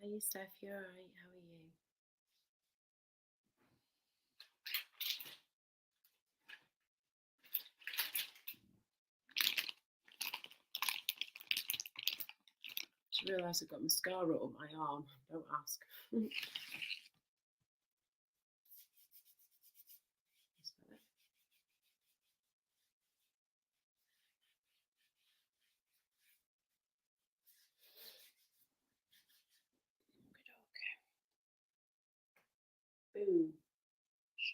Hey, Steph, you all right? How are you? Just realised I've got mascara up my arm. Don't ask. Boom.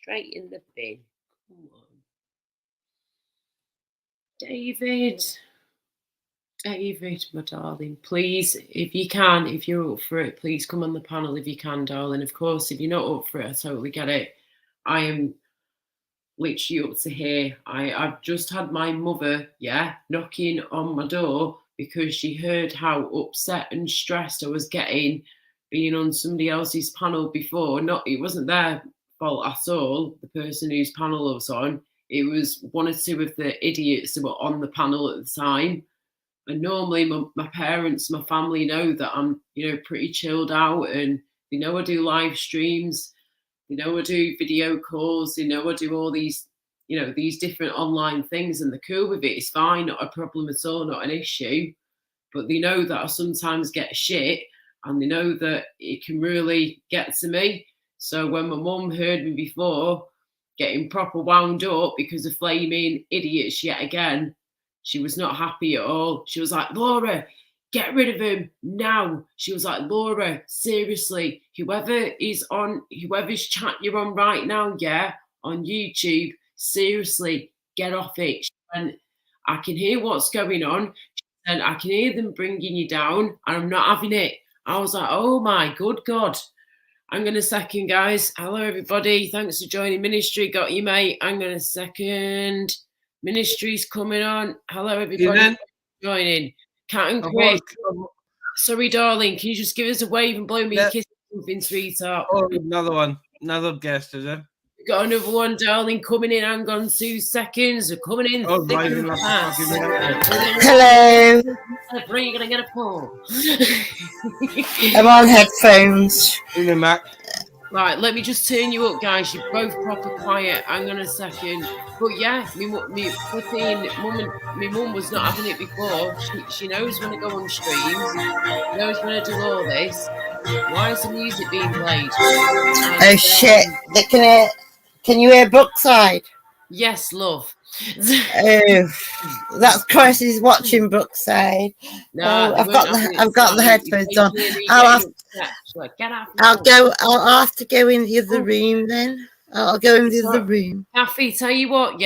Straight in the bin. Come on. David. David, my darling, please, if you can, if you're up for it, please come on the panel if you can, darling. Of course, if you're not up for it, I totally get it. I am literally up to here. I've just had my mother, knocking on my door because she heard how upset and stressed I was getting being on somebody else's panel before. It wasn't their fault at all, the person whose panel I was on. It was one or two of the idiots that were on the panel at the time. And normally my parents, my family know that I'm, pretty chilled out, and they know I do live streams, they know I do video calls, they know I do all these, these different online things, and they're cool with it. It's fine, not a problem at all, not an issue. But they know that I sometimes get shit, and they know that it can really get to me. So when my mum heard me before getting proper wound up because of flaming idiots yet again, she was not happy at all. She was like, Laura, get rid of him now. She was like, Laura, seriously, whoever's chat you're on right now, on YouTube, seriously, get off it. And I can hear what's going on, and I can hear them bringing you down, and I'm not having it. I was like, oh my good God. Hang on a second, guys. Hello, everybody. Thanks for joining Ministry. Got you, mate. Hang on a second. Ministry's coming on. Hello, everybody. Joining. Cat and Chris. Sorry, darling. Can you just give us a wave and blow me a kiss or something, sweetheart? Oh, another one. Another guest, is it? We've got another one, darling, coming in. Hang on 2 seconds. We're coming in. Oh, thick and fast. Hello. Where are you going to get a pull? I'm on headphones. Mac. Right, let me just turn you up, guys. You're both proper quiet. Hang on a second. But yeah, me mum was not having it before. She knows when I go on streams. She knows when I do all this. Why is the music being played? Oh shit! Can you hear Brookside? Yes, love. Oh, that's Chrissy's watching Brookside. No, I've got the headphones on. I'll have to go in the other room then. I'll go in the other room. Kathy, tell you what,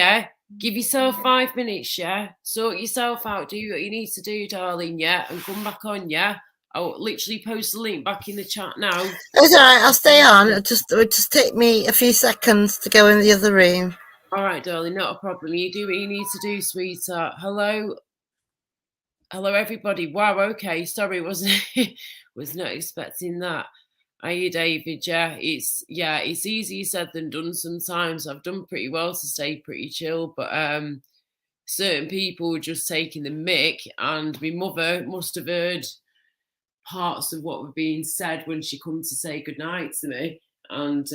give yourself 5 minutes, sort yourself out, do what you need to do, darling, and come back on, I'll literally post the link back in the chat now. It's all right, I'll stay on. It'll just take me a few seconds to go in the other room. All right, darling, not a problem. You do what you need to do, sweetheart. Hello, everybody. Wow, okay, sorry, was not expecting that. Are you, David? It's easier said than done sometimes. I've done pretty well to stay pretty chill, but certain people were just taking the mick, and my mother must have heard parts of what were being said when she come to say goodnight to me. And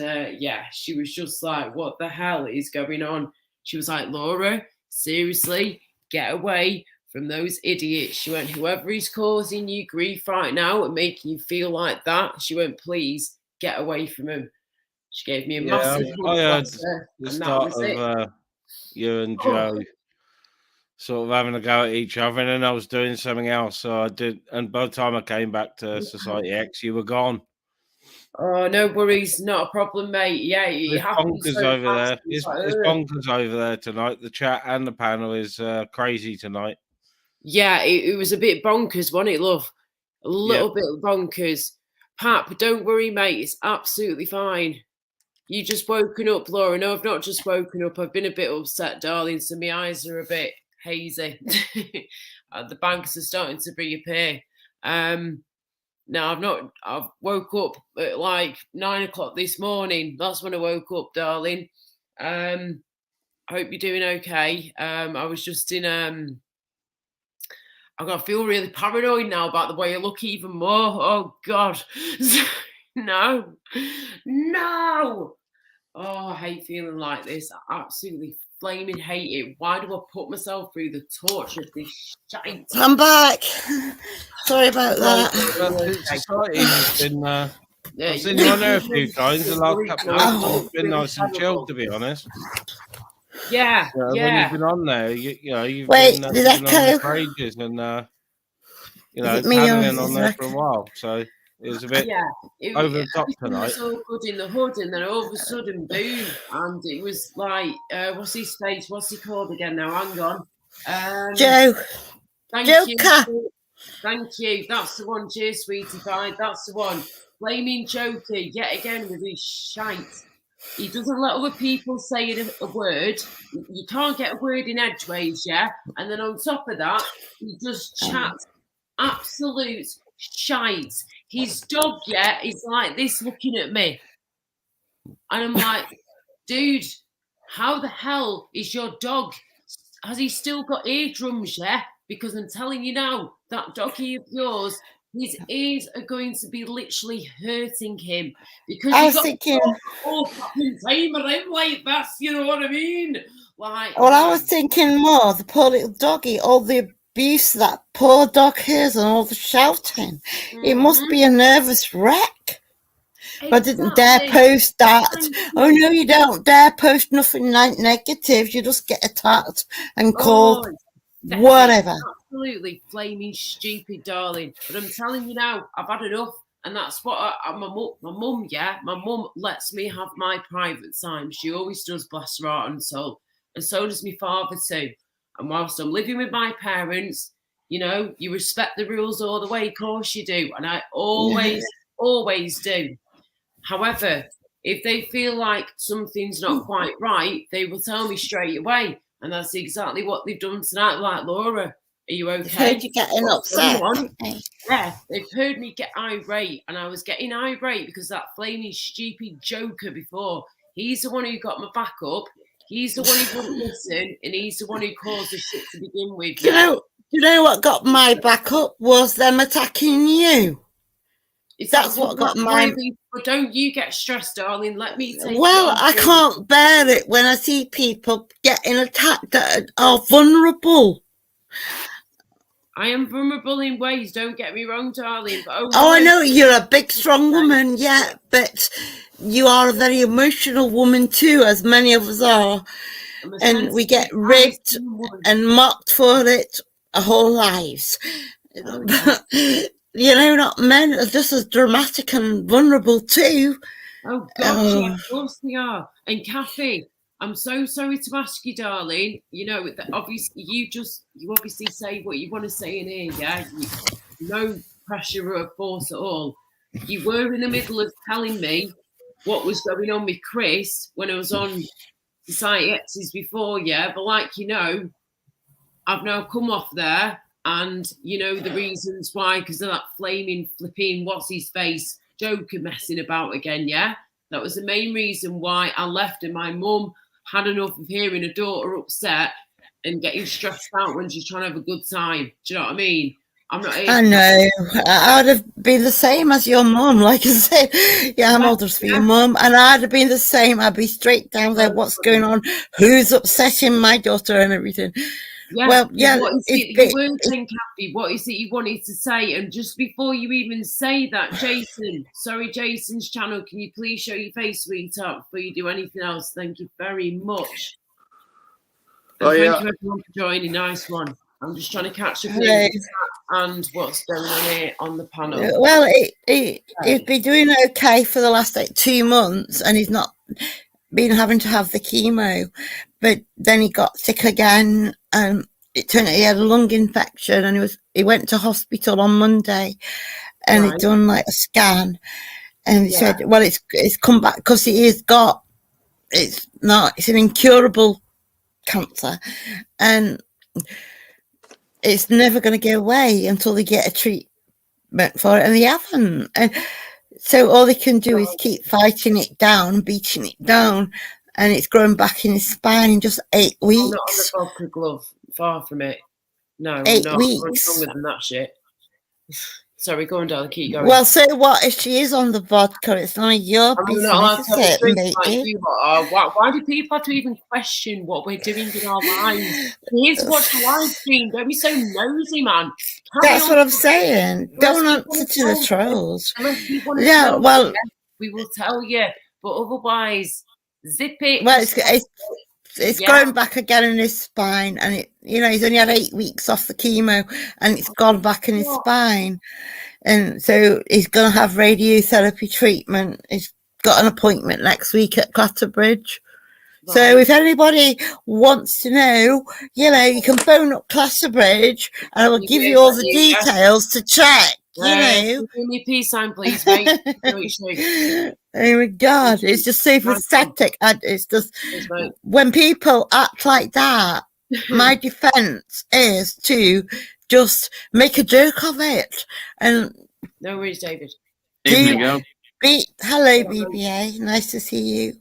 she was just like, what the hell is going on? She was like, Laura, seriously, get away from those idiots. She went, whoever is causing you grief right now and making you feel like that, she went, please get away from him. She gave me a massive hug. I heard the start of you and Joe sort of having a go at each other, and then I was doing something else. So I did, and by the time I came back to Society X, you were gone. Oh, no worries, not a problem, mate. Yeah, it happens. Bonkers over there. It's bonkers over there tonight. The chat and the panel is crazy tonight. Yeah, it was a bit bonkers, wasn't it, love? A little bit bonkers. Pap, don't worry, mate. It's absolutely fine. You just woken up, Laura. No, I've not just woken up. I've been a bit upset, darling, so my eyes are a bit hazy. The banks are starting to reappear. No, I've woke up at like 9 o'clock this morning. That's when I woke up, darling. I hope you're doing okay. I was just in I'm going to feel really paranoid now about the way I look even more. Oh, God. No. No. Oh, I hate feeling like this. I absolutely flaming hate it. Why do I put myself through the torture of this shite? I'm back. Sorry about that. Society's just been. I've seen you on there a few times the last couple of weeks. It's been nice and chilled, to be honest. Yeah, When you've been on there, you've Wait, been, did been that on there go? for ages, and me Tanning or on is there that- for a while, so it was a bit over the top tonight. It was all good in the hood, and then all of a sudden, boom, and it was like, what's his face? What's he called again now? Hang on. Joe. Thank Joker. you. Thank you. That's the one. Cheers, sweetie pie. That's the one. Blaming Joker yet again with his shite. He doesn't let other people say a word. You can't get a word in edgeways, yeah? And then on top of that, he just chats absolute shite. His dog, yeah, is like this looking at me. And I'm like, dude, how the hell is your dog? Has he still got eardrums, yeah? Because I'm telling you now, that doggy of yours, his ears are going to be literally hurting him because I you was got thinking, all fucking timer in like this, you know what I mean? Like, well, I was thinking more the poor little doggy, all the abuse that poor dog hears and all the shouting. It must be a nervous wreck. But I didn't dare post that. Oh no, you don't dare post nothing like negative. You just get attacked and called whatever. Absolutely flaming stupid, darling. But I'm telling you now, I've had enough. And that's what my mum, yeah, my mum lets me have my private time. She always does, bless her heart and soul. And so does my father too. And whilst I'm living with my parents, you know, you respect the rules all the way, of course you do. And I always do. However, if they feel like something's not quite right, they will tell me straight away. And that's exactly what they've done tonight. Like, Laura, are you okay? They've heard you getting upset. Yeah, they've heard me get irate. And I was getting irate because that flaming stupid Joker before, he's the one who got my back up. He's the one who wouldn't listen. And he's the one who caused the shit to begin with. You know what got my back up was them attacking you. That's what got my. But don't you get stressed, darling. Let me take. Well, I can't bear it when I see people getting attacked that are vulnerable. I am vulnerable in ways. Don't get me wrong, darling. But I know you're a big, strong woman, yeah, but you are a very emotional woman too, as many of us are, and we get rigged and mocked for it our whole lives. Oh, yeah. You know, not men are just as dramatic and vulnerable too. Oh God, yeah, of course they are. And Kathy, I'm so sorry to ask you, darling. You know, obviously you obviously say what you want to say in here, yeah. No pressure or force at all. You were in the middle of telling me what was going on with Chris when I was on Society X's before, yeah. But like you know, I've now come off there. And you know the reasons why, because of that flaming, flipping, what's his face, Joker messing about again, yeah? That was the main reason why I left, and my mum had enough of hearing her daughter upset and getting stressed out when she's trying to have a good time. Do you know what I mean? I'm not. I know. I'd have been the same as your mum, like I said. Yeah, I'm older for your mum, and I'd have been the same. I'd be straight down there. What's going on? Who's upsetting my daughter and everything? Yeah. Well, yeah. What is it you were saying, Kathy? What is it you wanted to say? And just before you even say that, Jason, sorry, Jason's channel, can you please show your face, sweetheart, before you do anything else? Thank you very much. And thank you everyone for joining. Nice one. I'm just trying to catch up and what's going on here on the panel. Well, he's been doing okay for the last 2 months, and he's not been having to have the chemo, but then he got sick again, and it turned out he had a lung infection, and he went to hospital on Monday, and he done like a scan, and he said, well, it's come back because it's an incurable cancer, and it's never going to go away until they get a treatment for it, and they haven't. And so all they can do is keep fighting it down, beating it down, and it's growing back in his spine in just 8 weeks. Not on the vodka glove, far from it. No, 8 I'm not. weeks. I'm stronger than that shit. Sorry, go on, darling. Keep going. Well, so what if she is on the vodka? It's none of your business, is it, matey? Why do people have to even question what we're doing in our lives? Here's watch the live stream. Don't be so nosy, man. That's what I'm saying. Don't answer to the trolls. Yeah, well, we will tell you, but otherwise, zip it. Well, it's going back again in his spine, and it, you know, he's only had 8 weeks off the chemo, and it's gone back in his spine, and so he's going to have radiotherapy treatment. He's got an appointment next week at Clatterbridge. Right. So if anybody wants to know, you know, you can phone up Clatterbridge, and I will give you all the details to check. You know, give me a peace sign, please, mate. Oh my God, it's just so pathetic. It's just when people act like that, my defense is to just make a joke of it. And no worries, David. Evening, hello, BBA. Nice to see you.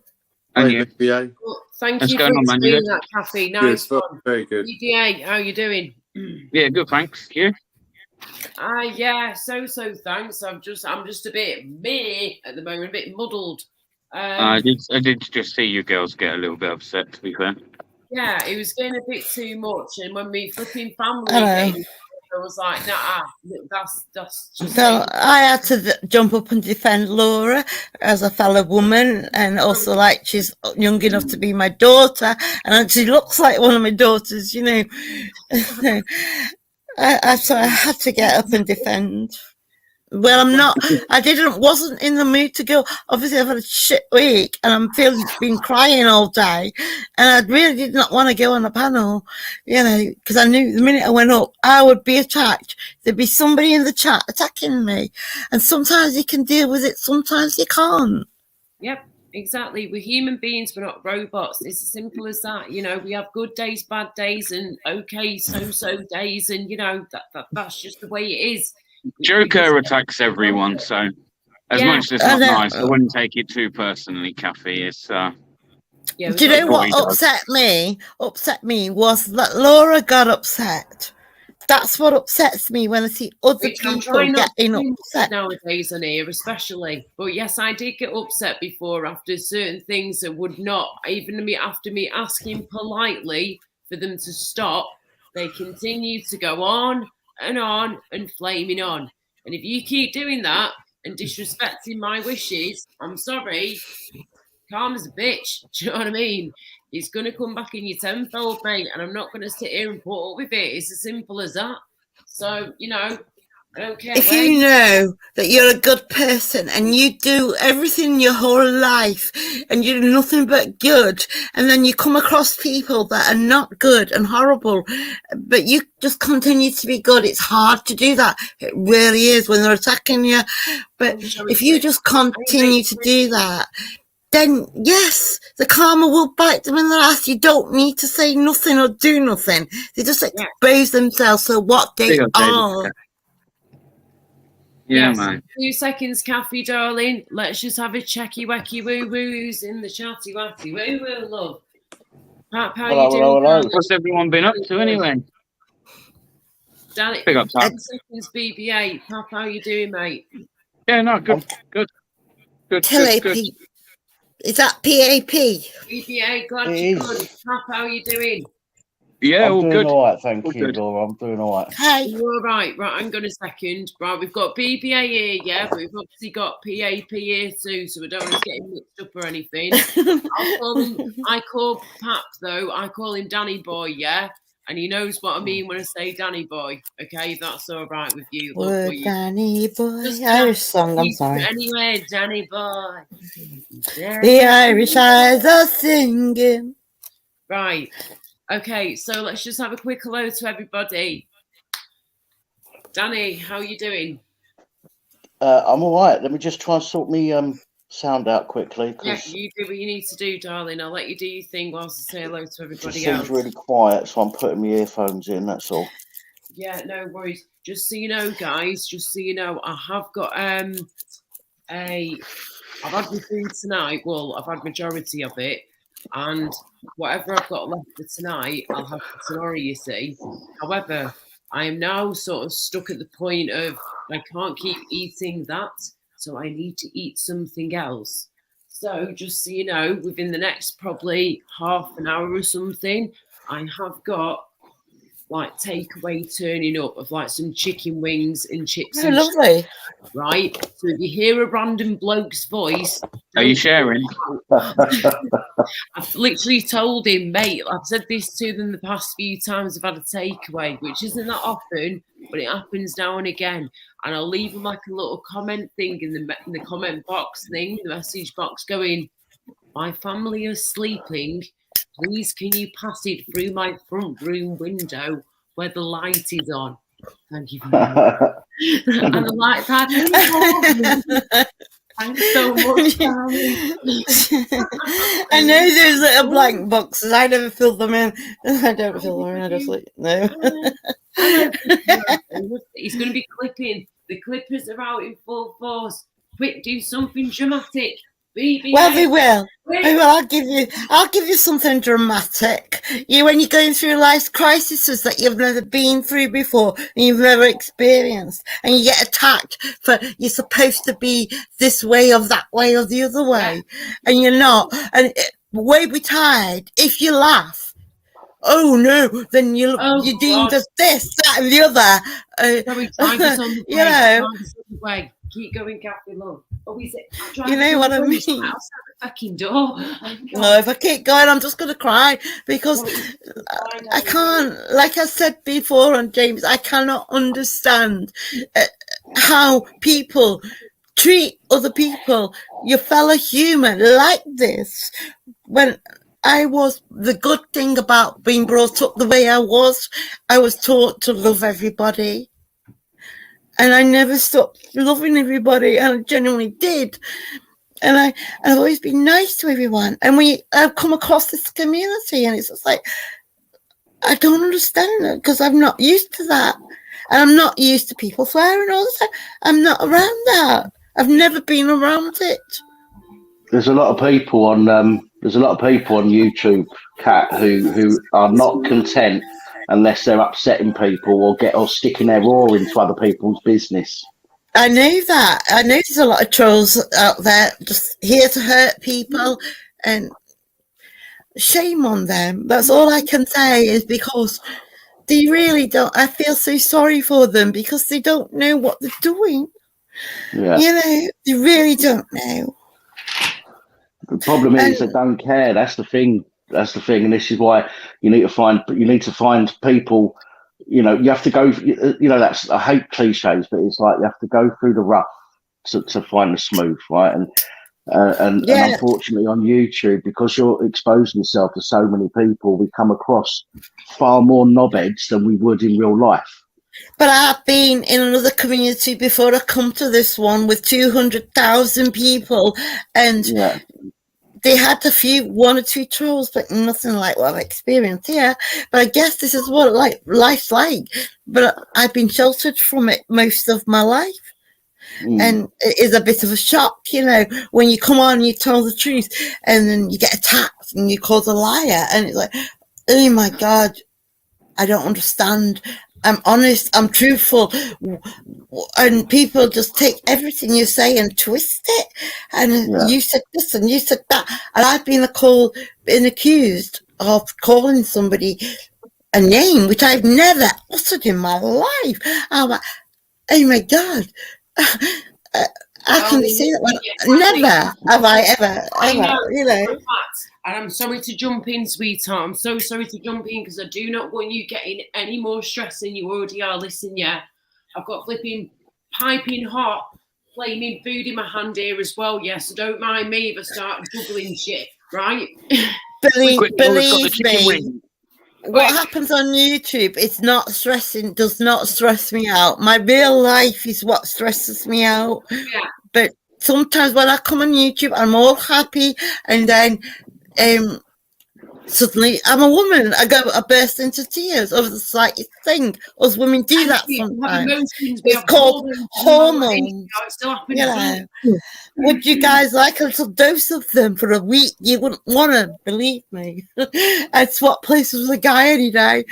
And you, BBA. Well, thank you for explaining that, Kathy. Nice one. Very good. BBA, how you doing? Yeah, good, thanks. You? Yeah, so thanks. I'm just a bit meh at the moment, a bit muddled. I did just see you girls get a little bit upset, to be fair. Yeah, it was getting a bit too much, and when we flipping family came, I was like, nah, that's just. So I had to jump up and defend Laura as a fellow woman, and also like she's young enough to be my daughter, and she looks like one of my daughters, you know. So I had to get up and defend. Well, wasn't in the mood to go. Obviously, I've had a shit week, and been crying all day, and I really did not want to go on the panel, you know, because I knew the minute I went up, I would be attacked. There'd be somebody in the chat attacking me, and sometimes you can deal with it, sometimes you can't. Yep. Exactly. We're human beings. We're not robots. It's as simple as that. You know, we have good days, bad days, and okay, so days, and you know that's just the way it is. Joker attacks everyone, so as much as it's not nice, I wouldn't take it too personally, Kathy. It's do you know what upset me? Upset me was that Laura got upset. That's what upsets me when I see other people getting upset nowadays on here, especially. But yes, I did get upset before after certain things that would not, even after me asking politely for them to stop. They continue to go on and flaming on. And if you keep doing that and disrespecting my wishes, I'm sorry, karma's a bitch. Do you know what I mean? It's going to come back in your tenfold, mate, and I'm not going to sit here and put up with it. It's as simple as that. So, you know, I don't care. If you know that you're a good person and you do everything your whole life and you do nothing but good, and then you come across people that are not good and horrible, but you just continue to be good, it's hard to do that. It really is when they're attacking you. But if you just continue to do that, then yes, the karma will bite them in the ass. You don't need to say nothing or do nothing. They just expose themselves for what they are. Yeah, man. 2 seconds, Kathy, darling. Let's just have a checky wacky woo woos in the chatty wacky woo woo, love. How you doing? What's everyone been up to anyway? Danny, 10 seconds, BB8. Pap, how you doing, mate? Yeah, no, good. Good. Is that PAP? BBA, glad you're good. Pap, how you doing? Yeah, all good. All right, thank you, Laura. I'm doing all right. Hi. You're all right. Right, hang on a second. Right, we've got BBA here, yeah, but we've obviously got PAP here too, so we don't want to get him mixed up or anything. I call Pap, though, I call him Danny Boy, yeah? And he knows what I mean when I say Danny Boy, okay? That's all right with you. Danny Boy. Irish song, I'm sorry. Anyway, Danny Boy. The Irish eyes are singing. Right. Okay, so let's just have a quick hello to everybody. Danny, how are you doing? I'm all right. Let me just try and sort me sound out quickly. Yeah, you do what you need to do, darling. I'll let you do your thing whilst I say hello to everybody else. It seems really quiet, so I'm putting my earphones in, that's all. Yeah, no worries. Just so you know, guys, I have got I've had my food tonight. Well, I've had majority of it. And whatever I've got left for tonight, I'll have for tomorrow, you see. However, I am now sort of stuck at the point of I can't keep eating that, so I need to eat something else. So just so you know, within the next probably half an hour or something, I have got like takeaway turning up of like some chicken wings and chips. Oh, lovely. Right? So if you hear a random bloke's voice... Are you sharing? I've literally told him, mate, I've said this to them the past few times I've had a takeaway, which isn't that often, but it happens now and again. And I'll leave them like a little comment thing in the comment box thing, the message box going, my family is sleeping. Please, can you pass it through my front room window where the light is on? Thank you very much. And I'm like, that. Thanks so much, I know those little blank boxes. I never fill them in. I don't fill them in. I just like, no. He's going to be clipping. The clippers are out in full force. Quick, do something dramatic. Well, they will. I'll give you something dramatic. When you're going through life's crises that you've never been through before and you've never experienced, and you get attacked for you're supposed to be this way or that way or the other way, and you're not, and way be tired. If you laugh, oh no, then you're deemed as this, that, and the other. Sorry, time is on the way. You know. Way. Keep going, Kathy, love. Oh, is it? You know what I mean? Outside the fucking door. No, if I keep going, I'm just going to cry because I can't, like I said before on James, I cannot understand how people treat other people, your fellow human, like this. When the good thing about being brought up the way I was taught to love everybody. And I never stopped loving everybody, and I genuinely did. And I've always been nice to everyone. And I've come across this community, and it's just like, I don't understand it because I'm not used to that. And I'm not used to people swearing all the time. I'm not around that. I've never been around it. There's a lot of people on YouTube, Kat, who are not content unless they're upsetting people or sticking their oar into other people's business. I know that. I know there's a lot of trolls out there just here to hurt people, and shame on them. That's all I can say, is because they really don't. I feel so sorry for them because they don't know what they're doing. Yeah. You know, they really don't know. The problem is they don't care. That's the thing. And this is why you need to find people. You know, you have to go. You know, I hate cliches, but it's like you have to go through the rough to find the smooth, right? And unfortunately, on YouTube, because you're exposing yourself to so many people, we come across far more knobheads than we would in real life. But I've been in another community before I come to this one with 200,000 people, and they had one or two trolls, but nothing like what I've experienced here. But I guess this is what life's like. But I've been sheltered from it most of my life. And it is a bit of a shock, you know, when you come on and you tell the truth and then you get attacked and you're called a liar. And it's like, oh my God, I don't understand. I'm honest, I'm truthful, and people just take everything you say and twist it. And you said this and you said that, and I've been accused of calling somebody a name which I've never uttered in my life. I'm like, oh my God, how can they say that? Never have I ever, you know. And I'm sorry to jump in, sweetheart. I'm so sorry to jump in because I do not want you getting any more stress than you already are. Listen, I've got flipping piping hot, flaming food in my hand here as well. So don't mind me if I start juggling shit, right? Believe me, what happens on YouTube, does not stress me out. My real life is what stresses me out. But sometimes when I come on YouTube, I'm all happy, and then suddenly I'm a woman. I burst into tears over the slightest thing. Us women do that sometimes. It's called hormones. You know. Would you guys like a little dose of them for a week? You wouldn't want to, believe me. I'd swap places with a guy any day.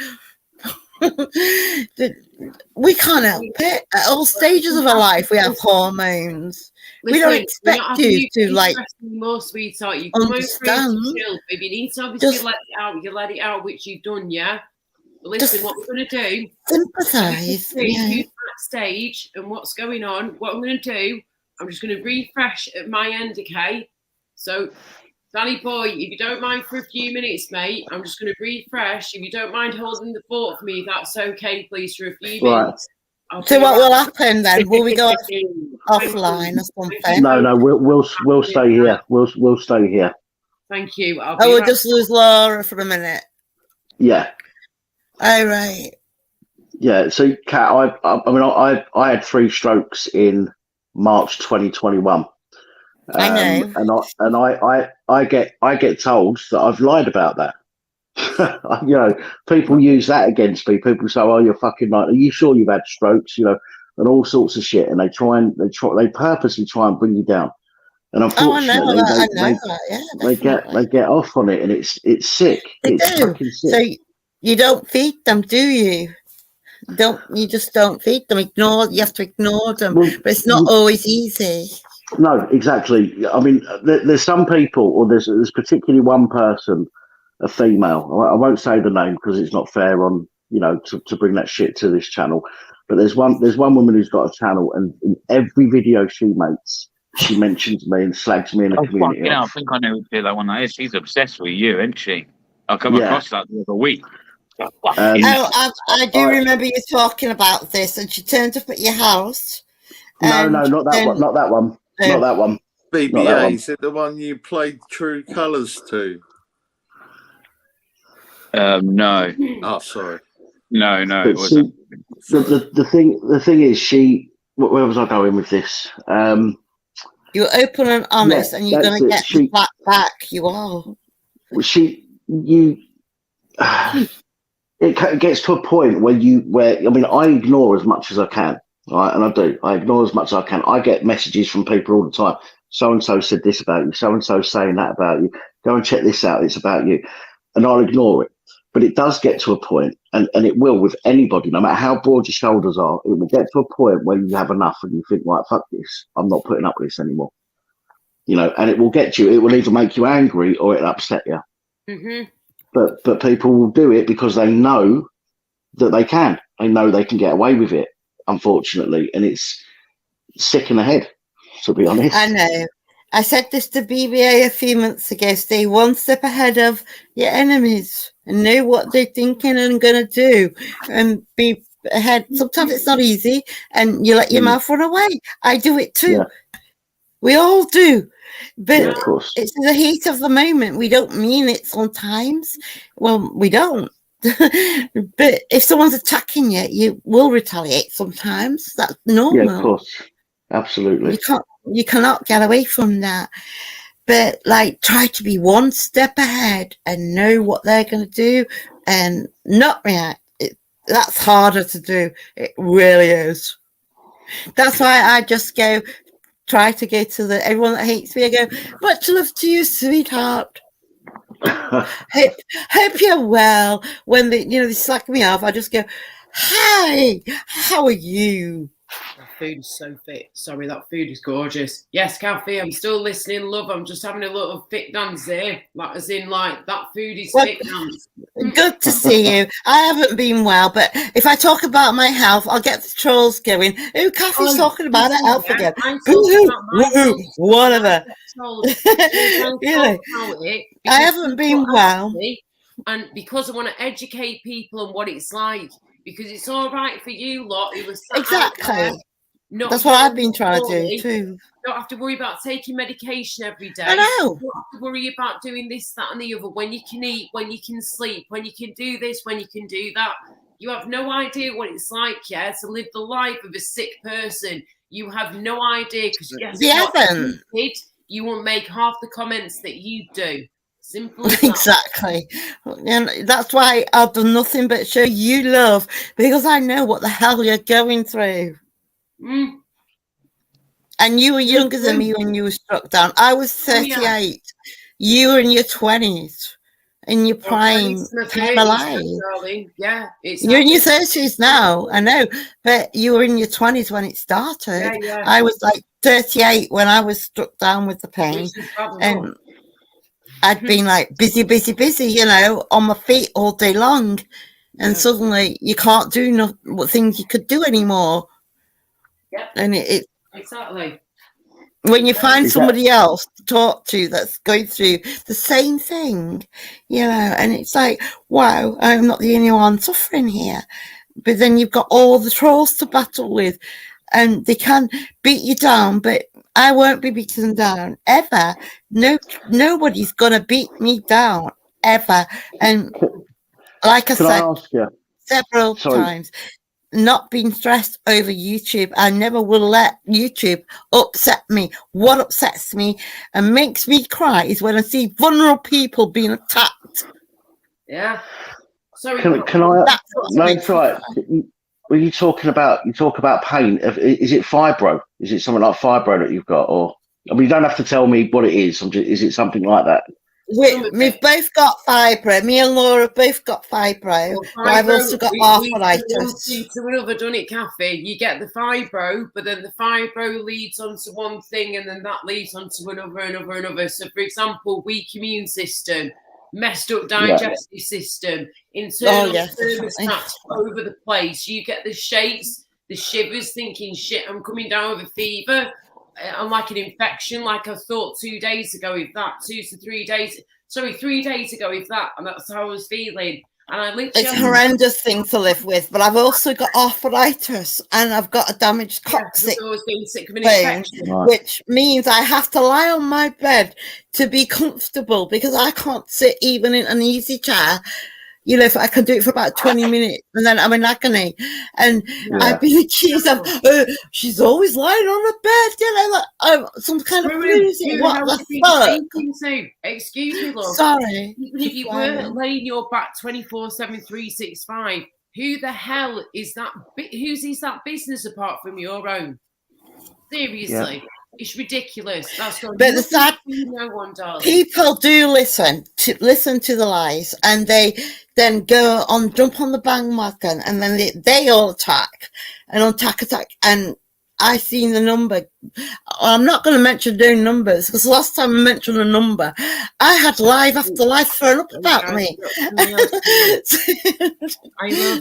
We can't help it. At all stages of our life, we have hormones. We don't expect you to like more, sweetheart. You come understand. over to chill. If you need to obviously let it out, you let it out, which you've done, yeah. But listen, what we're going to do? Sympathise. Who's backstage and what's going on? What I'm going to do? I'm just going to refresh at my end, okay? So, Danny boy, if you don't mind for a few minutes, mate, I'm just going to refresh. If you don't mind holding the fort for me, that's okay, please, for a few minutes. So what will happen then? Will we go offline or something? No, we'll stay here. We'll stay here. Thank you. We'll just lose Laura for a minute. Yeah. All right. Yeah. So, Kat, I had 3 strokes in March 2021. I know. And I get told that I've lied about that. You know, people use that against me. People say, "Oh, you're fucking lying. Are you sure you've had strokes?" You know, and all sorts of shit. And they purposely try and bring you down. And unfortunately, they get off on it, and it's sick. It's fucking sick. So you don't feed them, do you? You just don't feed them. You have to ignore them. Well, but it's not always easy. No, exactly. I mean, there's some people, or there's particularly one person, a female. I won't say the name because it's not fair on, you know, to bring that shit to this channel. But there's one woman who's got a channel, and in every video she makes, she mentions me and slags me in the community. Yeah, I think I know who that one is. She's obsessed with you, isn't she? I come across that the other week. I do remember you talking about this, and she turned up at your house. No, not that one. Not that one. Not that one. BBA, is it the one you played True Colours to? No. Oh, sorry. No, it wasn't. The thing is, where was I going with this? You're open and honest, and you're going to get the back. You are. It gets to a point where I mean, I ignore as much as I can, right? And I do. I ignore as much as I can. I get messages from people all the time. So and so said this about you. So and so saying that about you. Go and check this out. It's about you, and I'll ignore it. But it does get to a point, and it will with anybody, no matter how broad your shoulders are. It will get to a point where you have enough, and you think, right, fuck this. I'm not putting up with this anymore. You know, and it will get you. It will either make you angry or it'll upset you. Mm-hmm. But people will do it because they know that they can. They know they can get away with it, unfortunately. And it's sick in the head, to be honest. I know. I said this to BBA a few months ago. Stay one step ahead of your enemies and know what they're thinking and going to do. And be ahead. Sometimes it's not easy and you let your mouth run away. I do it too. Yeah. We all do. But it's the heat of the moment. We don't mean it sometimes. Well, we don't. But if someone's attacking you, you will retaliate sometimes. That's normal. Yeah, of course. Absolutely. You cannot get away from that. But like, try to be one step ahead and know what they're going to do and not react. That's harder to do. It really is. That's why I just try to go to everyone that hates me. I go, much love to you, sweetheart. hope you're well. When they slack me off, I just go, hi, how are you? That food is so fit. Sorry, that food is gorgeous. Yes, Kathy, I'm still listening, love. I'm just having a little fit dance there. Like, as in, like, that food is fit dance. Good to see you. I haven't been well, but if I talk about my health, I'll get the trolls going. Oh, Kathy's talking about her health again. Whatever. I haven't been well. And because I want to educate people on what it's like. Because it's all right for you lot who are sat exactly. That's what I've been trying to do too. You don't have to worry about taking medication every day. I know. You don't have to worry about doing this, that, and the other. When you can eat, when you can sleep, when you can do this, when you can do that. You have no idea what it's like, to live the life of a sick person. You have no idea because you won't make half the comments that you do. Simple as exactly. And that's why I've done nothing but show you love, because I know what the hell you're going through. And you were younger than me when you were struck down. I was 38. You were in your 20s. in your prime time alive. Yeah, you're in your 30s now, I know, but you were in your 20s when it started. Yeah. I was like 38 when I was struck down with the pain, and I'd been like busy, you know, on my feet all day long, and suddenly you can't do what things you could do anymore. Yeah, and it exactly. When you find somebody else to talk to that's going through the same thing, you know, and it's like, wow, I'm not the only one suffering here. But then you've got all the trolls to battle with, and they can beat you down, but I won't be beaten down ever. Nobody's gonna beat me down ever. And like I said several times, not being stressed over YouTube. I never will let YouTube upset me. What upsets me and makes me cry is when I see vulnerable people being attacked. Yeah. Sorry. Can I? No, it's right. When you talk about pain. Is it fibro? Is it something like fibro that you've got, or I mean, you don't have to tell me what it is. Is it something like that? We've both got fibro. Me and Laura both got fibro. But I've also got arthritis. To another, done it, Kathy. You get the fibro, but then the fibro leads on to one thing, and then that leads on to another. So, for example, weak immune system, messed up digestive system, internal thermostats over the place. You get the shakes, the shivers, thinking, shit, I'm coming down with a fever. I'm like an infection, like I thought 2 days ago, if that, 3 days ago, if that, and that's how I was feeling. And I literally, it's a horrendous thing to live with, but I've also got arthritis and I've got a damaged coccyx bone, which means I have to lie on my bed to be comfortable because I can't sit even in an easy chair. You know, if I can do it for about 20 minutes and then I'm in agony. And I've been accused of, she's always lying on the bed, you know, like some kind of floozy. What the fuck? Excuse me, love. Sorry. Even if you were laying your back 24/7, 365, who the hell is that? Whose is that business apart from your own? Seriously. Yeah. It's ridiculous. That's but the sad people do listen to the lies, and they then go on, jump on the bandwagon, and then they all attack, and I seen the number. I'm not going to mention their numbers because last time I mentioned a number, I had live after live thrown up about me. I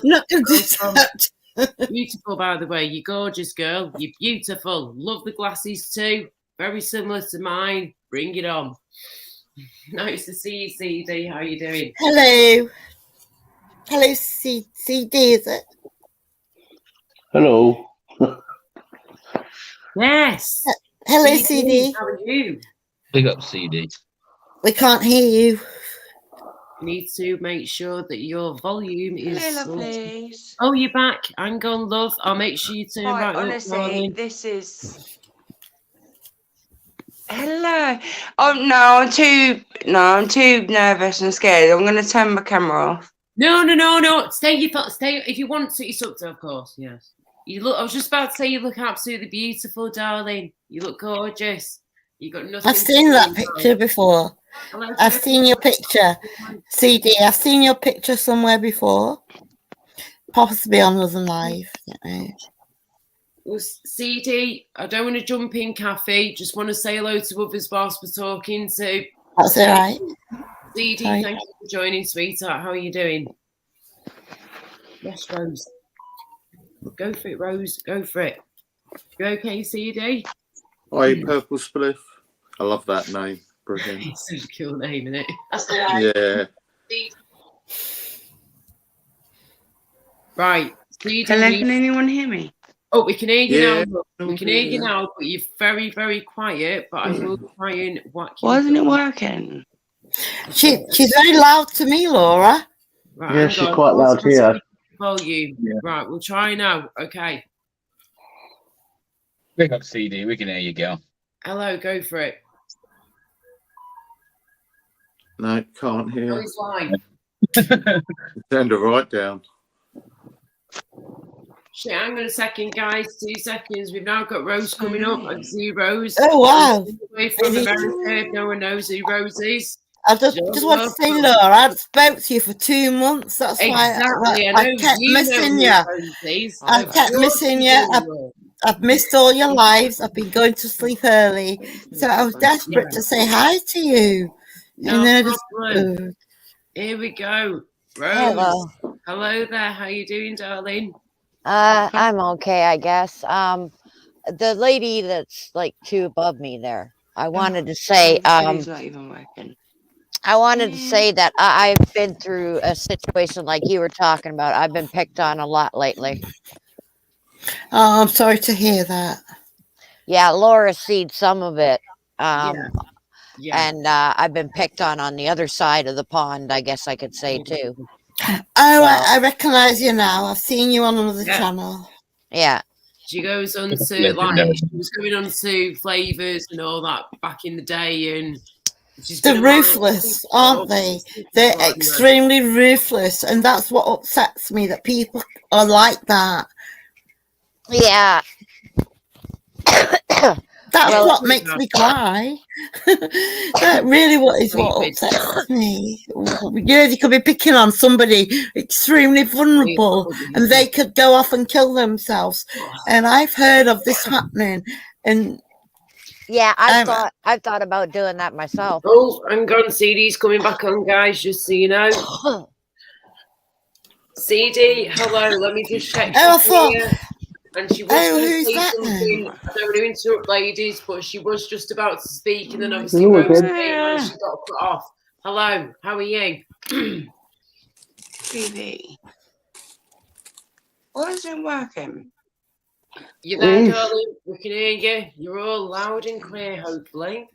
not going to do that. Beautiful, by the way. You're gorgeous, girl. You're beautiful. Love the glasses too. Very similar to mine. Bring it on. Nice to see you, CD. How you doing? Hello. Hello, CD, is it? Hello. Yes. Hello, CD. How are you? Big up, CD. We can't hear you. Need to make sure that your volume is. Hello, please. Oh, you're back. Hang on, love. I'll make sure you turn right honestly, up. This is. Hello. Oh no, I'm too nervous and scared. I'm going to turn my camera off. No. Stay. If you want to. It's up to, of course. Yes. You look. I was just about to say you look absolutely beautiful, darling. You look gorgeous. You got nothing. I've seen that picture before. I've seen your picture, CD. I've seen your picture somewhere before, possibly on Love and Live. Well, CD, I don't want to jump in, Kathy. Just want to say hello to others whilst we're talking to. That's all right. CD, thank you for joining, sweetheart. How are you doing? Yes, Rose. Go for it, Rose. Go for it. You okay, CD? Hi, Purple Spliff. I love that name. Brilliant. It's such a cool name, isn't it? Yeah. Right. Hello, can anyone hear me? Oh, we can hear you now. We can hear you now, but you're very, very quiet. But I will try and whack you. Why isn't it working? She's very loud to me, Laura. Right, yeah, she's quite loud here. Volume. Yeah. Right, we'll try now. Okay. Pick up CD. We can hear you, girl. Hello, go for it. No, can't hear. Oh, it's live. Turned it right down. Shit, hang on a second, guys. 2 seconds. We've now got Rose coming up. I see Rose. Oh, wow. Away from America. No one knows who Rose is. I just want to say, Laura, I hadn't spoke to you for 2 months. That's why I kept missing you. I kept missing you. I've missed all your lives. I've been going to sleep early. So I was desperate to say hi to you. No problem. Here we go. Rose. Hello there. How you doing, darling? I'm okay, I guess. The lady that's like 2 above me there. I wanted to say, It's not even working. I wanted to say that I've been through a situation like you were talking about. I've been picked on a lot lately. Oh, I'm sorry to hear that. Yeah, Laura seen some of it. Yeah. And I've been picked on the other side of the pond, I guess I could say too. Oh, I recognise you now. I've seen you on another channel. Yeah. She goes on to like she was going on to Flavours and all that back in the day, and they're ruthless, aren't they? They're extremely ruthless, and that's what upsets me, that people are like that. Yeah. That's what makes me cry. That really is what upsets me. You could be picking on somebody extremely vulnerable and they could go off and kill themselves. And I've heard of this happening. And yeah, I've thought about doing that myself. Oh, hang on, CD's coming back on, guys, just so you know. CD, hello, let me just check. And she was going to say something. I don't want to interrupt, ladies, but she was just about to speak, and then obviously Rose came and she got cut off. Hello, how are you? TV. Why isn't it working? You there, darling? We can hear you. You're all loud and clear, hopefully.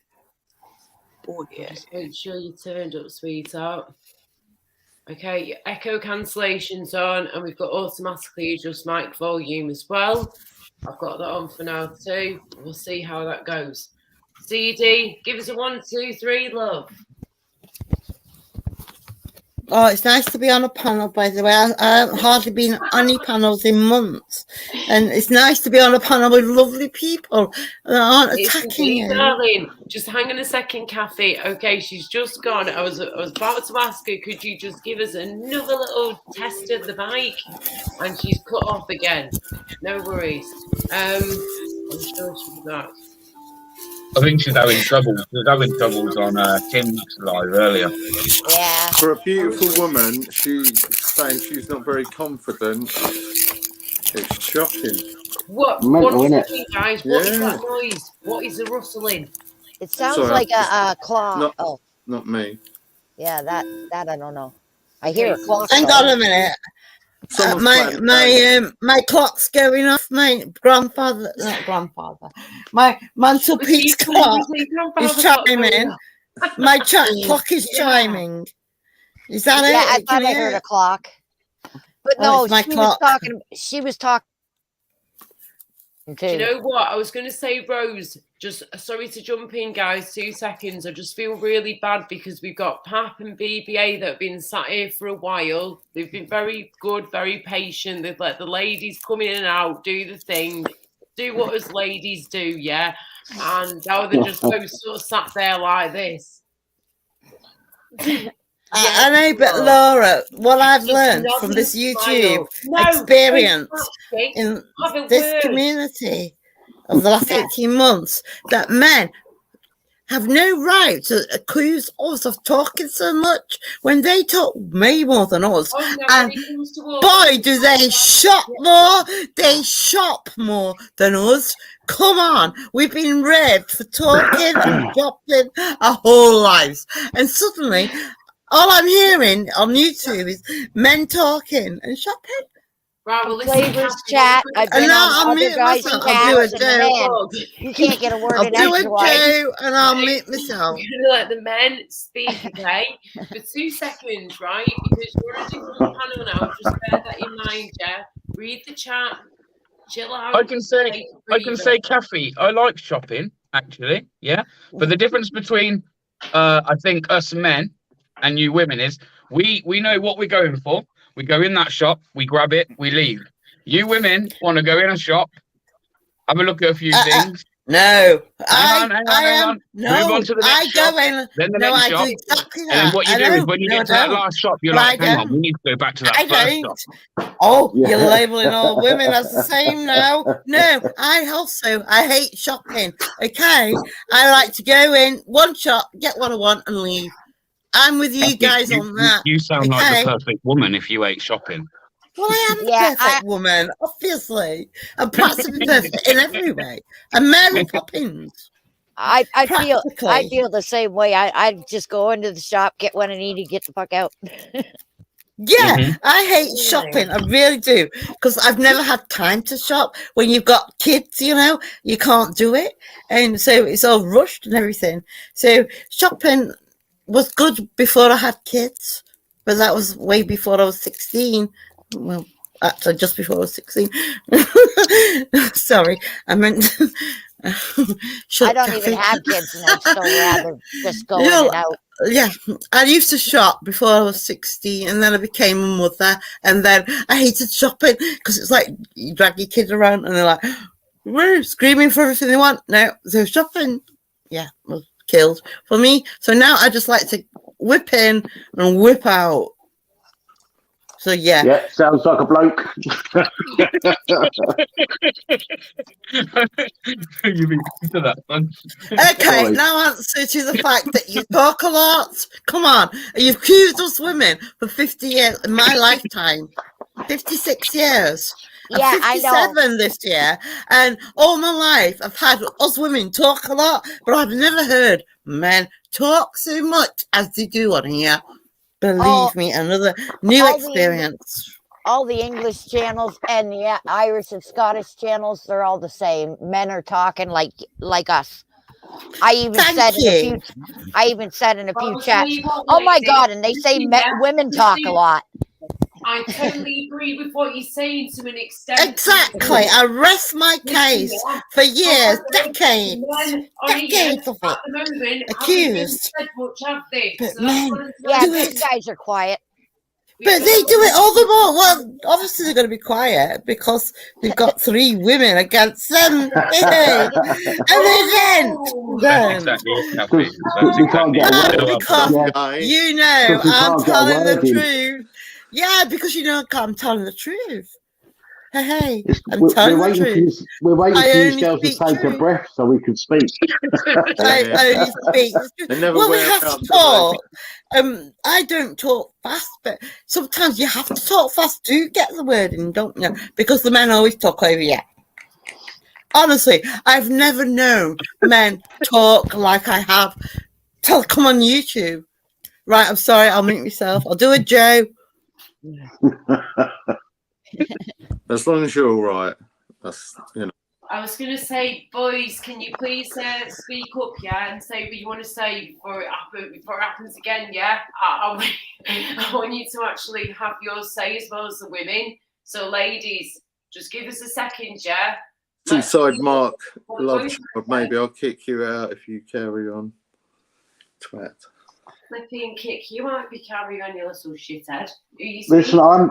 Just make sure you turned up, sweetheart. Okay, your echo cancellation's on, and we've got automatically adjust mic volume as well. I've got that on for now too. We'll see how that goes. CD, give us a 1, 2, 3, love. Oh, it's nice to be on a panel, by the way. I haven't hardly been on any panels in months. And it's nice to be on a panel with lovely people that aren't attacking you. Darling, just hang on a second, Kathy. Okay, she's just gone. I was about to ask her, could you just give us another little test of the mic? And she's cut off again. No worries. I'm sure she's back. I think she's having trouble. She was having troubles on Tim's live earlier. Yeah. For a beautiful woman, she's saying she's not very confident. It's shocking. What? Mental, One second, guys. What is that noise? What is the rustling? It sounds like a clock. Not me. Yeah, that I don't know. I hear a clock. Hang on a minute. My clock's going off. My mantelpiece clock is chiming. My clock is chiming. Is that it? Yeah, I thought I heard a clock. But no, she was talking. Do you know what? I was going to say, Rose, just sorry to jump in, guys, 2 seconds. I just feel really bad because we've got Pap and BBA that have been sat here for a while. They've been very good, very patient. They've let the ladies come in and out, do the thing, do what us ladies do, yeah? And now they're just both sort of sat there like this. I know, but Laura, what I've learned from this YouTube experience in this community of the last 18 months, that men have no right to accuse us of talking so much when they talk way more than us. And boy, do they shop more. They shop more than us. Come on, we've been raped for talking and shopping our whole lives. And suddenly, all I'm hearing on YouTube is men talking and shopping. Right, well, Flavors chat. I've been on other guys' chats. You can't get a word in edgewise. And I'll mute myself. We're going to let the men speak, okay? For 2 seconds, right? Because you're on a different panel now. Just bear that in mind, yeah? Read the chat. Chill out. I can say, Kathy, I like shopping, actually, yeah? But the difference between, I think, us men and you women is we know what we're going for. We go in that shop, we grab it, we leave. You women want to go in a shop, have a look at a few things, No, Hang on. No, Move on to the next shop. go in. Then the No, next I shop. do exactly that. And then what you do is when you No, get to that last shop, you're like, hang on, we need to go back to that first shop. Oh, Yeah. you're labeling all women as the same now. No, I hate shopping. Okay, I like to go in one shop, get what I want, and leave. I'm with you guys on that. You sound like the perfect woman if you hate shopping. Well, I am the perfect woman, obviously. I'm practically perfect in every way. I'm Mary Poppins. I feel the same way. I just go into the shop, get what I need, and get the fuck out. Yeah, I hate shopping. I really do. Because I've never had time to shop. When you've got kids, you know, you can't do it. And so it's all rushed and everything. So shopping was good before I had kids. But that was way before I was 16. Well, actually, just before I was 16. Sorry, I meant... I don't even have kids, and I'd still rather just go in and out. Yeah, I used to shop before I was 16, and then I became a mother, and then I hated shopping because it's like you drag your kids around and they're like, we're screaming for everything they want. No, so shopping, was killed for me. So now I just like to whip in and whip out. So yeah, sounds like a bloke. You mean to that one? Okay, now answer to the fact that you talk a lot. Come on, you've accused us women for 50 years in my lifetime. 56 years. Yeah, I'm 57 this year, and all my life I've had us women talk a lot, but I've never heard men talk so much as they do on here. Believe me, another new experience. All the English channels and the Irish and Scottish channels, they're all the same. Men are talking like us. I even said in a few chats, oh my God, and they say women talk a lot. I totally agree with what you're saying to an extent. Exactly. I rest my case for years, decades of it. At the moment, accused. But men, these guys are quiet. But they do it all the more. Well, obviously they're going to be quiet because they've got 3 women against them. And they because you know I'm telling the truth. Yeah, because you know I'm telling the truth. Hey, I'm telling the truth. We're waiting for these girls to take a breath so we can speak. I only speak. Well, we have to talk. I don't talk fast, but sometimes you have to talk fast to get the word in, don't you? Because the men always talk over you. Honestly, I've never known men talk like I have. Come on YouTube. Right, I'm sorry, I'll mute myself. I'll do a Joe. As long as you're all right, that's I was going to say, boys, can you please speak up, and say what you want to say before it happens again, I want you to actually have your say as well as the women. So, ladies, just give us a second, Inside Mark, love child. Maybe I'll kick you out if you carry on. Twat. Flipping kick you out if you carry on, you little shithead. Listen, I'm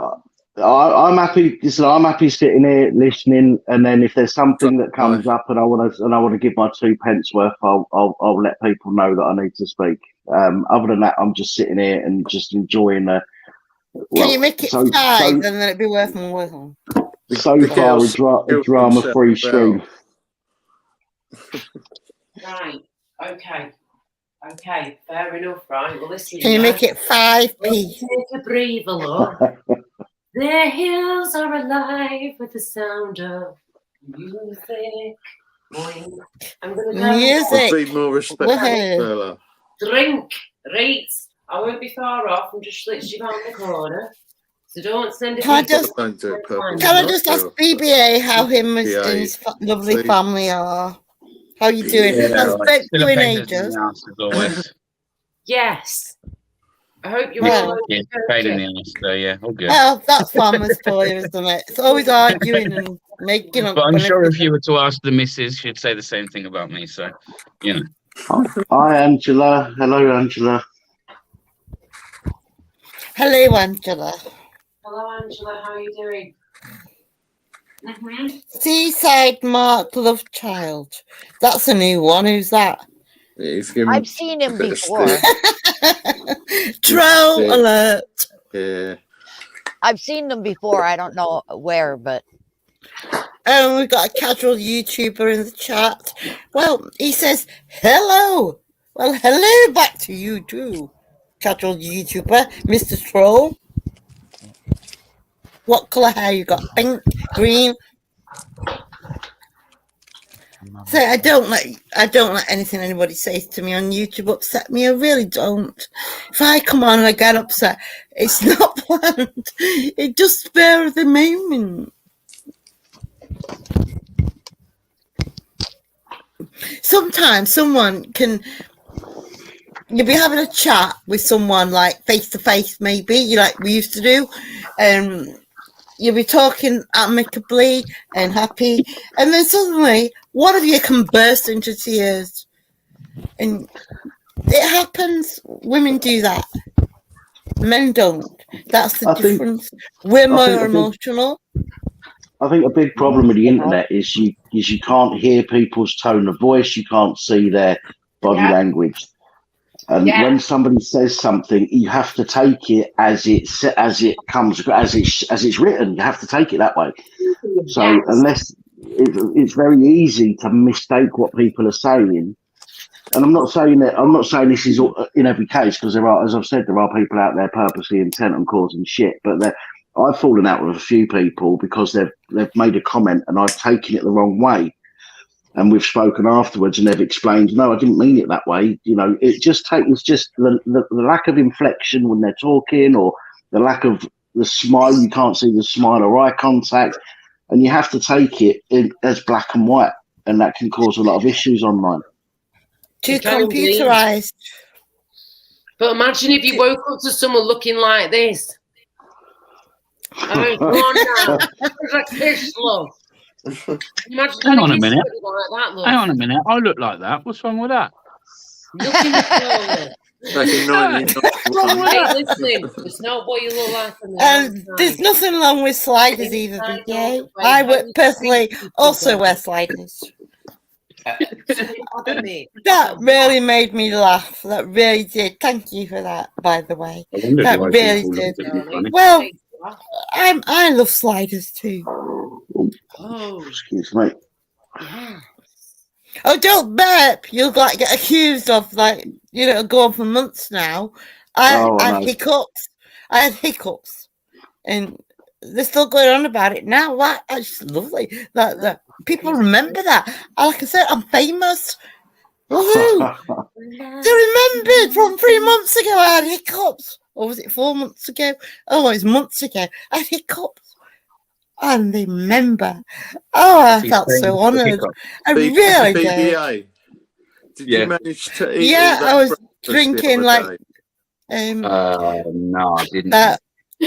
happy. Listen, I'm happy sitting here listening, and then if there's something that comes up and I want to give my 2 pence worth, I'll let people know that I need to speak. Other than that, I'm just sitting here and just enjoying the. Can you make it 5, and then it'd be worth more? So far, a drama-free stream. Right. Okay. Fair enough. Right. Well, listen. Can you make it 5p? Take a breather, look. The hills are alive with the sound of music. I'm going to go. Music. Be more respectful. Drink. Right. I won't be far off. I'm just literally around the corner. So don't send it. Can I just ask BBA how him and his lovely family are? How you doing? Doing ages. Yes. I hope you're all pain in the ass, so all good. Well, that's farmers for you, isn't it? It's always arguing and making up. But I'm sure if you were to ask the missus, she'd say the same thing about me. So, Hi, Angela. Hello, Angela. Hello, Angela. Hello, Angela. How are you doing? Seaside Mark Lovechild. That's a new one. Who's that? I've seen him before. Troll alert. Yeah. I've seen them before. I don't know where, but. We've got a casual YouTuber in the chat. Well, he says, hello. Well, hello back to you too, casual YouTuber, Mr. Troll. What colour hair you got? Pink, green? So I don't let anything anybody says to me on YouTube upset me. I really don't. If I come on and I get upset, it's not planned. It just spur of the moment. Sometimes someone can, you'll be having a chat with someone like face to face, maybe, like we used to do, and you'll be talking amicably and happy, and then suddenly one of you can burst into tears. And it happens. Women do that. Men don't. That's the difference. We're more emotional. I think a big problem with the internet is you can't hear people's tone of voice. You can't see their body language. And when somebody says something, you have to take it as it comes, as it's written. You have to take it that way. So unless it's very easy to mistake what people are saying. And I'm not saying this is in every case, because there are, as I've said, there are people out there purposely intent on causing shit. But I've fallen out with a few people because they've made a comment and I've taken it the wrong way. And we've spoken afterwards and they've explained, no, I didn't mean it that way. You know, it's just the lack of inflection when they're talking, or the lack of the smile. You can't see the smile or eye contact. And you have to take it as black and white. And that can cause a lot of issues online. Too computerized. But imagine if you woke up to someone looking like this. I mean, come on now. It's like fish, love. Hang on a minute. Hang on a minute. I look like that. What's wrong with that? Hey, listen, it's not what you look like. There's nothing wrong with sliders either, BJ. I would personally also wear sliders. That really made me laugh. That really did. Thank you for that, by the way. That really did. Well, I love sliders too. Oh, excuse me. Oh, don't burp. You'll like get accused of go on for months now. I had hiccups. I had hiccups, and they're still going on about it now. That's lovely. That people remember that. Like I said, I'm famous. Woohoo! They remembered from 3 months ago I had hiccups. Or was it 4 months ago? Oh, it was months ago. I had hiccups. And they remember. Oh, I felt so honoured. I really did. Did you manage to eat? Yeah, I was drinking no, I didn't.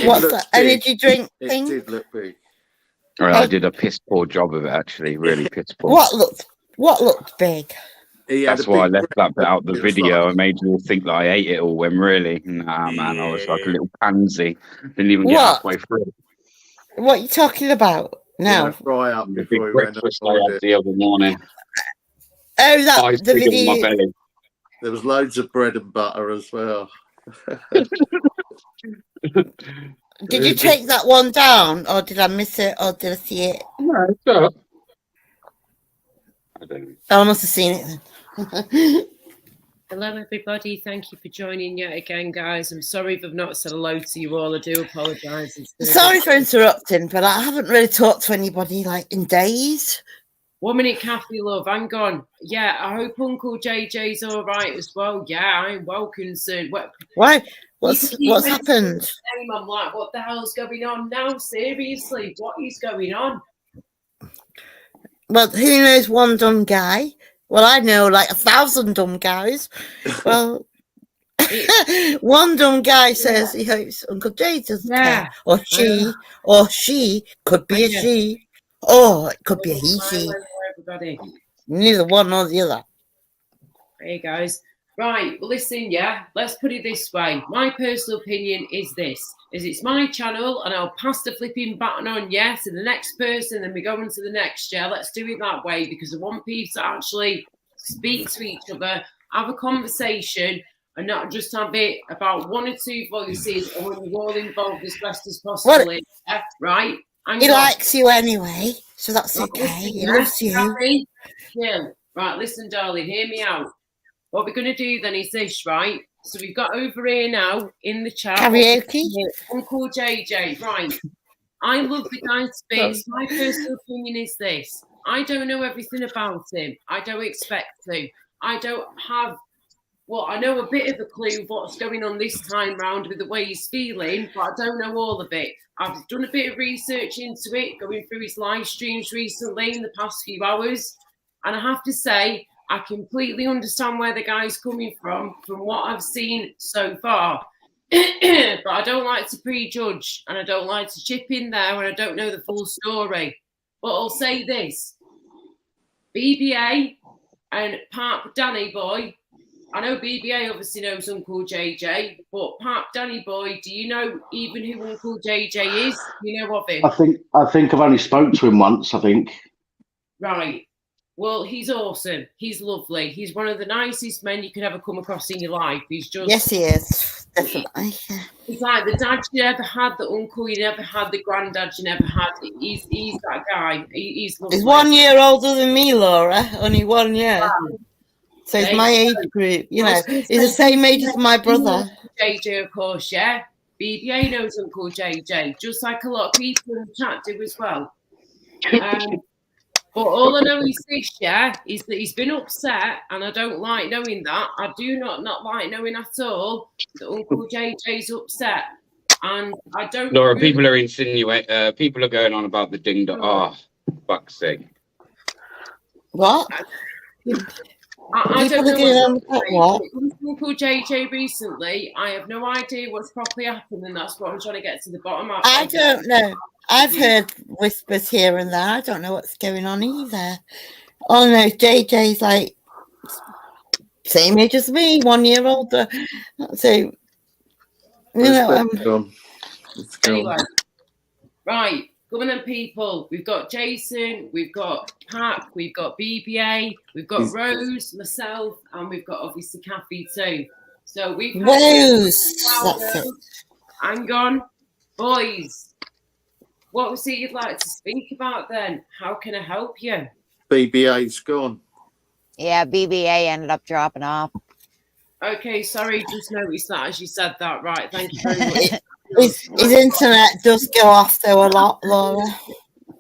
What's that energy drink thing? It did look big. I did a piss poor job of it, actually. Really piss poor. What looked big? That's why I left that bit out the video. I made you all think that I ate it all, when really, nah, man, I was like a little pansy. Didn't even get halfway through. What are you talking about now? Fry up the big breakfast I had the other morning. Oh, that's the video. My belly. There was loads of bread and butter as well. Did you take that one down, or did I miss it, or did I see it? No, it's up. I don't know. I must have seen it then. Hello, everybody. Thank you for joining yet again, guys. I'm sorry if I've not said hello to you all. I do apologise. Sorry for interrupting, but I haven't really talked to anybody in days. 1 minute, Kathy, love. Hang on. Yeah, I hope Uncle JJ's all right as well. Yeah, I'm well concerned. Why? What's happened? I'm like, what the hell's going on now? Seriously, what is going on? Well, who knows one dumb guy? Well, I know 1,000 dumb guys. Well, one dumb guy says he hopes Uncle Jay doesn't care. Or she could be a she. Or it could be a he, she. Everybody. Neither one nor the other. Hey, guys. Right, well, listen, yeah, let's put it this way. My personal opinion is this, is it's my channel and I'll pass the flipping baton on, yeah, to the next person, then we go on to the next, yeah. Let's do it that way because I want people to actually speak to each other, have a conversation, and not just have it about one or two voices, and when you're all involved as best as possible, well, right? He likes you anyway, so that's right, okay. Listen, he loves you. Kathy, yeah. Right, listen, darling, hear me out. What we're going to do then is this, right? So we've got over here now in the chat. Karaoke. Uncle JJ, right. I love the guy to bits. My personal opinion is this. I don't know everything about him. I don't expect to. I don't have, well, I know a bit of a clue what's going on this time round with the way he's feeling, but I don't know all of it. I've done a bit of research into it, going through his live streams recently in the past few hours. And I have to say, I completely understand where the guy's coming from what I've seen so far. But I don't like to prejudge and I don't like to chip in there when I don't know the full story. But I'll say this. BBA and Park Danny Boy, I know BBA obviously knows Uncle JJ, but Park Danny Boy, do you know even who Uncle JJ is? Do you know of him? I think I've only spoke to him once, I think. Right. Well, he's awesome. He's lovely. He's one of the nicest men you could ever come across in your life. He's just... Yes, he is. Definitely. He's like the dad you never had, the uncle you never had, the granddad you never had. He's that guy. He's lovely. He's 1 year older than me, Laura. Only 1 year. Wow. So he's my age group. You know, he's the same age as my brother. JJ, of course, yeah. BBA knows Uncle JJ, just like a lot of people in the chat do as well. But all I know is this, yeah, is that he's been upset, and I don't like knowing that. I do not like knowing at all that Uncle JJ's upset. And I don't... Laura, people are insinuating, people are going on about the ding dong. Oh, fuck's sake. What? I don't know what Uncle JJ recently. I have no idea what's properly happened, and that's what I'm trying to get to the bottom of. I don't know. I've heard whispers here and there. I don't know what's going on either. Oh no, JJ's like same age as me, 1 year older. So you know, anyway, right. Come on then, people. We've got Jason, we've got Pat, we've got BBA, we've got Rose, myself, and we've got obviously Kathy too. So we've Rose. Hang on, boys. What was it you'd like to speak about then? How can I help you? BBA's gone. Yeah, BBA ended up dropping off. Okay, sorry, just noticed that as you said that. Right, thank you very much. His internet does go off though a lot, Laura.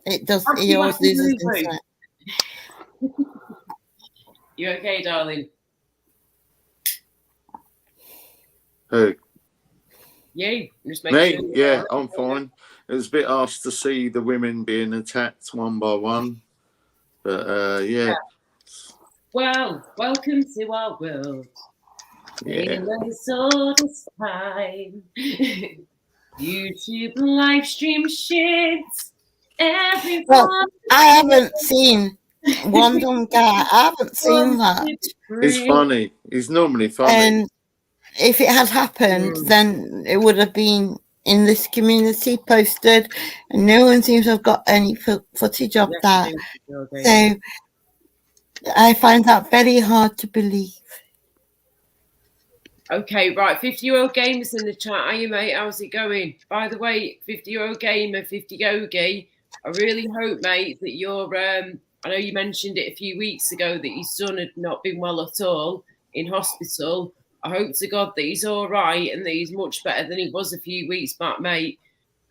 It does. He always loses internet. You okay, darling? Who? You? Just me? Sure yeah, I'm fine. It was a bit harsh to see the women being attacked one by one, but yeah. Well, welcome to our world. Yeah. In the sordid time. YouTube live stream shit. Everyone. Well, I haven't seen one dumb guy. I haven't seen that. He's funny. He's normally funny. And if it had happened, then it would have been in this community posted, and no one seems to have got any footage of that. So I find that very hard to believe. Okay, right. 50-year-old gamers in the chat. Are you, mate? How's it going? By the way, 50-year-old gamer, 50 Yogi. I really hope, mate, that you're. I know you mentioned it a few weeks ago that your son had not been well at all in hospital. I hope to God that he's all right and that he's much better than he was a few weeks back, mate.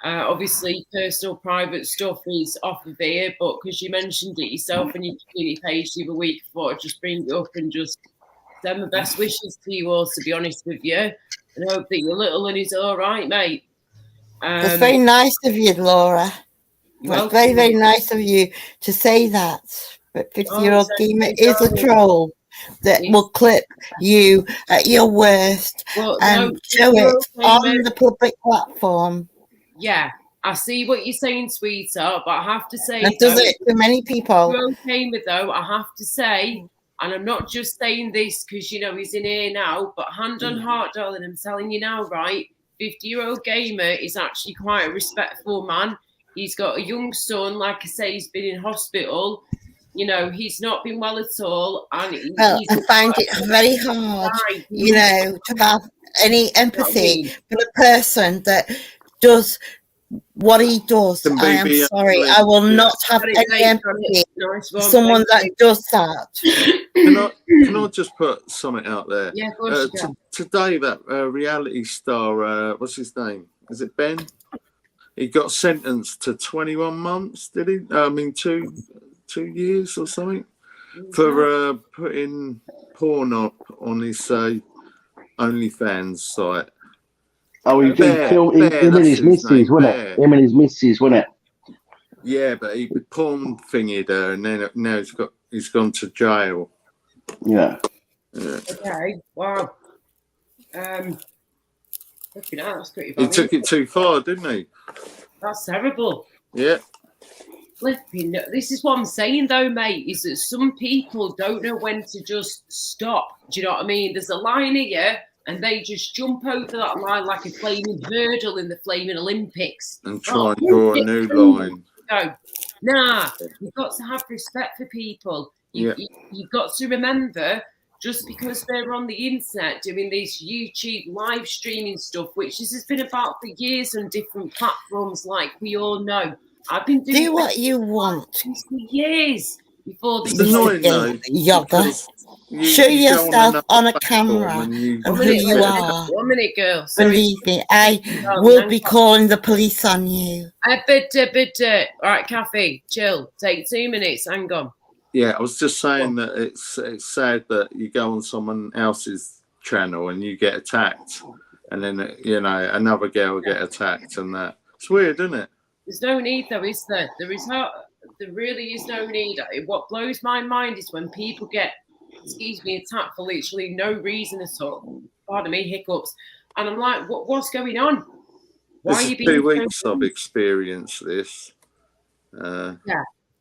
Obviously, personal, private stuff is off of here, but because you mentioned it yourself on your community page the other week, I thought I'd just bring it up and just send my best wishes to you all, to be honest with you, and hope that your little one is all right, mate. That's very nice of you, Laura. It's very, very nice of you to say that. But 50-year-old gamer is a troll that will clip you at your worst and show it on the public platform. Yeah, I see what you're saying, sweetheart, but I have to say... That does it to many people. You're okay with, though, I have to say... and I'm not just saying this because, you know, he's in here now, but hand on heart, darling, I'm telling you now, right? 50-year-old gamer is actually quite a respectful man. He's got a young son. Like I say, he's been in hospital. You know, he's not been well at all. And well, I find it very hard, you know, to have any empathy for the person that does what he does. I am sorry. I will not have any empathy for someone that does that. Can I just put something out there? Yeah, of course you can. Today, that reality star, what's his name? Is it Ben? He got sentenced to 21 months, did he? I mean, 2 years or something for putting porn up on his OnlyFans site. Oh, he killed him and his missus, wasn't it? Him and his missus, wasn't it? Yeah, but he porn thingied her, and then now he's gone to jail. Yeah. Okay. Wow. That's pretty bad. He took it too far, didn't he? That's terrible. Yeah. Flipping. This is what I'm saying, though, mate, is that some people don't know when to just stop. Do you know what I mean? There's a line here, and they just jump over that line like a flaming hurdle in the flaming Olympics. And try and draw a new line. Go. Nah, you've got to have respect for people. You've got to remember, just because they're on the internet doing this YouTube live streaming stuff, which this has been about for years on different platforms, like we all know. I've been doing do what you want for years before this. It's annoying, though. Yoga. Show yourself on a camera and who you are. 1 minute, girl. Sorry. Believe me, I will be calling the police on you. All right, Kathy, chill. Take 2 minutes. Hang on. Yeah, I was just saying that it's sad that you go on someone else's channel and you get attacked, and then, you know, another girl will get attacked, and that. It's weird, isn't it? There's no need, though, is there? There really is no need. What blows my mind is when people get, attacked for literally no reason at all. Pardon me, hiccups. And I'm like, what's going on? Why this are you is being 2 weeks I've experienced this. Yeah.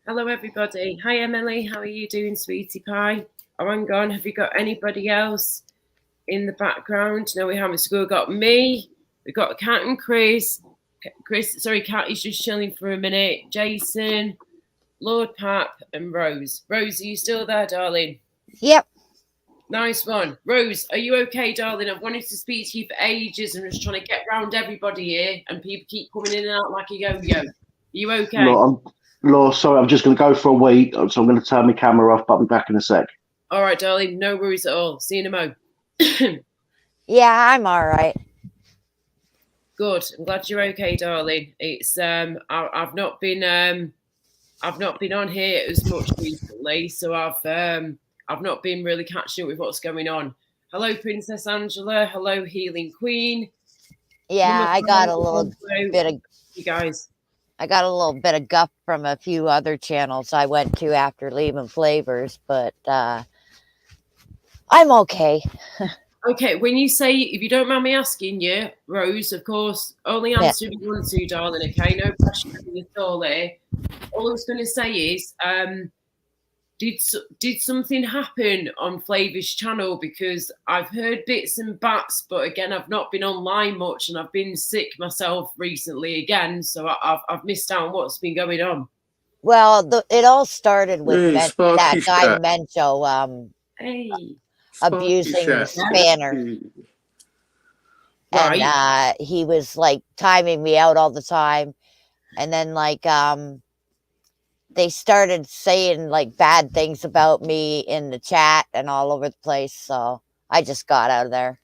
Hello, everybody. Hi, Emily. How are you doing, sweetie pie? Oh, hang on. Have you got anybody else in the background? No, we haven't. So we've got me. We've got Kat and Chris. Kat is just chilling for a minute. Jason, Lord Pap, and Rose. Rose, are you still there, darling? Yep. Nice one. Rose, are you okay, darling? I've wanted to speak to you for ages. I'm just trying to get round everybody here, and people keep coming in and out like a yo-yo. Are you okay? Laura, sorry, I'm just going to go for a week, so I'm going to turn my camera off, but I'll be back in a sec. All right, darling. No worries at all. See you in a mo. Yeah, I'm all right. Good. I'm glad you're okay, darling. It's I've not been on here as much recently, so I've not been really catching up with what's going on. Hello, Princess Angela. Hello, Healing Queen. Yeah, I got a little bit of you guys. I got a little bit of guff from a few other channels I went to after leaving Flavors, but I'm okay. Okay, when you say, if you don't mind me asking you, Rose, of course, only answer if you want to, darling, okay? No pressure at all there. All I was going to say is, did something happen on Flavor's channel? Because I've heard bits and bats, but again, I've not been online much, and I've been sick myself recently again, so I've missed out on what's been going on. Well, it all started with that guy Mencho abusing the spanner. Right. And he was like timing me out all the time. And then like they started saying like bad things about me in the chat and all over the place. So I just got out of there.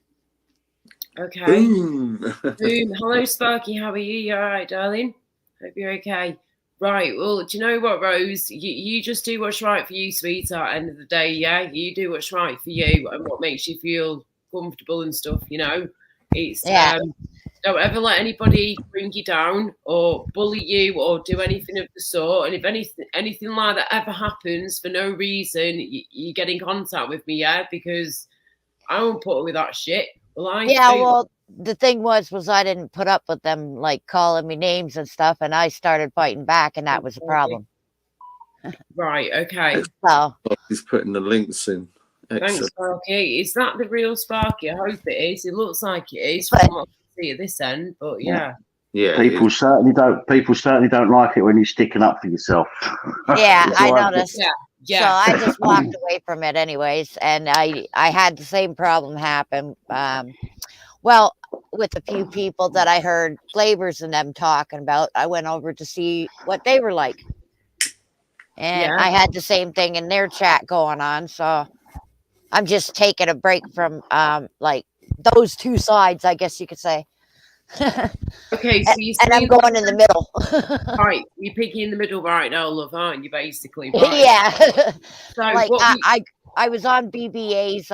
Okay. Boom. Hello, Sparky. How are you? You all right, darling? Hope you're okay. Right. Well, do you know what, Rose? You just do what's right for you, sweetheart. End of the day, yeah? You do what's right for you and what makes you feel comfortable and stuff, you know? It's don't ever let anybody bring you down or bully you or do anything of the sort. And if anything like that ever happens for no reason, you get in contact with me, yeah? Because I won't put up with that shit. Well, the thing was I didn't put up with them like calling me names and stuff, and I started fighting back, and that was a problem. Right. Okay. So He's putting the links in. Thanks, Excellent. Sparky. Is that the real Sparky? I hope it is. It looks like it is from what I can see at this end, but yeah. Yeah, people certainly don't like it when you're sticking up for yourself. Yeah, I noticed. Yeah. So I just walked away from it anyways, and I had the same problem happen. Well, with a few people that I heard Flavors and them talking about, I went over to see what they were like. And I had the same thing in their chat going on, so I'm just taking a break from like those two sides, I guess you could say. Okay, so you and I'm going in the middle. Right, you're picking in the middle right now, love, aren't you? Basically, right? Yeah. So like I was on BBA's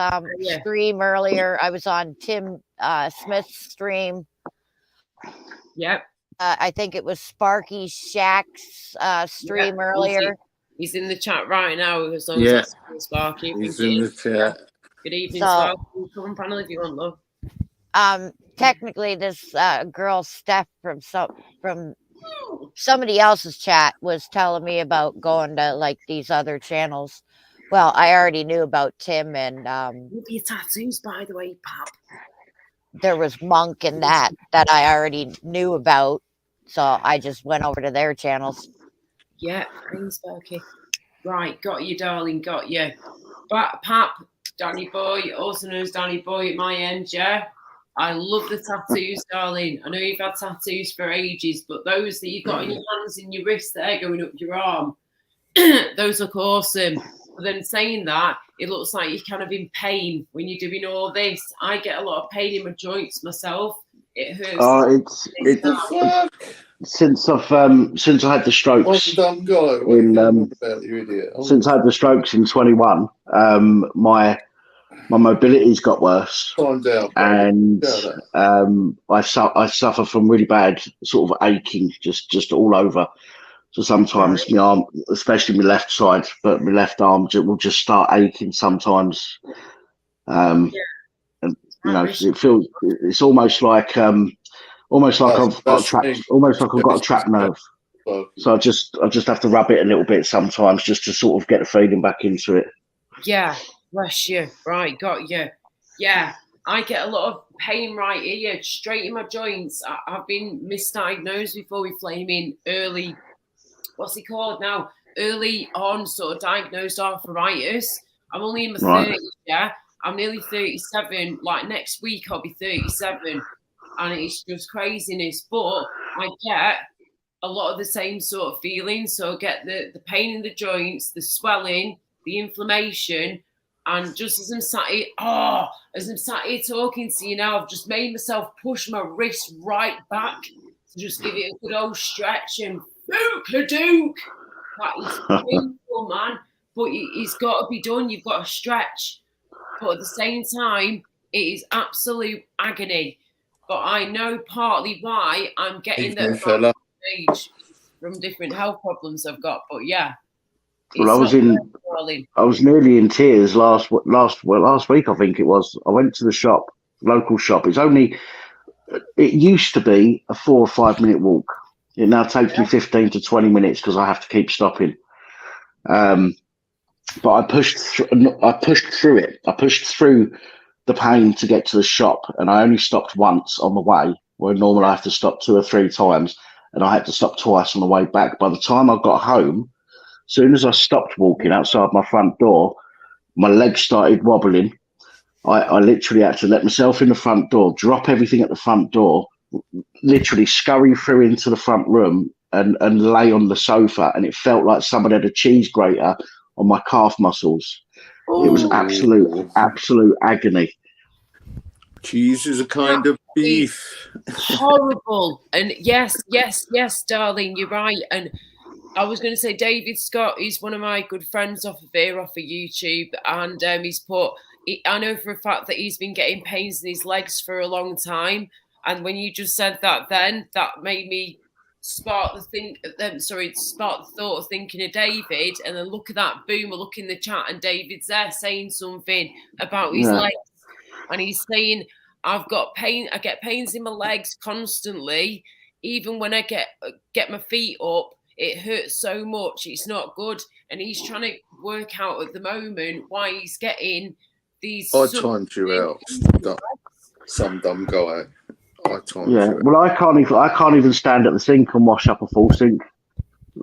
stream earlier. I was on Tim Smith's stream. Yep. I think it was Sparky Shack's stream earlier. He's in the chat right now. As long as Sparky. He's in the chat. Good evening, Sparky. Come on, panel if you want, love. Technically, this girl Steph from somebody else's chat was telling me about going to like these other channels. Well, I already knew about Tim and look at your tattoos, by the way, Pop. There was Monk and that I already knew about, so I just went over to their channels. Yeah, thanks, Sparky. Right, got you, darling, got you. But Pap, Danny Boy, also known as Danny Boy at my end, yeah. I love the tattoos, darling. I know you've had tattoos for ages, but those that you've got on your hands and your wrist there going up your arm, those look awesome. But then saying that, it looks like you're kind of in pain when you're doing all this. I get a lot of pain in my joints myself. It hurts. Oh, since I had the strokes since I had the strokes in 21, my mobility's got worse, and I suffer from really bad sort of aching, just all over. So sometimes my arm, especially my left side, but my left arm will just start aching sometimes. And you know, it's almost like I've got a trapped nerve. So I just have to rub it a little bit sometimes just to sort of get the feeling back into it. Yeah, bless you. Right, got you. Yeah, I get a lot of pain right here, straight in my joints. I've been misdiagnosed before with flaming early, what's it called now? Early on sort of diagnosed arthritis. I'm only in my 30s, yeah. I'm nearly 37. Like next week I'll be 37. And it's just craziness. But I get a lot of the same sort of feelings. So I get the pain in the joints, the swelling, the inflammation. And just as I'm sat here talking to you now, I've just made myself push my wrist right back to just give it a good old stretch and Kadook. That is painful, man. But it's got to be done. You've got to stretch. But at the same time, it is absolute agony. But I know partly why I'm getting that stage from different health problems I've got. But yeah. Well, I was nearly in tears last week. I think it was. I went to the local shop. It used to be a 4 or 5 minute walk. It now takes me 15 to 20 minutes because I have to keep stopping. But I pushed through it. I pushed through the pain to get to the shop, and I only stopped once on the way, where normally I have to stop 2 or 3 times, and I had to stop twice on the way back. By the time I got home, as soon as I stopped walking outside my front door, my legs started wobbling. I literally had to let myself in the front door, drop everything at the front door, literally scurry through into the front room and lay on the sofa, and it felt like someone had a cheese grater on my calf muscles. Ooh. It was absolute agony. Cheese is a kind of beef. Horrible. And yes, darling, you're right. And I was going to say David Scott is one of my good friends off of YouTube, and he's put, I know for a fact that he's been getting pains in his legs for a long time. And when you just said that, then that made me spark the thought of thinking of David. And then look at that, boom, I look in the chat and David's there saying something about his legs. And he's saying, I get pains in my legs constantly. Even when I get my feet up, It hurts so much. It's not good. And he's trying to work out at the moment why he's getting these. I timed you out, some dumb guy. I timed you out. Well, I can't even stand at the sink and wash up a full sink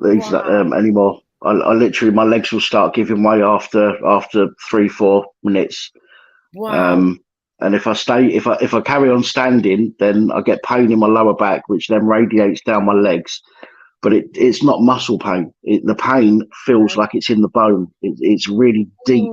anymore. I literally, my legs will start giving way after 3-4 minutes. Wow. And if I carry on standing, then I get pain in my lower back, which then radiates down my legs. But it's not muscle pain. The pain feels like it's in the bone. It's really deep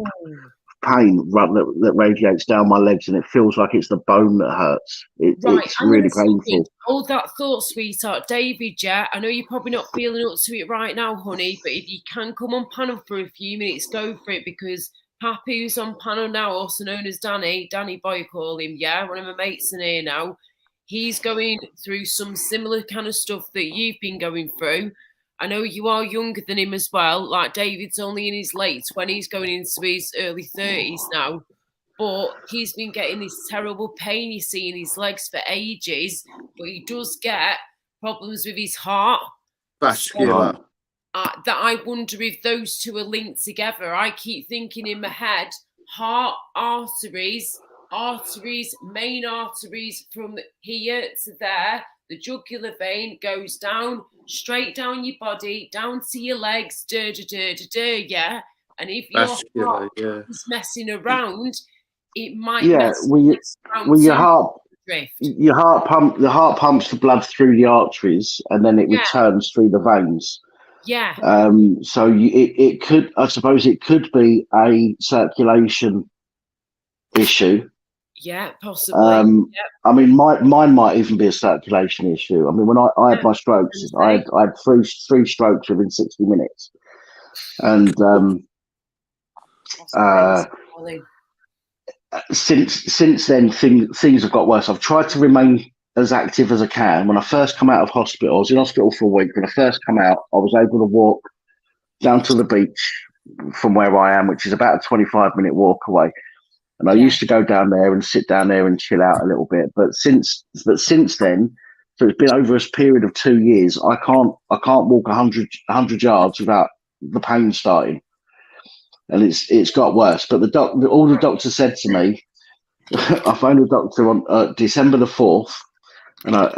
pain that radiates down my legs, and it feels like it's the bone that hurts. It's really painful. Hold that thought, sweetheart. David, yeah, I know you're probably not feeling up to it right now, honey, but if you can come on panel for a few minutes, go for it, because Pappy, who's on panel now, also known as Danny Boy, call him, yeah, one of my mates in here now, he's going through some similar kind of stuff that you've been going through. I know you are younger than him as well. Like, David's only in his late 20s, going into his early 30s now. But he's been getting this terrible pain, you see, in his legs for ages. But he does get problems with his heart. Vascular. So, that I wonder if those two are linked together. I keep thinking in my head, heart, arteries, main arteries from here to there. The jugular vein goes down, straight down your body, down to your legs, yeah? And if your heart is messing around, it might mess your heart pumps the blood through the arteries, and then it returns through the veins. Yeah. So it could, I suppose, it could be a circulation issue. Yeah, possibly. I mean, mine might even be a circulation issue. I mean, when I had my strokes, I had three strokes within 60 minutes, and since then things have got worse. I've tried to remain as active as I can. When I first come out of hospital, I was in hospital for a week. When I first come out, I was able to walk down to the beach from where I am, which is about a 25-minute walk away. And I used to go down there and sit down there and chill out a little bit. But since then, so it's been over a period of 2 years, I can't walk 100 yards without the pain starting. And it's got worse. But all the doctor said to me, I phoned the doctor on December the 4th, and I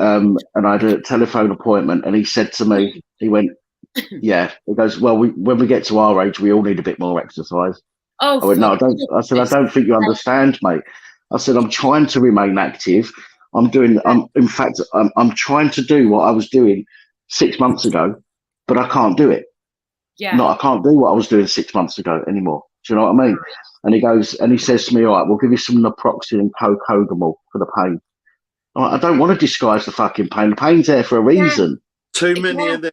had a telephone appointment, and he said to me, he went, he goes, well, when we get to our age, we all need a bit more exercise. Oh, I went, no, I don't. I said, I don't think you understand, mate. I said, I'm trying to remain active. I'm trying to do what I was doing 6 months ago, but I can't do it. Yeah. No, I can't do what I was doing 6 months ago anymore. Do you know what I mean? And he says to me, all right, we'll give you some naproxen and cocodamol for the pain. I don't want to disguise the fucking pain. The pain's there for a reason. Too many of them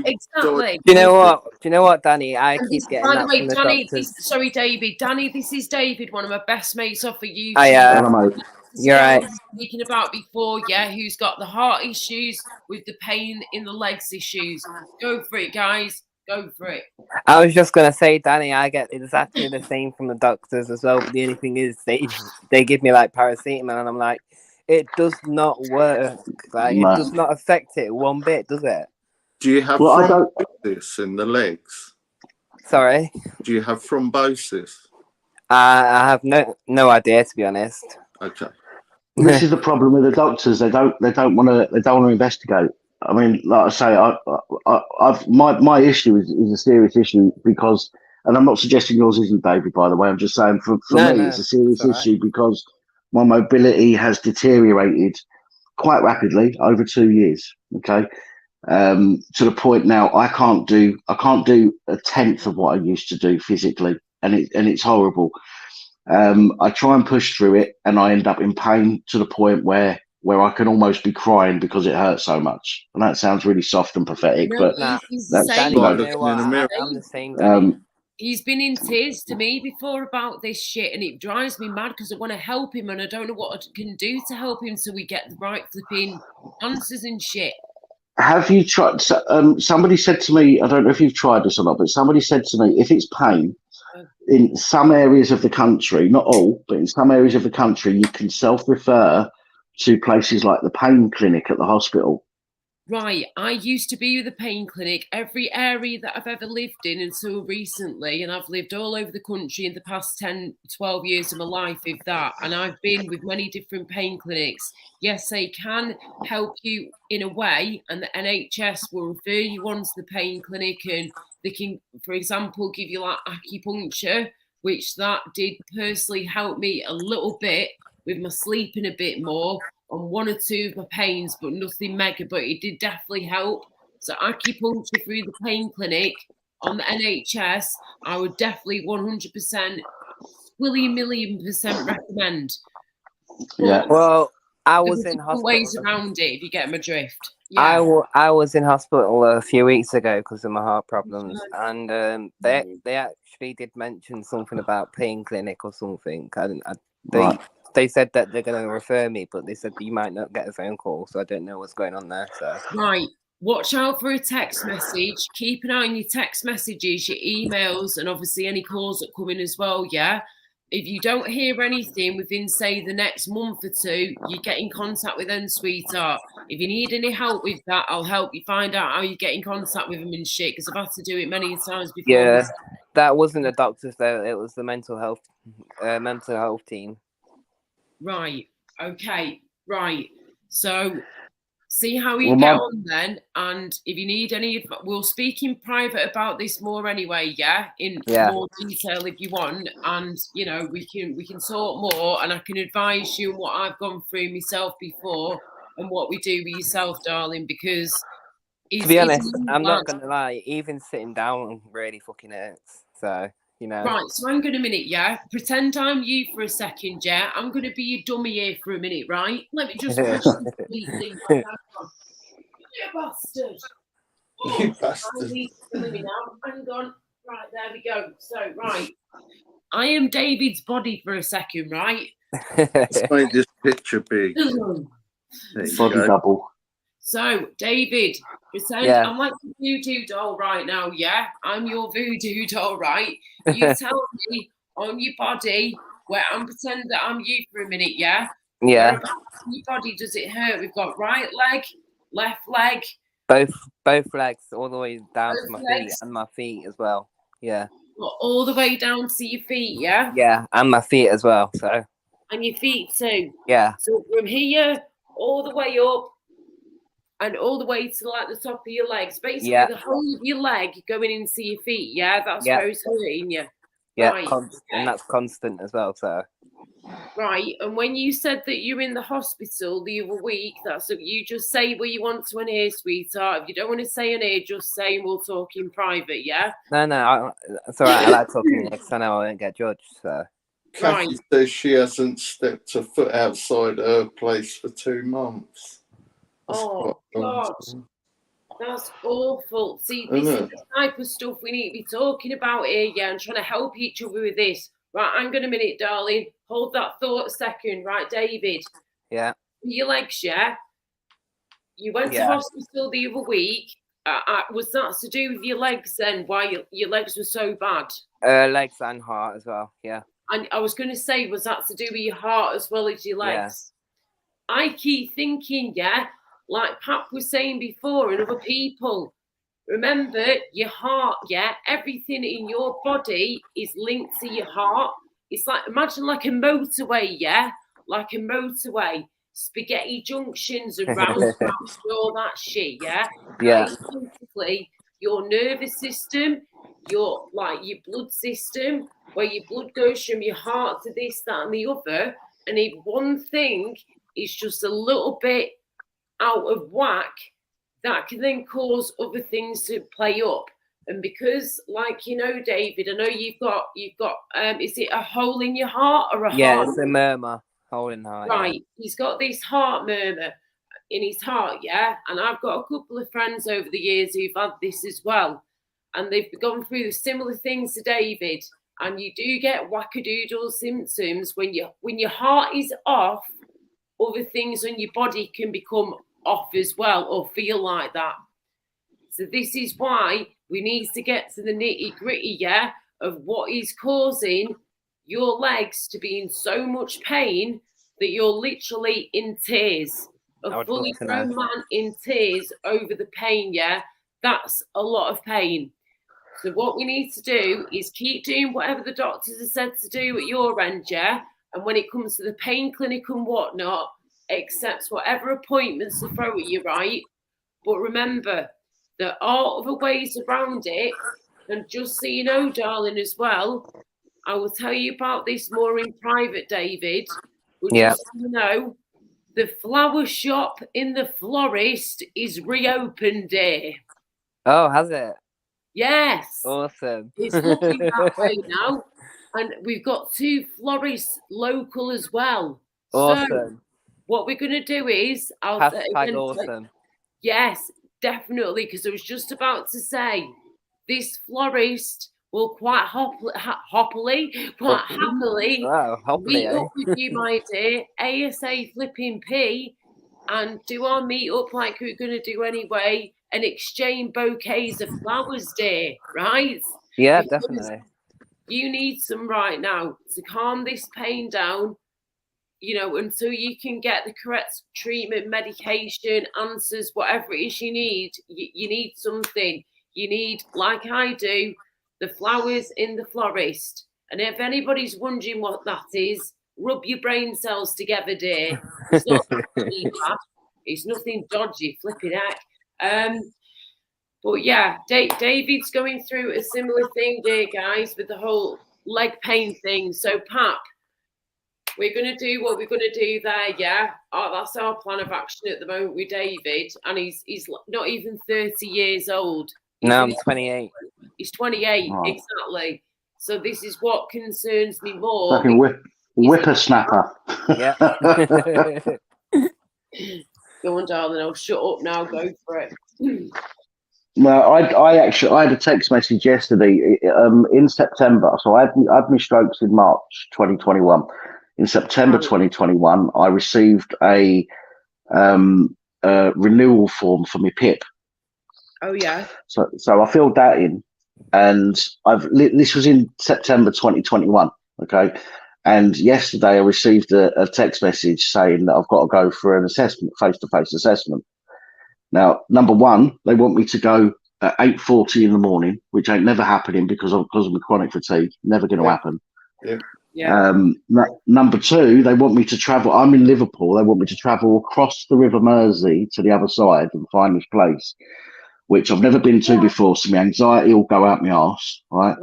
Exactly. Do you know what, Danny? I keep getting by that the way, from the Danny, doctors. sorry, David. Danny, this is David, one of my best mates off of YouTube. You're right. Speaking about before, who's got the heart issues with the pain in the legs issues. Go for it, guys. Go for it. I was just gonna say, Danny, I get exactly the same from the doctors as well. But the only thing is, they give me like paracetamol, and I'm like, it does not work. Like it does not affect it one bit, does it? Do you have thrombosis in the legs? Sorry. Do you have thrombosis? I have no idea, to be honest. Okay. This is the problem with the doctors. They don't want to investigate. I mean, like I say, my issue is a serious issue because, and I'm not suggesting yours isn't, David, by the way. I'm just saying for me, it's a serious issue because my mobility has deteriorated quite rapidly over 2 years. Okay. To the point now I can't do a tenth of what I used to do physically, and it's horrible. I try and push through it, and I end up in pain to the point where I can almost be crying because it hurts so much. And that sounds really soft and pathetic, but that's Danny, I'm the same. Danny. He's been in tears to me before about this shit, and it drives me mad because I want to help him, and I don't know what I can do to help him so we get the right flipping answers and shit. Have you tried? Somebody said to me, I don't know if you've tried this or not, but somebody said to me, if it's pain in some areas of the country, not all, but in some areas of the country, you can self-refer to places like the pain clinic at the hospital. Right, I used to be with a pain clinic every area that I've ever lived in until recently, and I've lived all over the country in the past 10, 12 years of my life, if that, and I've been with many different pain clinics. Yes, they can help you in a way, and the NHS will refer you on to the pain clinic, and they can, for example, give you like acupuncture, which that did personally help me a little bit with my sleeping a bit more on one or two of my pains, but nothing mega, but it did definitely help. So acupuncture through the pain clinic on the NHS, I would definitely 100%, million% recommend. Yeah. Well, I was in hospital. Ways around it, if you get my drift. Yeah. I was in hospital a few weeks ago because of my heart problems, and they actually did mention something about pain clinic or something. They said that they're going to refer me, but they said you might not get a phone call, so I don't know what's going on there. So right, watch out for a text message. Keep an eye on your text messages, your emails, and obviously any calls that come in as well. Yeah. If you don't hear anything within, say, the next month or two, you get in contact with them, sweetheart. If you need any help with that, I'll help you find out how you get in contact with them and shit, because I've had to do it many times before. Yeah, that wasn't the doctors though; it was the mental health team. Right. Okay. Right. So see how you get on then, and if you need any, we'll speak in private about this more anyway. Yeah, in more detail if you want, and you know we can talk more, and I can advise you on what I've gone through myself before and what we do with yourself, darling. Because to be honest, I'm not gonna lie, even sitting down really fucking hurts. So. You know. Right, so hang on a minute, yeah? Pretend I'm you for a second, yeah? I'm going to be your dummy here for a minute, right? Let me just push this thing back on. You bastard! You bastard. Hang on. Right, there we go. So, right. I am David's body for a second, right? Let's make this picture big. Body double. So, David, pretend I'm like a voodoo doll right now, yeah? I'm your voodoo doll, right? You tell me on your body where I'm pretending that I'm you for a minute, yeah? Yeah. Whereabouts in your body does it hurt? We've got right leg, left leg. Both legs, all the way down to my feet, and my feet as well. Yeah. All the way down to your feet, yeah? Yeah, and my feet as well. So. And your feet too. Yeah. So from here all the way up. And all the way to like the top of your legs. Basically, the whole of your leg going into your feet. Yeah, that's where it's hurting you. Yeah, right. And that's constant as well. So. Right. And when you said that you're in the hospital the other week, that's what you just say what you want to an ear, sweetheart. If you don't want to say an ear, just say and we'll talk in private. Yeah. No, it's all right. I like talking next. I know I won't get judged. So. Kathy says she hasn't stepped a foot outside her place for 2 months. Oh, God. That's awful. See, this is the type of stuff we need to be talking about here, yeah, and trying to help each other with this. Right, hang on a minute, darling. Hold that thought a second. Right, David. Yeah. Your legs, yeah? You went to hospital the other week. Was that to do with your legs then? Why your legs were so bad? Legs and heart as well, yeah. And I was going to say, was that to do with your heart as well as your legs? Yeah. I keep thinking, yeah, like Pat was saying before and other people, remember your heart, yeah, everything in your body is linked to your heart. It's like, imagine like a motorway, yeah, like a motorway, spaghetti junctions and roundabouts and all that shit, yeah? Yeah. Basically, your nervous system, your blood system, where your blood goes from your heart to this, that, and the other. And if one thing is just a little bit out of whack, that can then cause other things to play up. And because, like, you know, David, I know you've got is it a hole in your heart or a heart? Yeah, it's a murmur, hole in the heart. Right. Yeah. He's got this heart murmur in his heart, yeah? And I've got a couple of friends over the years who've had this as well. And they've gone through the similar things to David. And you do get wackadoodle symptoms when your heart is off, other things on your body can become off as well or feel like that. So this is why we need to get to the nitty gritty, yeah, of what is causing your legs to be in so much pain that you're literally in tears. a fully grown man in tears over the pain, yeah, that's a lot of pain. So what we need to do is keep doing whatever the doctors have said to do at your end, yeah? And when it comes to the pain clinic and whatnot, accept whatever appointments they throw at you, right? But remember, there are other ways around it. And just so you know, darling, as well, I will tell you about this more in private, David. But just so you know, the flower shop in the florist is reopened, dear. Oh, has it? Yes. Awesome. It's looking that way now. And we've got 2 florists local as well. Awesome. So what we're going to do is... awesome. Yes, definitely, because I was just about to say, this florist will quite happily meet up with you, my dear, ASA flipping P, and do our meet up like we're going to do anyway, and exchange bouquets of flowers, dear, right? Yeah, because definitely. You need some right now to calm this pain down, you know, until you can get the correct treatment, medication, answers, whatever it is you need. You need something. You need, like I do, the flowers in the florist. And if anybody's wondering what that is, rub your brain cells together, dear. It's not actually bad. It's nothing dodgy, flipping heck. But yeah, David's going through a similar thing, dear guys, with the whole leg pain thing. So, Pap, we're going to do what we're going to do there, yeah? That's our plan of action at the moment with David. And he's not even 30 years old. No, I'm 28. He's 28, Oh. Exactly. So this is what concerns me more. Fucking whippersnapper. Yeah. Go on, darling. I'll shut up now. Go for it. No, I had a text message yesterday in September. So I had my strokes in March 2021. In September 2021, I received a renewal form for my PIP. Oh yeah. So I filled that in, and this was in September 2021. Okay, and yesterday I received a text message saying that I've got to go for an assessment, face-to-face assessment. Now, number one, they want me to go at 8:40 in the morning, which ain't never happening because of my chronic fatigue. Never going to happen. Yeah. Yeah. Number two, they want me to travel. I'm in Liverpool. They want me to travel across the River Mersey to the other side and find this place, which I've never been to before. So my anxiety will go out my arse, right?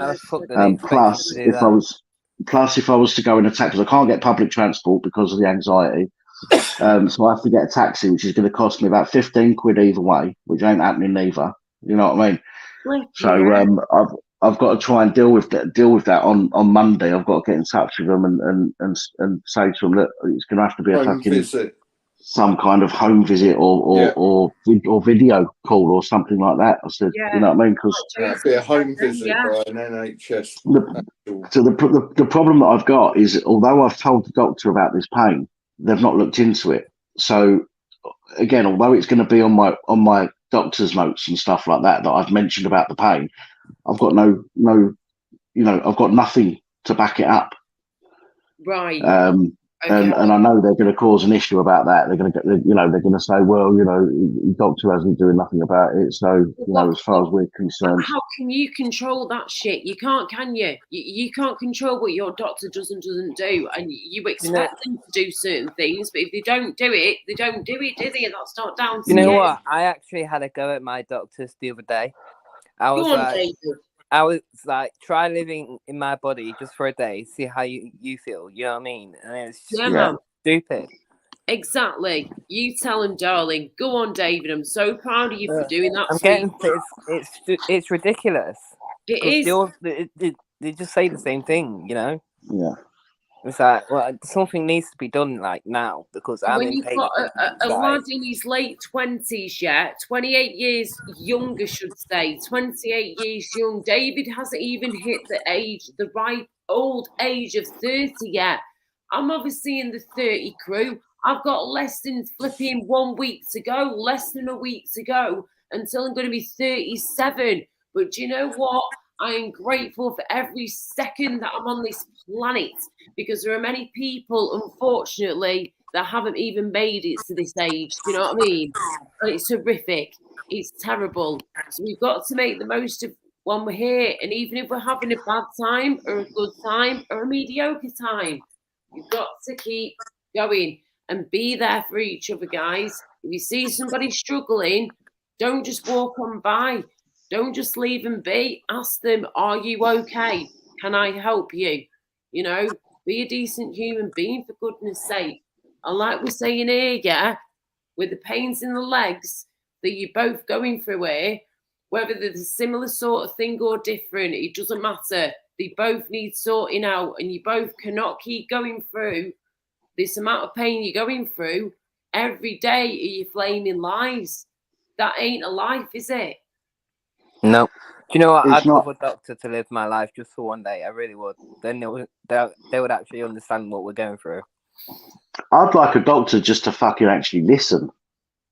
Plus, if I was to go in a taxi, I can't get public transport because of the anxiety. So I have to get a taxi, which is going to cost me about 15 quid either way, which ain't happening neither. You know what I mean? So I've got to try and deal with that on Monday. I've got to get in touch with them and say to them that it's going to have to be a fucking some kind of home visit or video call or something like that. I said, you know what I mean? Because it'd be a home visit by an NHS. So the problem that I've got is, although I've told the doctor about this pain, they've not looked into it. So again, although it's going to be on my doctor's notes and stuff like that I've mentioned about the pain, I've got no, I've got nothing to back it up. Right. And I know they're going to cause an issue about that. They're going to they're going to say, well, the doctor hasn't doing nothing about it. So, as far as we're concerned. How can you control that shit? You can't, can you? You can't control what your doctor doesn't do. And you expect them to do certain things, but if they don't do it, they don't do it, do they? And that's not down to you. You know what? I actually had a go at my doctors the other day. I was like, try living in my body just for a day, see how you feel. You know what I mean? And it's just stupid. Exactly. You tell him, darling. Go on, David. I'm so proud of you for doing that. It's ridiculous. It is. They just say the same thing, Yeah. It's like, well, something needs to be done like now because I'm when you've got a lad in his late 20s, 28 years young, I should say, 28 years young. David hasn't even hit the right old age of 30 yet. I'm obviously in the 30 crew. I've got less than flipping 1 week to go, less than a week to go until I'm going to be 37. But do you know what? I am grateful for every second that I'm on this planet because there are many people, unfortunately, that haven't even made it to this age. Do you know what I mean? And it's horrific. It's terrible. So we've got to make the most of when we're here. And even if we're having a bad time or a good time or a mediocre time, you've got to keep going and be there for each other, guys. If you see somebody struggling, don't just walk on by. Don't just leave them be. Ask them, are you okay? Can I help you? You know, be a decent human being, for goodness sake. And like we're saying here, yeah, with the pains in the legs that you're both going through here, whether they're the similar sort of thing or different, it doesn't matter. They both need sorting out, and you both cannot keep going through this amount of pain you're going through every day of your flaming lives. That ain't a life, is it? No. Do you know what? It's I'd love not. a doctor to live my life just for one day. I really would. Then they would actually understand what we're going through. I'd like a doctor just to fucking actually listen.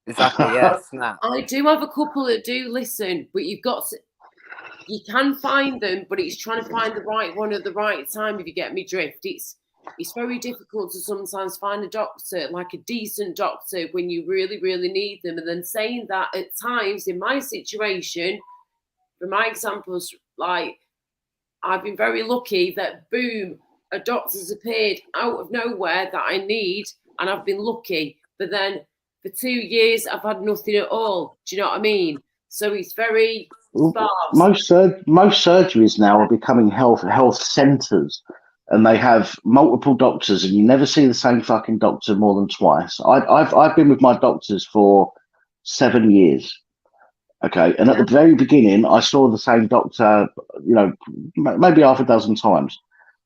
Exactly, yeah, snap. I do have a couple that do listen, but you can find them, but it's trying to find the right one at the right time, if you get me drift. It's very difficult to sometimes find a doctor, like a decent doctor, when you really, really need them. And then saying that, at times in my situation, for my examples, like, I've been very lucky that, boom, a doctor's appeared out of nowhere that I need, and I've been lucky. But then for 2 years, I've had nothing at all. Do you know what I mean? So it's very sparse. Most surgeries now are becoming health centres, and they have multiple doctors, and you never see the same fucking doctor more than twice. I've been with my doctors for 7 years. Okay, and at the very beginning, I saw the same doctor, you know, maybe half a dozen times.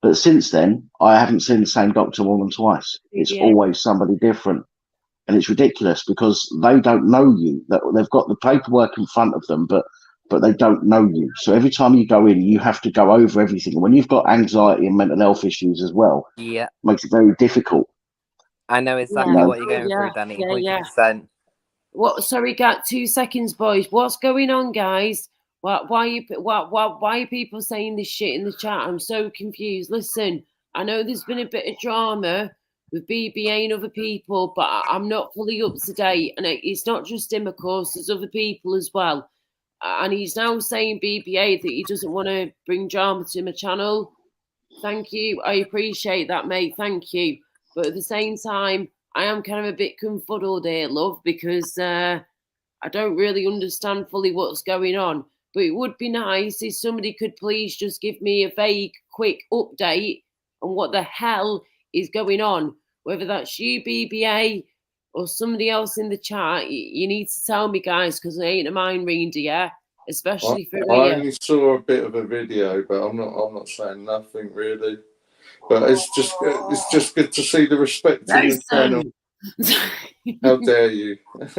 But since then, I haven't seen the same doctor more than twice. It's always somebody different. And it's ridiculous because they don't know you. They've got the paperwork in front of them, but they don't know you. So every time you go in, you have to go over everything. And when you've got anxiety and mental health issues as well, yeah, it makes it very difficult. I know exactly what you're going through, Danny. 100%. What? Sorry, got 2 seconds, boys. What's going on, guys? Why are people saying this shit in the chat? I'm so confused. Listen, I know there's been a bit of drama with BBA and other people, but I'm not fully up to date. And it's not just him, of course. There's other people as well. And he's now saying, BBA, that he doesn't want to bring drama to my channel. Thank you. I appreciate that, mate. Thank you. But at the same time, I am kind of a bit confuddled here, love, because I don't really understand fully what's going on. But it would be nice if somebody could please just give me a vague, quick update on what the hell is going on. Whether that's you, BBA, or somebody else in the chat, you need to tell me, guys, because I ain't a mind reader, yeah? Especially for I only saw a bit of a video, but I'm not saying nothing really. But it's just good to see the respect in the channel. How dare you? It's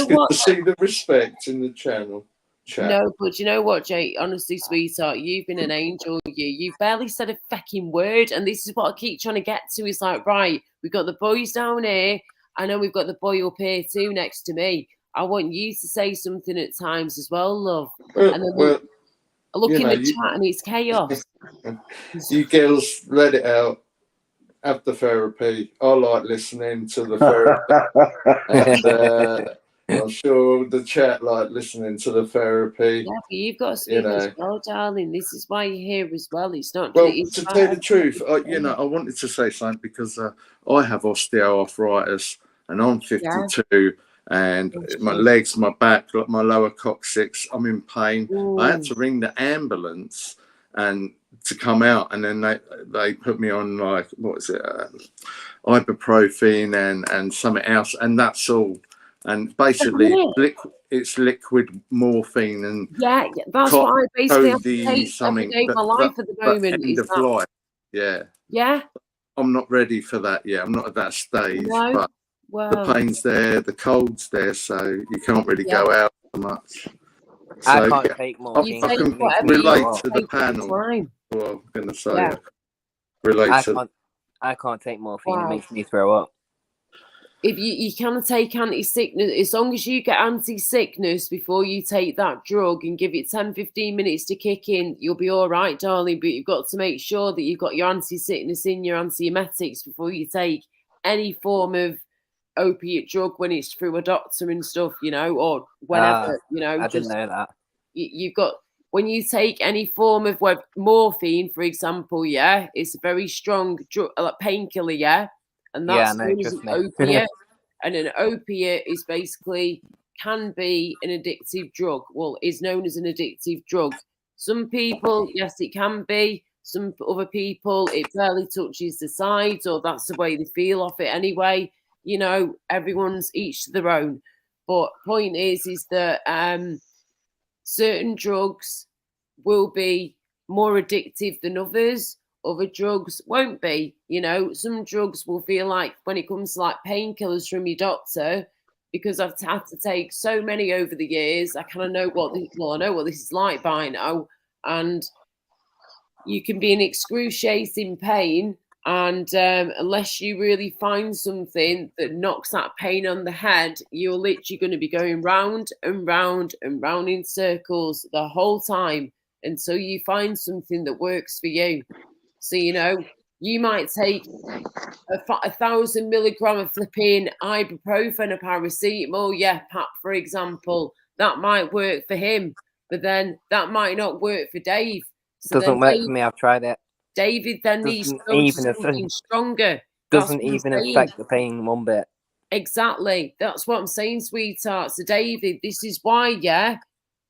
good to see the respect in the channel. Chat. No, but you know what, Jake? Honestly, sweetheart, you've been an angel. You barely said a fucking word, and this is what I keep trying to get to. Is like, right, we've got the boys down here. I know we've got the boy up here too, next to me. I want you to say something at times as well, love. And then I look in the chat and it's chaos. You girls, let it out. Have the therapy. I like listening to the therapy. And I'm sure the chat like listening to the therapy. Yeah, but you've got to speak as well, darling. This is why you're here as well. It's not. Well, to tell the truth, I wanted to say something because I have osteoarthritis and I'm 52. And my legs, my back, like my lower coccyx, I'm in pain. Ooh. I had to ring the ambulance and to come out, and then they put me on like ibuprofen and something else, and that's all. And basically, it's liquid morphine and that's what I basically have to take something. Every day of my life at the moment. End of life. Yeah. I'm not ready for that yet. I'm not at that stage, but. The pain's there, the cold's there, so you can't really go out much. So, I can't take more. I can relate to the panel. Well, I'm going to say, I can't take morphine. It makes me throw up. If you can take anti-sickness, as long as you get anti-sickness before you take that drug and give it 10-15 minutes to kick in, you'll be all right, darling. But you've got to make sure that you've got your anti-sickness in, your anti-emetics before you take any form of opiate drug when it's through a doctor and stuff, you know, or whenever, you know. I didn't know that. You've got, when you take any form of morphine, for example, yeah, it's a very strong drug, like painkiller, yeah, and that's known as an opiate. And an opiate is basically, can be an addictive drug. Well, is known as an addictive drug. Some people, yes, it can be. Some other people, it barely touches the sides, or that's the way they feel off it anyway. You know, everyone's each to their own. But point is that certain drugs will be more addictive than others. Other drugs won't be. You know, some drugs will feel like, when it comes to like painkillers from your doctor, because I've had to take so many over the years, I kind of know I know what this is like by now. And you can be in excruciating pain, and unless you really find something that knocks that pain on the head, you're literally going to be going round and round and round in circles the whole time until you find something that works for you. So, you know, you might take 1,000 milligram of flipping ibuprofen or paracetamol, yeah, Pat, for example. That might work for him, but then that might not work for Dave. So doesn't work for me. I've tried it. David then needs something stronger. Doesn't even affect the pain one bit. Exactly. That's what I'm saying, sweetheart. So, David, this is why, yeah,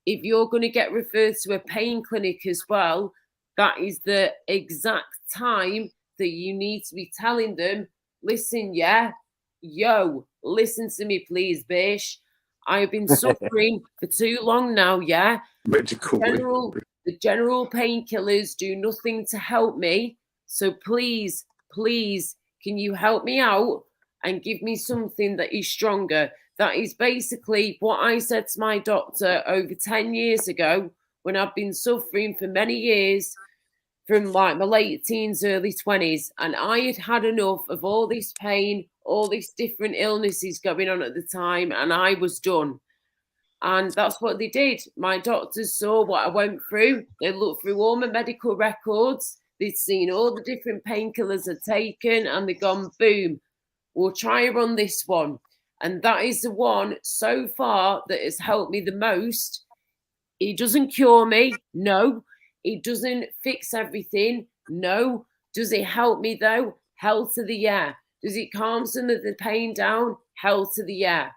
if you're going to get referred to a pain clinic as well, that is the exact time that you need to be telling them, listen, yeah, listen to me, please, bish. I have been suffering for too long now, yeah. The general painkillers do nothing to help me. So please, can you help me out and give me something that is stronger? That is basically what I said to my doctor over 10 years ago, when I've been suffering for many years from like my late teens, early 20s. And I had had enough of all this pain, all these different illnesses going on at the time, and I was done. And that's what they did. My doctors saw what I went through. They looked through all my medical records. They'd seen all the different painkillers I'd taken, and they'd gone, boom, we'll try her on this one. And that is the one so far that has helped me the most. It doesn't cure me. No. It doesn't fix everything. No. Does it help me though? Hell to the yeah. Does it calm some of the pain down? Hell to the yeah.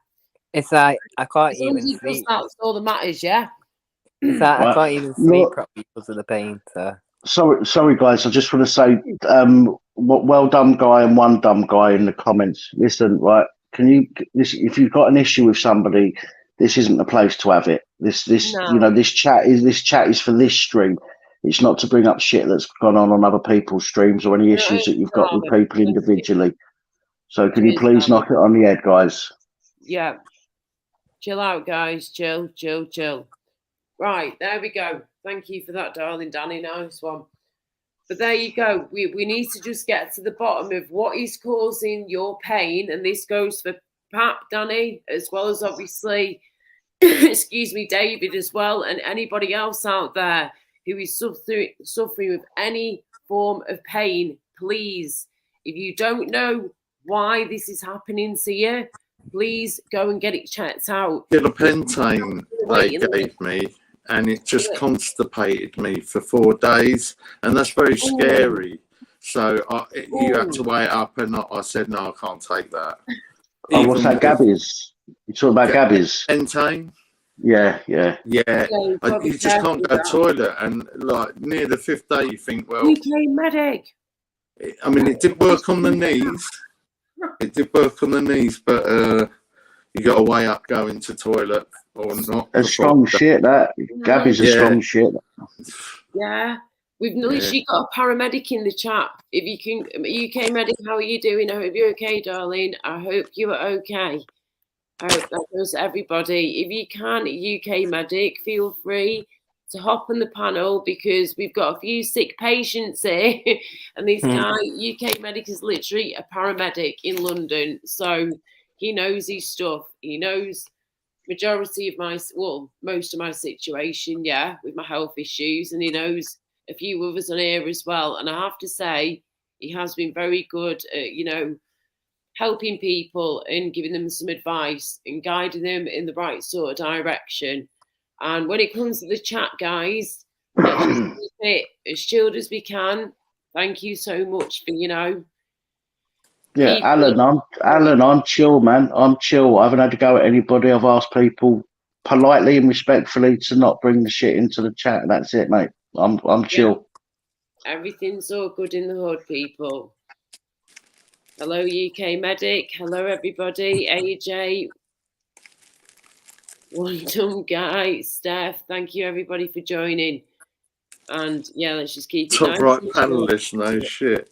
It's like I can't even sleep. That's all that matters, yeah. It's like I can't even sleep properly because of the pain. So. Sorry, guys. I just want to say, well done, guy, and one dumb guy in the comments. Listen, right? Can you? If you've got an issue with somebody, this isn't the place to have it. You know, this chat is for this stream. It's not to bring up shit that's gone on other people's streams or any issues that you've got with people individually. So can you please knock it on the head, guys? Yeah. Chill out, guys. Chill. Right, there we go. Thank you for that, darling Danny. Nice one. But there you go. We need to just get to the bottom of what is causing your pain. And this goes for Pat, Danny, as well as obviously, excuse me, David as well, and anybody else out there who is suffering with any form of pain. Please, if you don't know why this is happening to you, please go and get it checked out. Gabapentin they gave me, and it just constipated me for 4 days, and that's very scary. So you have to weigh it up, and I said, no, I can't take that. What's that, Gabby's? You talking about Gabby's? Pentane? Yeah. You just can't go to the toilet, and like near the 5th day, you think, well, UK medic. I mean, it did work on the knees. But you got to weigh up going to toilet or not. A strong shit, that. Gabby's a strong shit. Yeah. We've literally got a paramedic in the chat. If you can, UK medic, how are you doing? I hope you're okay, darling. I hope you are okay. I hope that goes to everybody. If you can, UK medic, feel free to hop on the panel, because we've got a few sick patients here. And this guy, UK medic, is literally a paramedic in London. So he knows his stuff. He knows majority of most of my situation, with my health issues. And he knows a few others on here as well. And I have to say, he has been very good at, helping people and giving them some advice and guiding them in the right sort of direction. And when it comes to the chat, guys, let's just keep it as chilled as we can. Thank you so much for, Yeah, Alan, I'm chill, man. I'm chill. I haven't had to go at anybody. I've asked people politely and respectfully to not bring the shit into the chat. That's it, mate. I'm chill. Everything's all good in the hood, people. Hello, UK Medic. Hello, everybody. AJ, One Dumb Guy, Steph. Thank you, everybody, for joining. And yeah, let's just keep it Top nice. right panelist, no shit.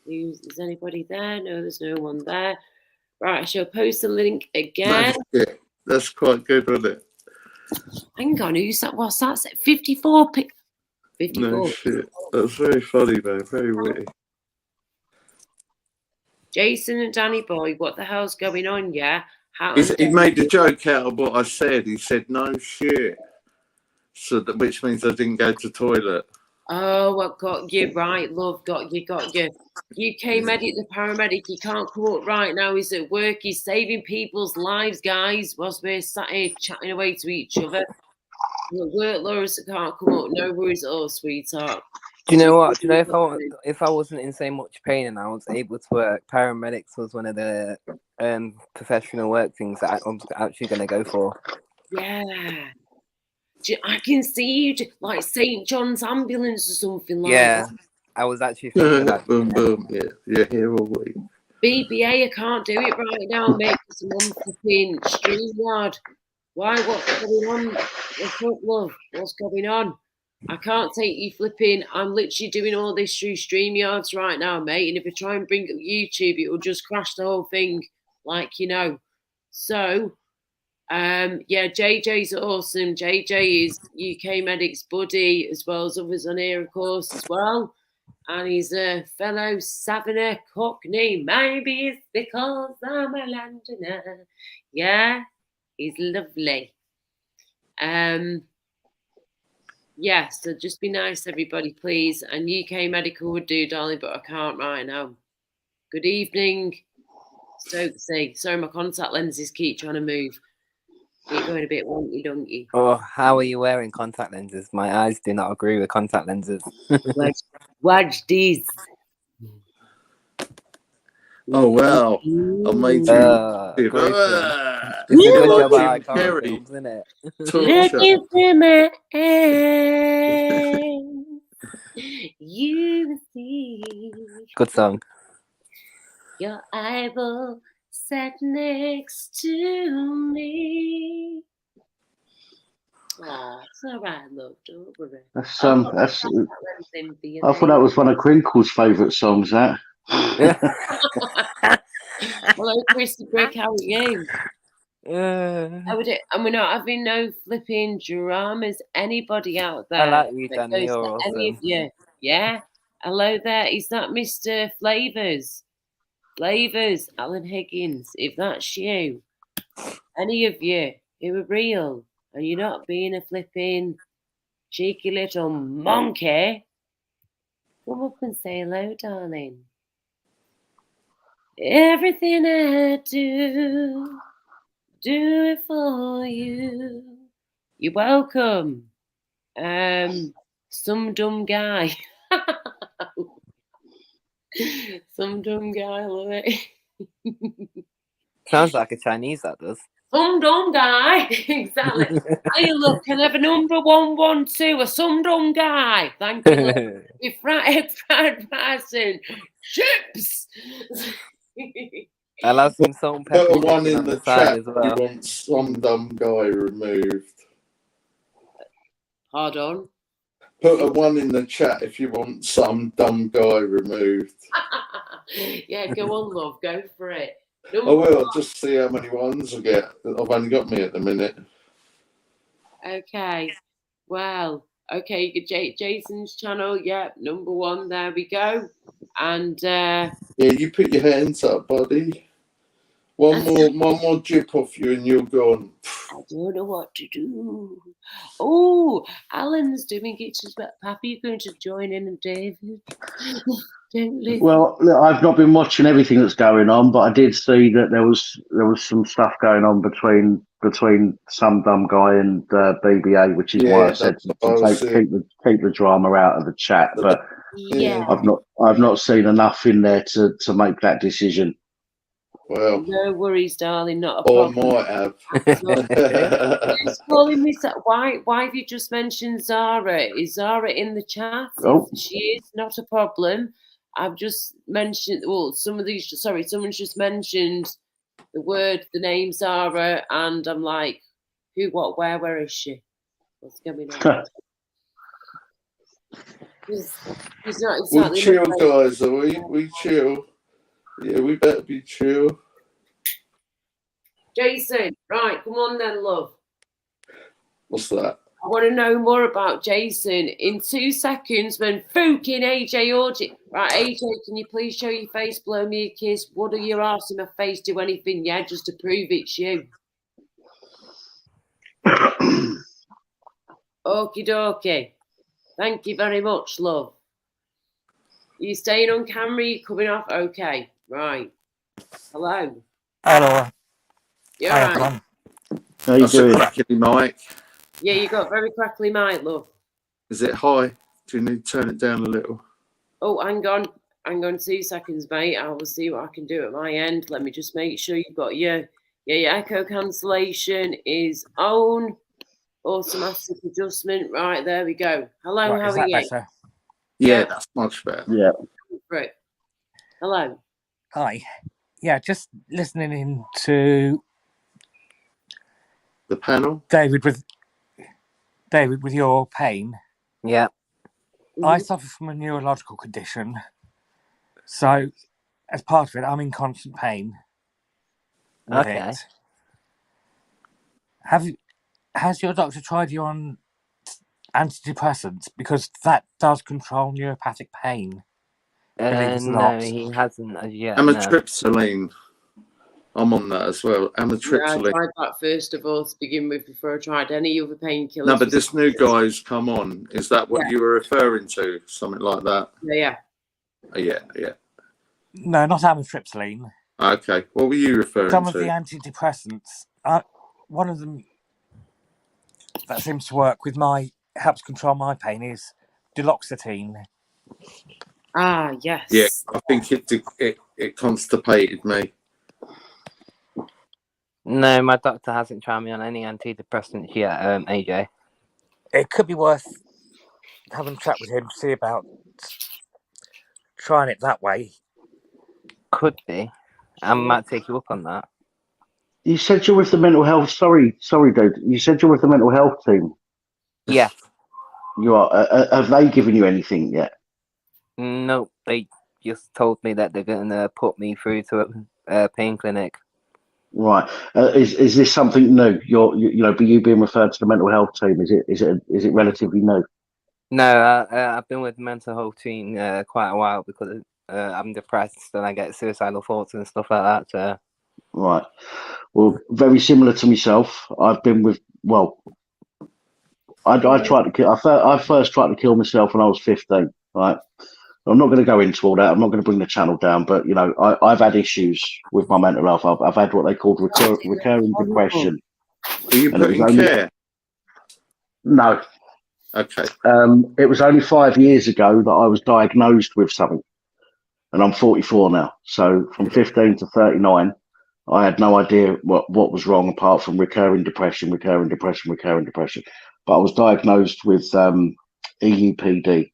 Is anybody there? No, there's no one there. Right, I shall post the link again. That's quite good, wasn't it? Hang on, who's that? What's that? 54. 54. No shit. That's very funny, though. Very witty. Jason and Danny Boy, what the hell's going on? Yeah, he made a joke out of what I said. He said no shit, so that, which means I didn't go to toilet. Oh, what got you right, love? Got you. UK medic, the paramedic, he can't come up right now. He's at work. He's saving people's lives, guys. Whilst we're sat here chatting away to each other. Work, Loris can't come up. No worries at all, sweetheart. Do you know what? Do you know if I wasn't in so much pain and I was able to work, paramedics was one of the professional work things that I'm actually going to go for. Yeah. I can see you like St. John's Ambulance or something like that. Yeah, I was actually thinking that. Boom, boom. Yeah, here all week. BBA, I can't do it right now, mate, because I'm on flipping StreamYard. Why? What's going on? What's up, love? What's going on? I can't take you flipping. I'm literally doing all this through StreamYards right now, mate. And if I try and bring up YouTube, it will just crash the whole thing, So, yeah, JJ's awesome. JJ is UK Medic's buddy, as well as others on here, of course, as well. And he's a fellow Savannah Cockney. Maybe it's because I'm a Londoner. Yeah, he's lovely. Yeah, so just be nice, everybody, please. And UK Medical would do, darling, but I can't right now. Good evening, Stokesy. Sorry, my contact lenses keep trying to move. Keep going a bit wonky donkey. Oh, how are you wearing contact lenses? My eyes do not agree with contact lenses. Watch these. Oh, wow. Amazing. It's a good job I can't films, isn't it? Looking for my eyes, you see. Good song. Your eyeball sat next to me. Oh, it's all right, love. Don't worry. I thought that was one of Crinkle's favourite songs. That. Hello, Christopher. How are you? And we're not having no flipping dramas. Anybody out there? I like you, Danny. You're awesome. Any of you? Yeah. Hello there. Is that Mr. Flavors? Flavors, Alan Higgins. If that's you, any of you who are real and you're not being a flipping cheeky little monkey, come up and say hello, darling. Everything I do it for you. You're welcome. Some dumb guy. Some dumb guy, I love it. Sounds like a Chinese, that does. Some dumb guy. Exactly. Hey, look, can I have a number 112? A some dumb guy. Thank you. With fried rice and chips. I'll have some salt and pepper. Put one in the chat as well. You want some dumb guy removed. Pardon? Put a one in the chat if you want some dumb guy removed. Yeah, go on, love. Go for it. I will. Just see how many ones I get. I've only got me at the minute. Okay. Well, okay. You get Jason's channel. Yeah, number 1. There we go. And yeah, you put your hands up, buddy. One more drip off you and you're gone. I don't know what to do. Oh, Alan's doing it as well. Pappy, you're going to join in, and David. Well, look, I've not been watching everything that's going on, but I did see that there was some stuff going on between some dumb guy and BBA, which is why I said keep the drama out of the chat. But I've not seen enough in there to make that decision. Well, no worries, darling, not a problem. Or might have. Who's calling me? Why have you just mentioned Zara? Is Zara in the chat? Oh. She is, not a problem. I've just mentioned, someone just mentioned the name Zara, and I'm like, who, what, where is she? What's going on? He's not exactly. We chill, guys, are we? We chill. Yeah, we better be chill. Jason, right, come on then, love. What's that? I want to know more about Jason in 2 seconds when fucking AJ Orgy. Right, AJ, can you please show your face, blow me a kiss, waddle your arse in my face, do anything, yeah, just to prove it's you. Okie dokie. Thank you very much, love. You staying on camera? You coming off? Okay, right. Hello. Hello. You're right. How you doing? Crackly mic. Yeah, you got very crackly mic, love. Is it high? Do you need to turn it down a little? Oh, hang on 2 seconds, mate. I will see what I can do at my end. Let me just make sure you've got your echo cancellation is on. Automatic adjustment. Right, there we go. Hello, right, how are you? Better? Yeah, that's much better. Yeah. Right. Hello. Hi. Yeah, just listening in to the panel. David with your pain. Yeah. I suffer from a neurological condition. So as part of it, I'm in constant pain with it. Has your doctor tried you on antidepressants? Because that does control neuropathic pain. No, he hasn't as yet. Amitriptyline. I'm on that as well. Amitriptyline. Yeah, I tried that first of all to begin with before I tried any other painkillers. No, but this new guy's come on. Is that what you were referring to? Something like that? Yeah. Yeah. No, not amitriptyline. Okay. What were you referring to? Some of the antidepressants. One of them that seems to work with helps control my pain is duloxetine. Ah, yes. Yeah, I think it constipated me. No, my doctor hasn't tried me on any antidepressants yet, AJ. It could be worth having a chat with him to see about trying it that way. Could be. I might take you up on that. You said you're with the mental health. Sorry, dude. You said you're with the mental health team. Yeah. You are. Have they given you anything yet? No, they just told me that they're going to put me through to a pain clinic. Right. Is this something new? You being referred to the mental health team? Is it relatively new? No, I've been with the mental health team quite a while because I'm depressed and I get suicidal thoughts and stuff like that. So. Right. Well, very similar to myself. I've been with. Well, I tried to kill. I first tried to kill myself when I was 15. Right. I'm not going to go into all that. I'm not going to bring the channel down, but I've had issues with my mental health. I've had what they called recurring depression. Are you put in care? No. Okay. It was only 5 years ago that I was diagnosed with something, and I'm 44 now. So from 15 to 39, I had no idea what was wrong apart from recurring depression. But I was diagnosed with EUPD.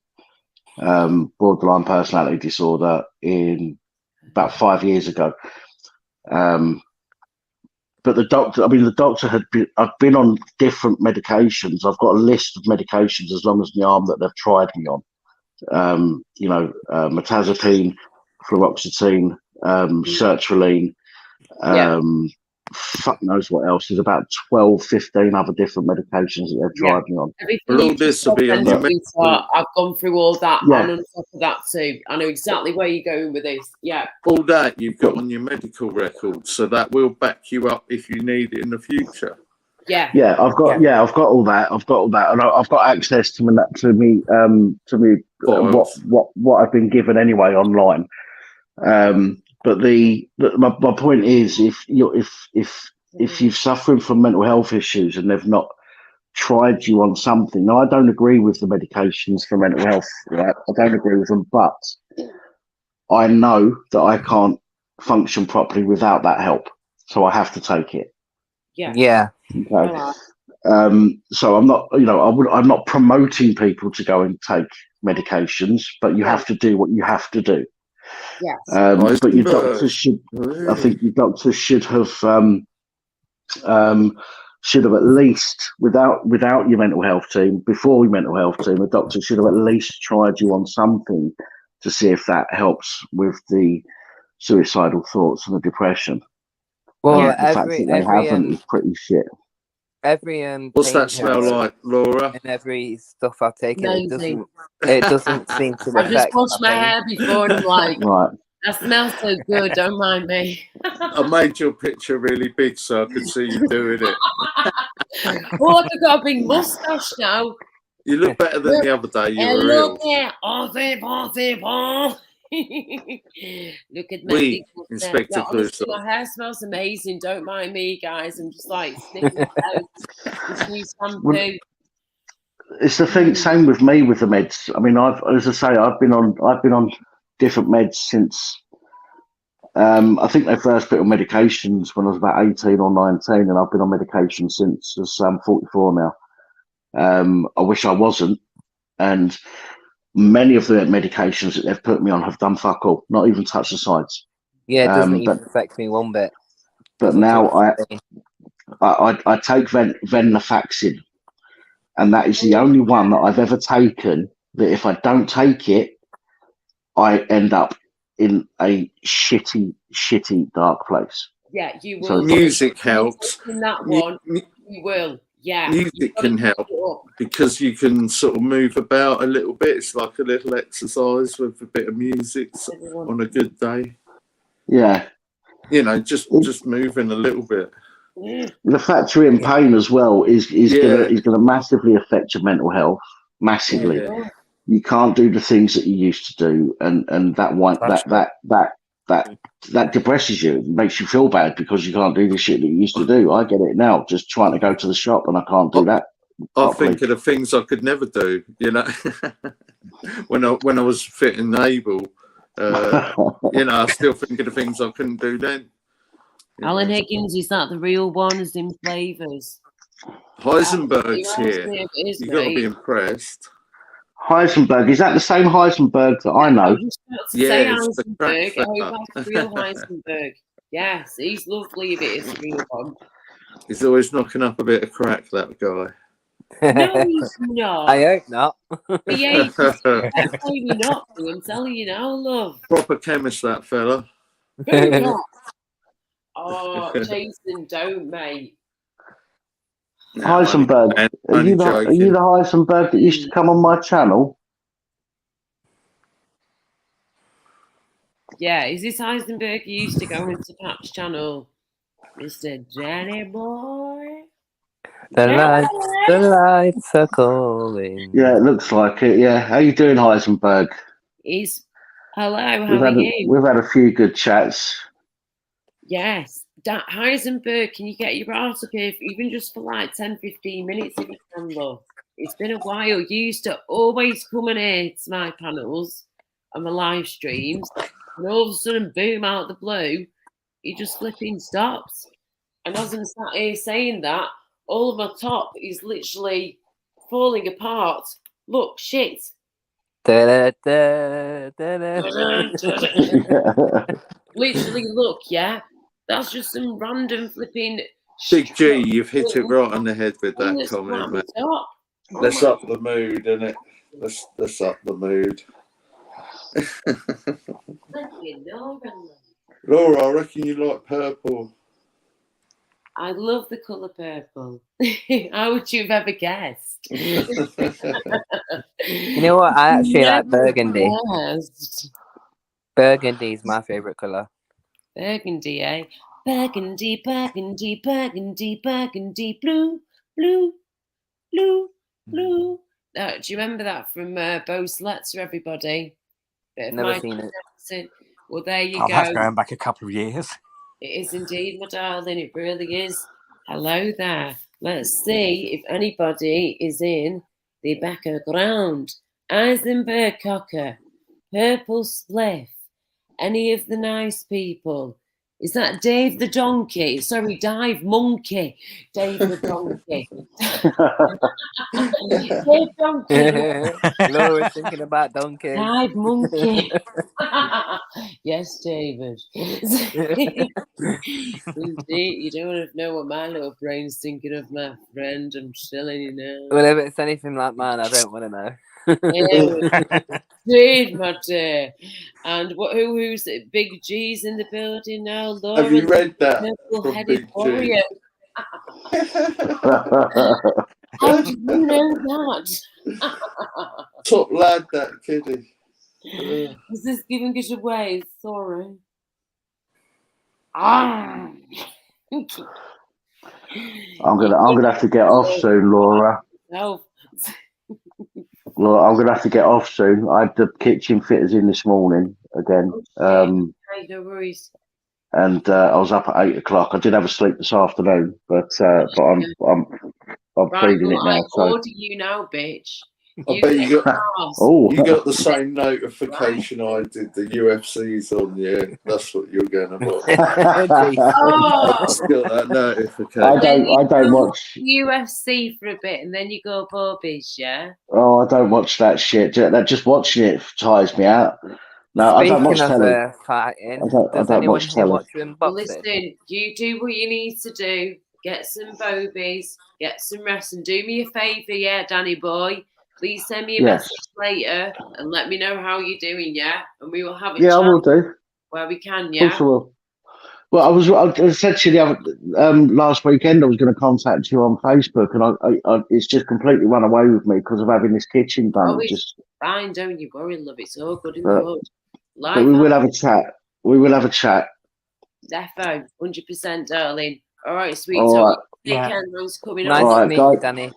Borderline personality disorder in about 5 years ago. But the doctor I've been on different medications. I've got a list of medications as long as my arm that they've tried me on. Mirtazapine, fluoxetine, sertraline, fuck knows what else. There's about 12, 15 other different medications that they've tried me on. Everything this will be on your I've gone through all that, and on top of that too. I know exactly where you're going with this. Yeah. All that you've got on your medical record, so that will back you up if you need it in the future. Yeah. Yeah, I've got all that. I've got all that, and I've got access to me what I've been given anyway online. But my point is, if you're suffering from mental health issues and they've not tried you on something, now I don't agree with the medications for mental health. Right? I don't agree with them, but I know that I can't function properly without that help, so I have to take it. Yeah. Okay. So I'm not, I'm not promoting people to go and take medications, but you have to do what you have to do. Yes. But your doctors should, I think your doctors should have at least, without your mental health team, before your mental health team, the doctor should have at least tried you on something to see if that helps with the suicidal thoughts and the depression. Well, the fact that they haven't is pretty shit. Every what's that smell like, Laura? And every stuff I've taken, it doesn't seem to affect. I've just washed my hair before, and I'm like, right. That smells so good. Don't mind me. I made your picture really big so I could see you doing it. Oh, I've got a big moustache now. You look better than the other day. You were ill. Look at my Inspector Clouseau. My hair smells amazing. Don't mind me, guys. I'm just like sniffing out this new shampoo. It's the thing. Same with me with the meds. I mean, I've been on different meds since. I think they first put on medications when I was about 18 or 19, and I've been on medication since. I'm 44 now. I wish I wasn't, and many of the medications that they've put me on have done fuck all, not even touch the sides. Yeah, it doesn't even affect me one bit. But now I take venlafaxine, and that is the only one that I've ever taken that if I don't take it, I end up in a shitty dark place. Yeah, you will. So music helps. In that one, you will. Yeah, music can help because you can sort of move about a little bit. It's like a little exercise with a bit of music on a good day. Yeah, just moving a little bit. The fact you're in pain as well is gonna massively affect your mental health. Massively. Yeah. You can't do the things that you used to do, and that depresses you. It makes you feel bad because you can't do the shit that you used to do. I get it now. Just trying to go to the shop and I can't do that. I think of the things I could never do. When I was fit and able, I still think of the things I couldn't do then. Alan Higgins, is that the real one? As in Flavors? Heisenberg's here. You've got to be impressed. Heisenberg, is that the same Heisenberg that I know? Yeah, it's the Heisenberg. That's real Heisenberg. Yes, he's lovely if it is the real one. He's always knocking up a bit of crack, that guy. No, he's not. I hope not. Yeah, maybe not. I'm telling you now, love. Proper chemist, that fella. Very not. Oh, Jason, don't, mate. No, Heisenberg, are you the Heisenberg that used to come on my channel? Yeah, is this Heisenberg who used to go into Pat's channel? Mr. Jenny Boy? The lights are calling. Yeah, it looks like it, yeah. How you doing, Heisenberg? Hello, how are you? We've had a few good chats. Yes. Heisenberg, can you get your ass up here, even just for like 10-15 minutes if you can, love? It's been a while. You used to always come in here to my panels and my live streams, and all of a sudden, boom, out of the blue, he just flipping stops. And as I'm sat here saying that, all of my top is literally falling apart. Look, shit. Literally, look, yeah. That's just some random flipping. Big G, you've hit it right on the head with that comment, man. Let's up the mood, innit? Let's up the mood. Laura, I reckon you like purple. I love the colour purple. How would you have ever guessed? You know what? I actually like burgundy. Guessed. Burgundy is my favourite colour. Burgundy, eh? Burgundy, burgundy, burgundy, burgundy, blue, blue, blue, blue. Do you remember that from Bo's Letter, everybody? Bit of Never Michael seen it. Jackson. Well, there you Oh, go. that's going back a couple of years. It is indeed, my darling. It really is. Hello there. Let's see if anybody is in the background. Eisenberg Cocker, Purple Spliff, any of the nice people. Is that Dave the Donkey? Sorry, Dive Monkey. Dave the Donkey. Dave Donkey. Laura's thinking about donkeys. Dive Monkey. Yes, David. Indeed, you don't want to know what my little brain's thinking of, my friend. I'm telling you now. Well, if it's anything like mine, I don't want to know. Indeed, my dear. And who's it? Big G's in the building now. Laura, Have you read that Purple from Headed Big G? Warrior. How did you know that? Top lad, that kiddie. Is this giving it away? Sorry. Ah. I'm gonna have to get off soon, Laura. No. Well, I'm gonna have to get off soon. I had the kitchen fitters in this morning again. No worries. And I was up at 8 o'clock. I did have a sleep this afternoon, but I'm Right, feeding it now. I So order you now, bitch. I bet you got oh, you got the same notification I did. The UFC's on, yeah. That's what you're going about. Oh. I've got that notification. I don't watch UFC for a bit, and then you go Bobbies, yeah. Oh, I don't watch that shit. That just watching it tires me out. No, I don't watch telly. Fighting, I don't watch telly. watch you in Well, boxing? listen, you do what you need to do. Get some Bobies, get some rest, and do me a favour, yeah, Danny boy. Please send me a message later and let me know how you're doing, yeah? And we will have a chat. I will do. Where we can, Of yeah? course I will. Well, I said to you the other, last weekend I was going to contact you on Facebook, and I it's just completely run away with me because of having this kitchen done. Oh, it's fine, don't you worry, love. It's all good and But- good. But we will have a chat. We will have a chat. Defo, 100%, darling. All right, sweet. All So right. Rose coming Nice up. to meet you, Danny.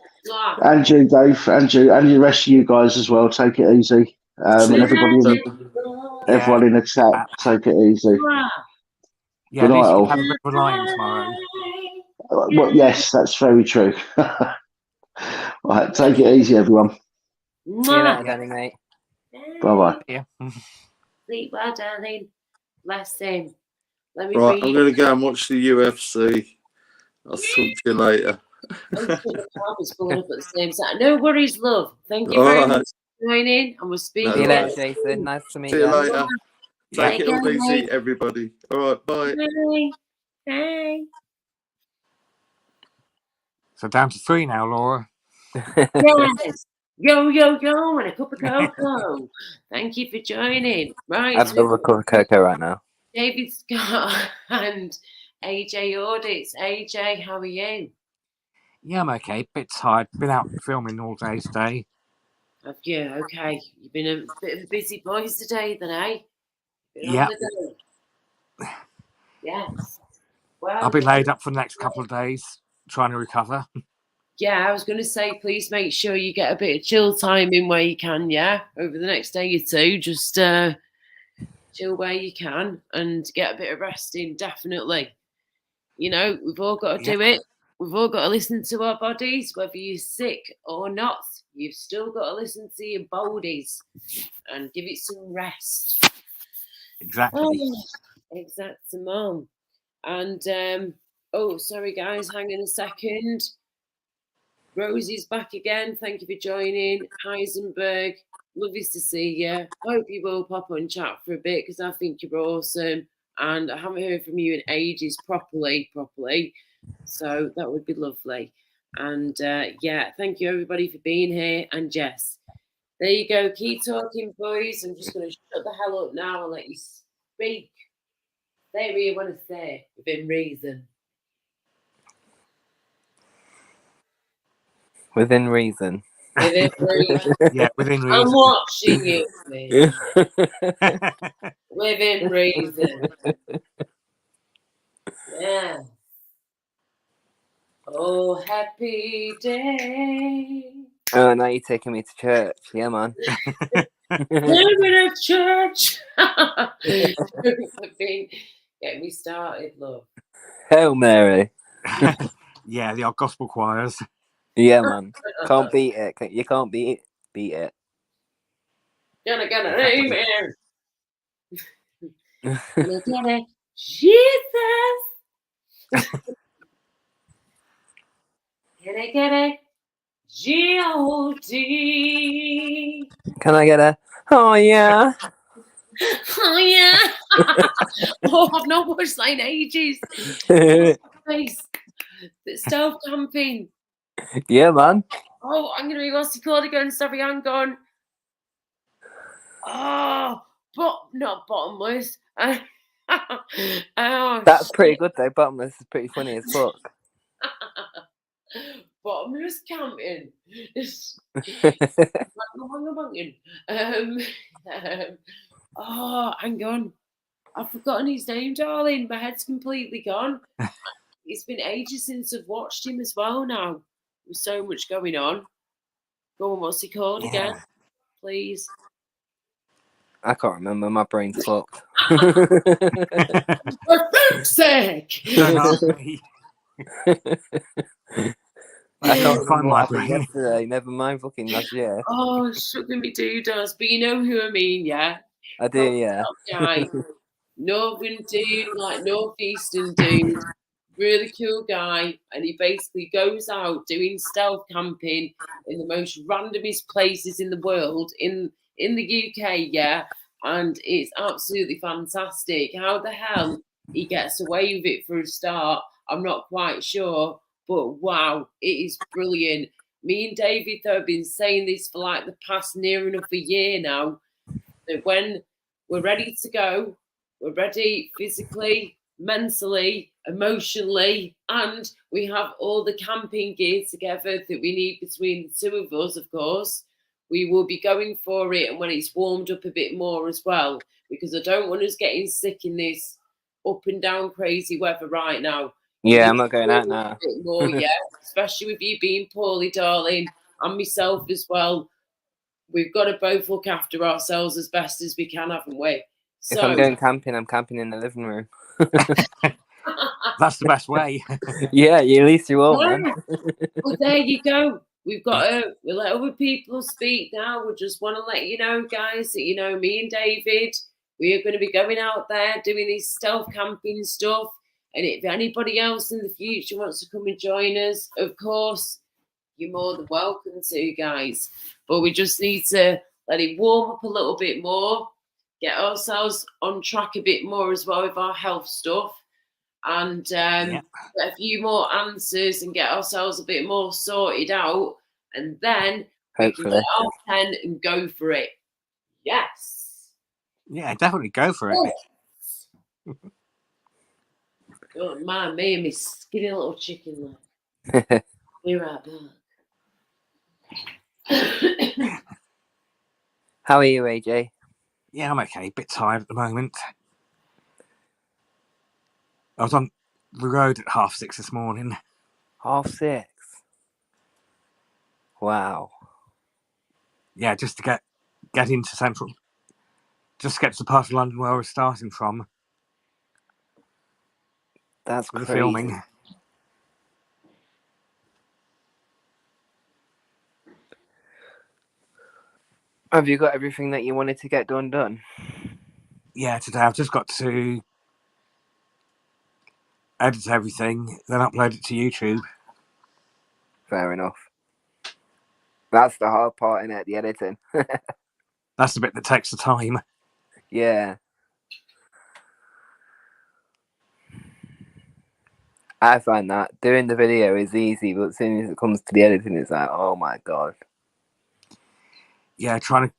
And you, Dave, and the rest of you guys as well. Take it easy. And everybody, everyone in the chat, take it easy. Yeah, Good night, at least you all. can have a bit of a lion tomorrow. Well, yes, that's very true. All right, take it easy, everyone. See you later, Danny, mate. Bye bye. Yeah. Sleep well, darling. Bless him. Let me Right, read. I'm going to go and watch the UFC. I'll talk to you later. It's pulling up at the same time. No worries, love. Thank you All very right. much for joining, and we'll speak. See you later, Jason. Nice to meet See you you. later. Take it all care, easy, mate. everybody. All right, bye. Bye. Bye. So down to 3 now, Laura. Yes. Yo, and a cup of cocoa. Thank you for joining. Right. I'd love a cup of cocoa right now. David Scott and AJ Audits. AJ, how are you? Yeah, I'm okay. Bit tired. Been out filming all day today. Have you? Okay. You've been a bit of a busy boy today, then, eh? Been on Yeah. the go. Yes. Well, I'll be laid up for the next couple of days, trying to recover. yeah, I was going to say, please make sure you get a bit of chill time in where you can, yeah? Over the next day or two, just chill where you can and get a bit of rest in, definitely. You know, we've all got to do it. We've all got to listen to our bodies, whether you're sick or not. You've still got to listen to your bodies and give it some rest. Exactly. Oh, exactly, Mom. And, oh, sorry, guys, hang on a second. Rosie's back again. Thank you for joining. Heisenberg, lovely to see you. Hope you will pop on chat for a bit because I think you're awesome. And I haven't heard from you in ages properly. So that would be lovely. And yeah, thank you everybody for being here. And Jess, there you go. Keep talking, boys. I'm just going to shut the hell up now and let you speak. Say what you want to say within reason. Within reason. Within reason. Yeah, within reason. I'm watching you, Mitch. Within reason. Yeah. Oh, happy day. Oh, now you're taking me to church. Yeah, man. Living at church. Get me started, love. Hail Mary. Yeah, the old gospel choirs. Yeah, man. Can't beat it. You can't beat it. Gonna get an amen. Gonna get it. Jesus. Can I get it? G-O-D. Can I get a? Oh yeah. Oh yeah. Oh, I've not watched that in ages. Face. Stealth camping. Yeah, man. Oh, I'm gonna be what's it called again? Sorry, hang on. Oh, but not bottomless. Oh, That's pretty good though. Bottomless is pretty funny as fuck. Bottomless camping. Oh, hang on. I've forgotten his name, darling. My head's completely gone. It's been ages since I've watched him as well now. There's so much going on. Go on, what's he called again? Please. I can't remember. My brain's fucked. For fuck's sake! I can't find my brain yesterday. Never mind fucking last year. Oh, sugar me doodles. But you know who I mean, yeah? I do, yeah. Guy. Northern dude, like northeastern dude. Really cool guy. And he basically goes out doing stealth camping in the most randomest places in the world, in the UK, yeah. And it's absolutely fantastic. How the hell he gets away with it for a start, I'm not quite sure. But wow, it is brilliant. Me and David, though, have been saying this for like the past near enough a year now, that when we're ready to go, we're ready physically, mentally, emotionally, and we have all the camping gear together that we need between the two of us, of course, we will be going for it. And when it's warmed up a bit more as well, because I don't want us getting sick in this up and down crazy weather right now. Yeah, I'm not going out now. More, yeah, especially with you being poorly, darling, and myself as well. We've got to both look after ourselves as best as we can, haven't we? So, if I'm going camping, I'm camping in the living room. That's the best way. Yeah, at least you will, man. Well, there you go. We've got to we'll let other people speak now. We just want to let you know, guys, that, you know, me and David, we are going to be going out there doing this stealth camping stuff. And if anybody else in the future wants to come and join us, of course, you're more than welcome to, guys. But we just need to let it warm up a little bit more, get ourselves on track a bit more as well with our health stuff, and get a few more answers and get ourselves a bit more sorted out. And then we can get our pen and go for it. Yes. Yeah, definitely go for it. Don't mind me and my skinny little chicken leg. Be right back. How are you, AJ? Yeah, I'm okay. A bit tired at the moment. I was on the road at 6:30 this morning. 6:30? Wow. Yeah, just to get into central, just to get to the part of London where we're starting from. That's crazy. The filming. Have you got everything that you wanted to get done? Yeah, today I've just got to edit everything, then upload it to YouTube. Fair enough. That's the hard part, innit? The editing. That's the bit that takes the time. Yeah. I find that doing the video is easy, but as soon as it comes to the editing, it's like, oh my god. Yeah, trying to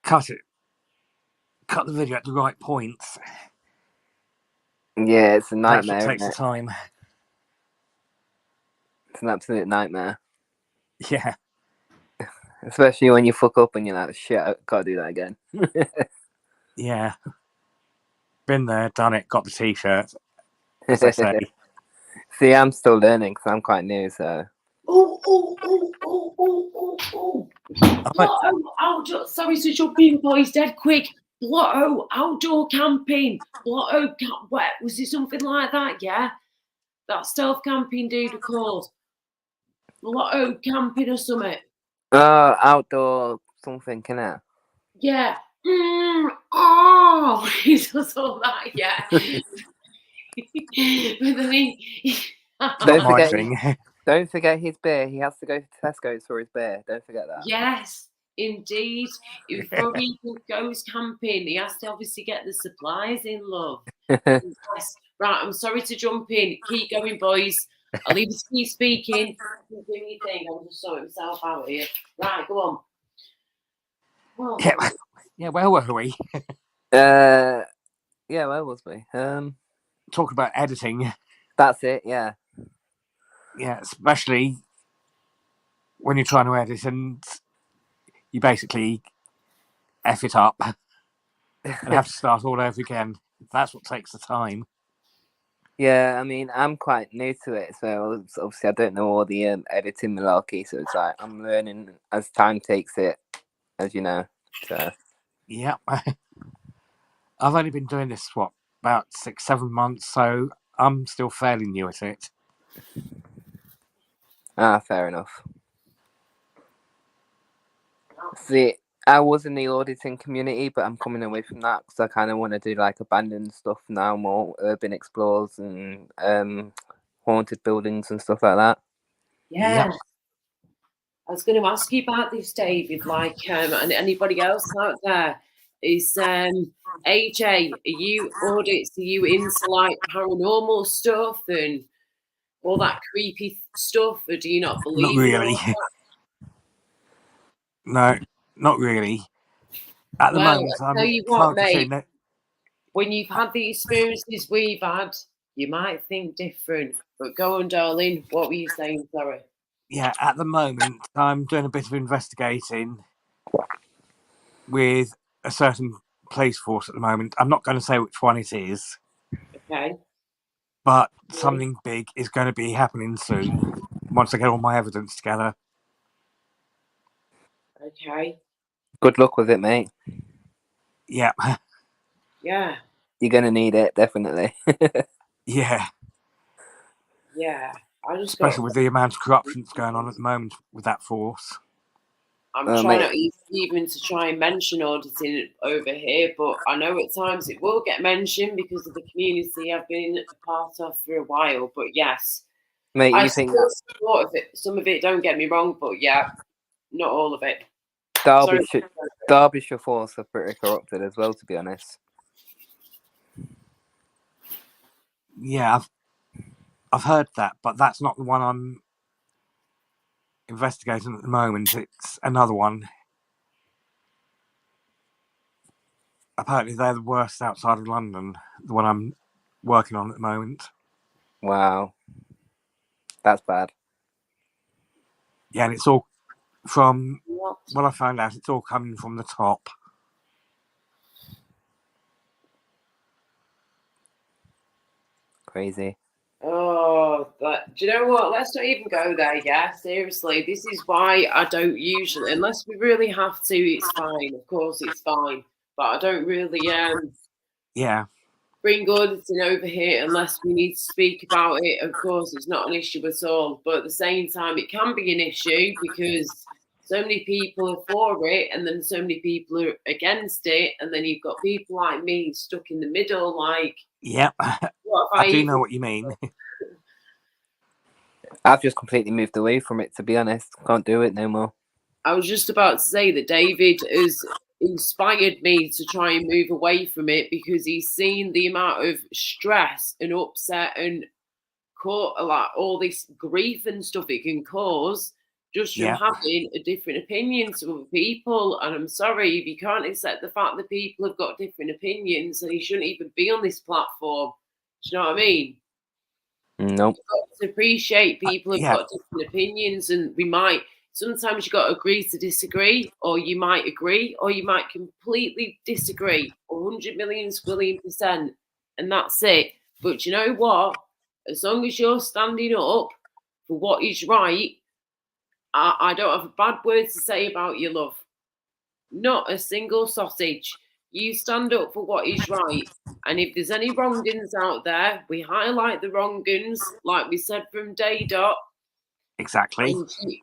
cut the video at the right points. Yeah, it's a nightmare. That's what takes the time. It's an absolute nightmare. Yeah. Especially when you fuck up and you're like, shit, I can't do that again. Yeah. Been there, done it, got the t-shirt, as they say. See, I'm still learning because I'm quite new, so. Blotto, sorry to jump in, boys, dead quick. Blotto, outdoor camping. Blotto, was it something like that, yeah? That stealth camping dude, of course. Blotto camping or something. Outdoor something, innit? Yeah. He does all that, yeah. But then Don't forget his beer. He has to go to Tesco's for his beer. Don't forget that. Yes, indeed. Before he goes camping, he has to obviously get the supplies in, love. Yes. Right, I'm sorry to jump in. Keep going, boys. I'll leave you to keep speaking. Do your thing. I'm just sorting myself out here. Right, go on. Oh. Yeah, where were we? Yeah, where was we? Talking about editing. That's it, yeah. Yeah, especially when you're trying to edit and you basically F it up and have to start all over again. That's what takes the time. Yeah, I mean, I'm quite new to it, so obviously I don't know all the editing malarkey, so it's like I'm learning as time takes it, as you know. So. Yeah. I've only been doing this, about 6-7 months, so I'm still fairly new at it. Fair enough. See, I was in the auditing community, but I'm coming away from that because I kind of want to do like abandoned stuff now, more urban explores and haunted buildings and stuff like that. Yeah. Yep. I was going to ask you about this, David. Like, and anybody else out there is AJ? Are you audits? Are you into like paranormal stuff and all that creepy stuff, or do you not believe? Not really. No, not really. At the moment, I tell you what, mate. When you've had the experiences we've had, you might think different. But go on, darling. What were you saying? Sorry. Yeah, at the moment, I'm doing a bit of investigating with a certain police force at the moment. I'm not going to say which one it is. Okay. But something big is going to be happening soon once I get all my evidence together. Okay. Good luck with it, mate. Yeah. Yeah. You're going to need it, definitely. Yeah. Yeah. Especially with the amount of corruption that's going on at the moment with that force. I'm trying not even to try and mention auditing over here, but I know at times it will get mentioned because of the community I've been a part of for a while. But yes, mate, I still support of it. Some of it, don't get me wrong, but yeah, not all of it. Derbyshire force are pretty corrupted as well, to be honest. Yeah, I've heard that, but that's not the one I'm investigating at the moment. It's another one. Apparently they're the worst outside of London, the one I'm working on at the moment. Wow. That's bad. Yeah, and it's all from what I found out, it's all coming from the top. Crazy. Oh, but do you know what? Let's not even go there, yeah? Seriously, this is why I don't usually, unless we really have to, it's fine. Of course, it's fine. But I don't really bring auditing over here unless we need to speak about it. Of course, it's not an issue at all. But at the same time, it can be an issue because so many people are for it and then so many people are against it. And then you've got people like me stuck in the middle, like... Yep, I do know what you mean. I've just completely moved away from it, to be honest. Can't do it no more. I was just about to say that David has inspired me to try and move away from it because he's seen the amount of stress and upset and like all this grief and stuff it can cause just from having a different opinion to other people. And I'm sorry, if you can't accept the fact that people have got different opinions, then you shouldn't even be on this platform. Do you know what I mean? Nope. You've got to appreciate people have got different opinions, and sometimes you've got to agree to disagree, or you might agree, or you might completely disagree 100 million squillion %, and that's it. But you know what? As long as you're standing up for what is right, I don't have a bad word to say about you, love. Not a single sausage. You stand up for what is right. And if there's any wrong'uns out there, we highlight the wrong'uns, like we said from day dot. Exactly.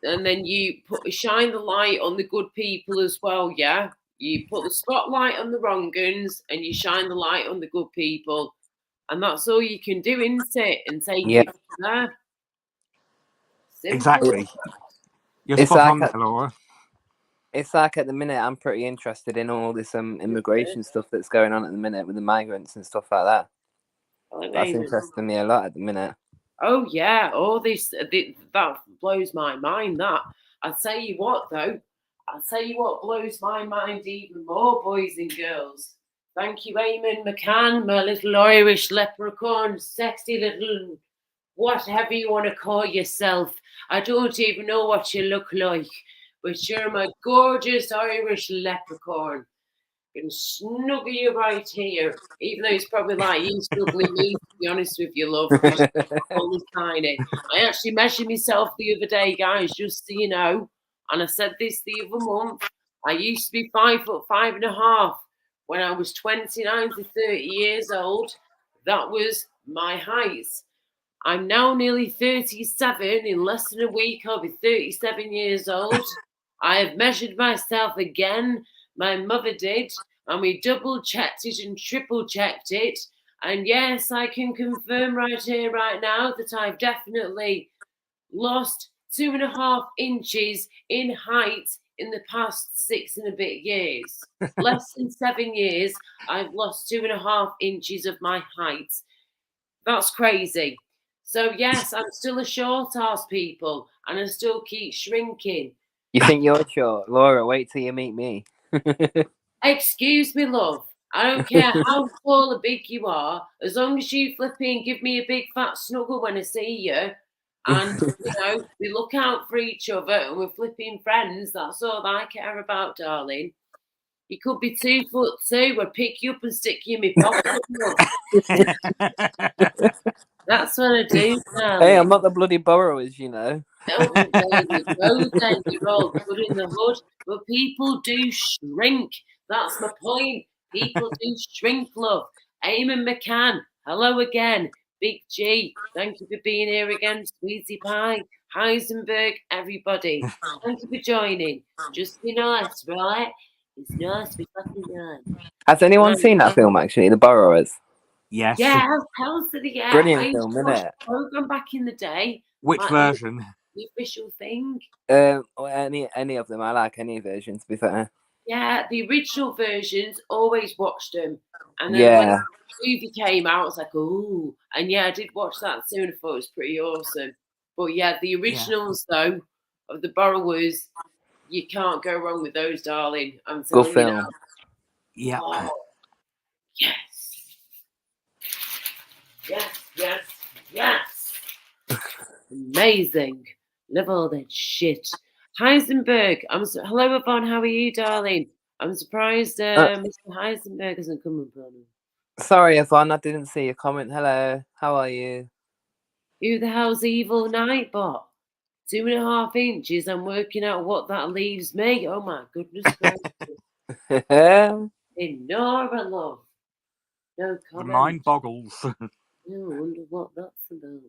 And then you shine the light on the good people as well, yeah? You put the spotlight on the wrong'uns and you shine the light on the good people. And that's all you can do, isn't it? And take it from there. Simple. Exactly. You're spot on there, Laura. It's like at the minute I'm pretty interested in all this immigration stuff that's going on at the minute with the migrants and stuff like that. That's interesting me a lot at the minute. Oh yeah, all this that blows my mind. That I tell you what, though, blows my mind even more, boys and girls. Thank you, Eamon McCann, my little Irish leprechaun, sexy little whatever you want to call yourself. I don't even know what you look like, but you're my gorgeous Irish leprechaun. Can snuggle you right here, even though it's probably like you snuggling me, to be honest with you, love. Only tiny. I actually measured myself the other day, guys, just so you know, and I said this the other month. I used to be 5'5.5" when I was 29 to 30 years old. That was my height. I'm now nearly 37. In less than a week, I'll be 37 years old. I have measured myself again. My mother did, and we double-checked it and triple-checked it. And yes, I can confirm right here, right now, that I've definitely lost 2.5 inches in height in the past 6 and a bit years. Less than 7 years, I've lost 2.5 inches of my height. That's crazy. So yes, I'm still a short ass, people, and I still keep shrinking. You think you're short? Laura, wait till you meet me. Excuse me, love. I don't care how tall or big you are, as long as you flipping give me a big fat snuggle when I see you, and we look out for each other and we're flipping friends. That's all I care about, darling. You could be 2'2". I'll pick you up and stick you in my pocket. That's what I do, darling. Hey, I'm not the bloody borrowers, you know. No, there you go, then you're all good in the hood. But people do shrink. That's my point. People do shrink, love. Eamon McCann, hello again. Big G, thank you for being here again. Sweetie Pie, Heisenberg, everybody. Thank you for joining. Just be nice, right? It's nice to be fucking nice. Has anyone seen that film, actually, The Borrowers? Yes. Yeah, healthy, yeah. Brilliant film, isn't it? Program back in the day. Which version? The official thing. Any of them. I like any version, to be fair. Yeah, the original versions, always watched them. And then when the movie came out, I was like, ooh. And yeah, I did watch that soon. I thought it was pretty awesome. But yeah, the originals, though, of The Borrowers, you can't go wrong with those, darling. I'm telling you film. now. Yeah. Oh, yes. Yes. Amazing. Love all that shit. Heisenberg. Hello, Yvonne. How are you, darling? I'm surprised Mr. Heisenberg hasn't come upon him. Sorry, Yvonne. I didn't see your comment. Hello. How are you? Who the hell's Evil Nightbot? 2.5 inches. I'm working out what that leaves me. Oh, my goodness gracious. Ignore love. No comment. The mind boggles. I wonder what that's about.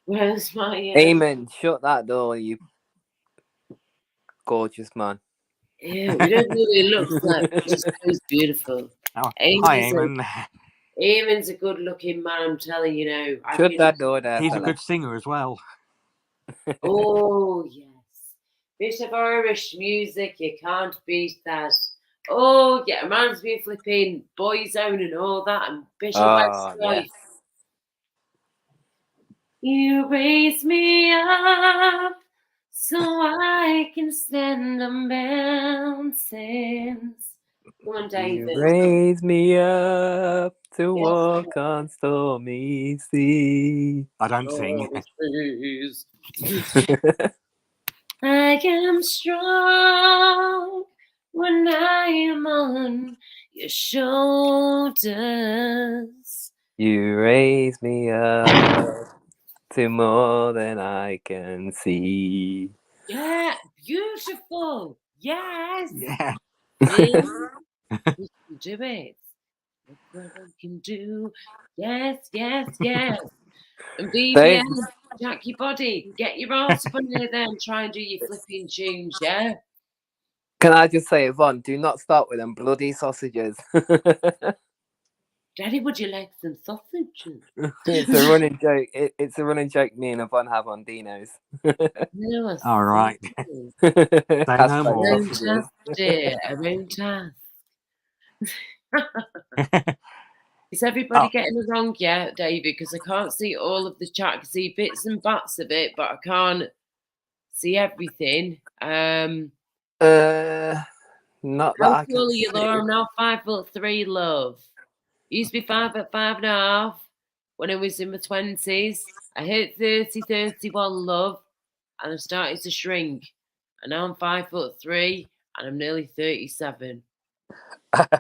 Where's my... Eamon, shut that door, you gorgeous man. Yeah, we don't know what it looks like. Just it's beautiful. Oh, hi, Eamon. Eamon's a good-looking man, I'm telling you now. Shut that door there, He's fella. a good singer as well. Oh, yes. Bit of Irish music, you can't beat that. Oh, yeah, reminds me of flipping Boyzone and all that, and Bishop West. Yes. You raise me up so I can stand on mountains. Come on, David. You raise me up to walk on stormy sea. I don't sing. I am strong when I am on your shoulders. You raise me up to more than I can see. Yeah, beautiful. Yes. Yeah. See? We can do it. That's what I can do. Yes, yes, yes. And BBM, jack your body. Get your arse up on there then. Try and do your flipping tunes, yeah? Can I just say, Yvonne, do not start with them bloody sausages. Daddy, would you like some sausages? It's a running joke. It's a running joke me and Yvonne have on Dino's. All right. Say no more. Around task, dear. Around task. Is everybody getting it wrong yet, David? Because I can't see all of the chat. I can see bits and bats of it, but I can't see everything. Not that How I tall can are you, see. Laura? I'm now 5'3", love. Used to be 5'5.5" when I was in my 20s. I hit 30, 31, love, and I started to shrink. And now I'm 5'3", and I'm nearly 37.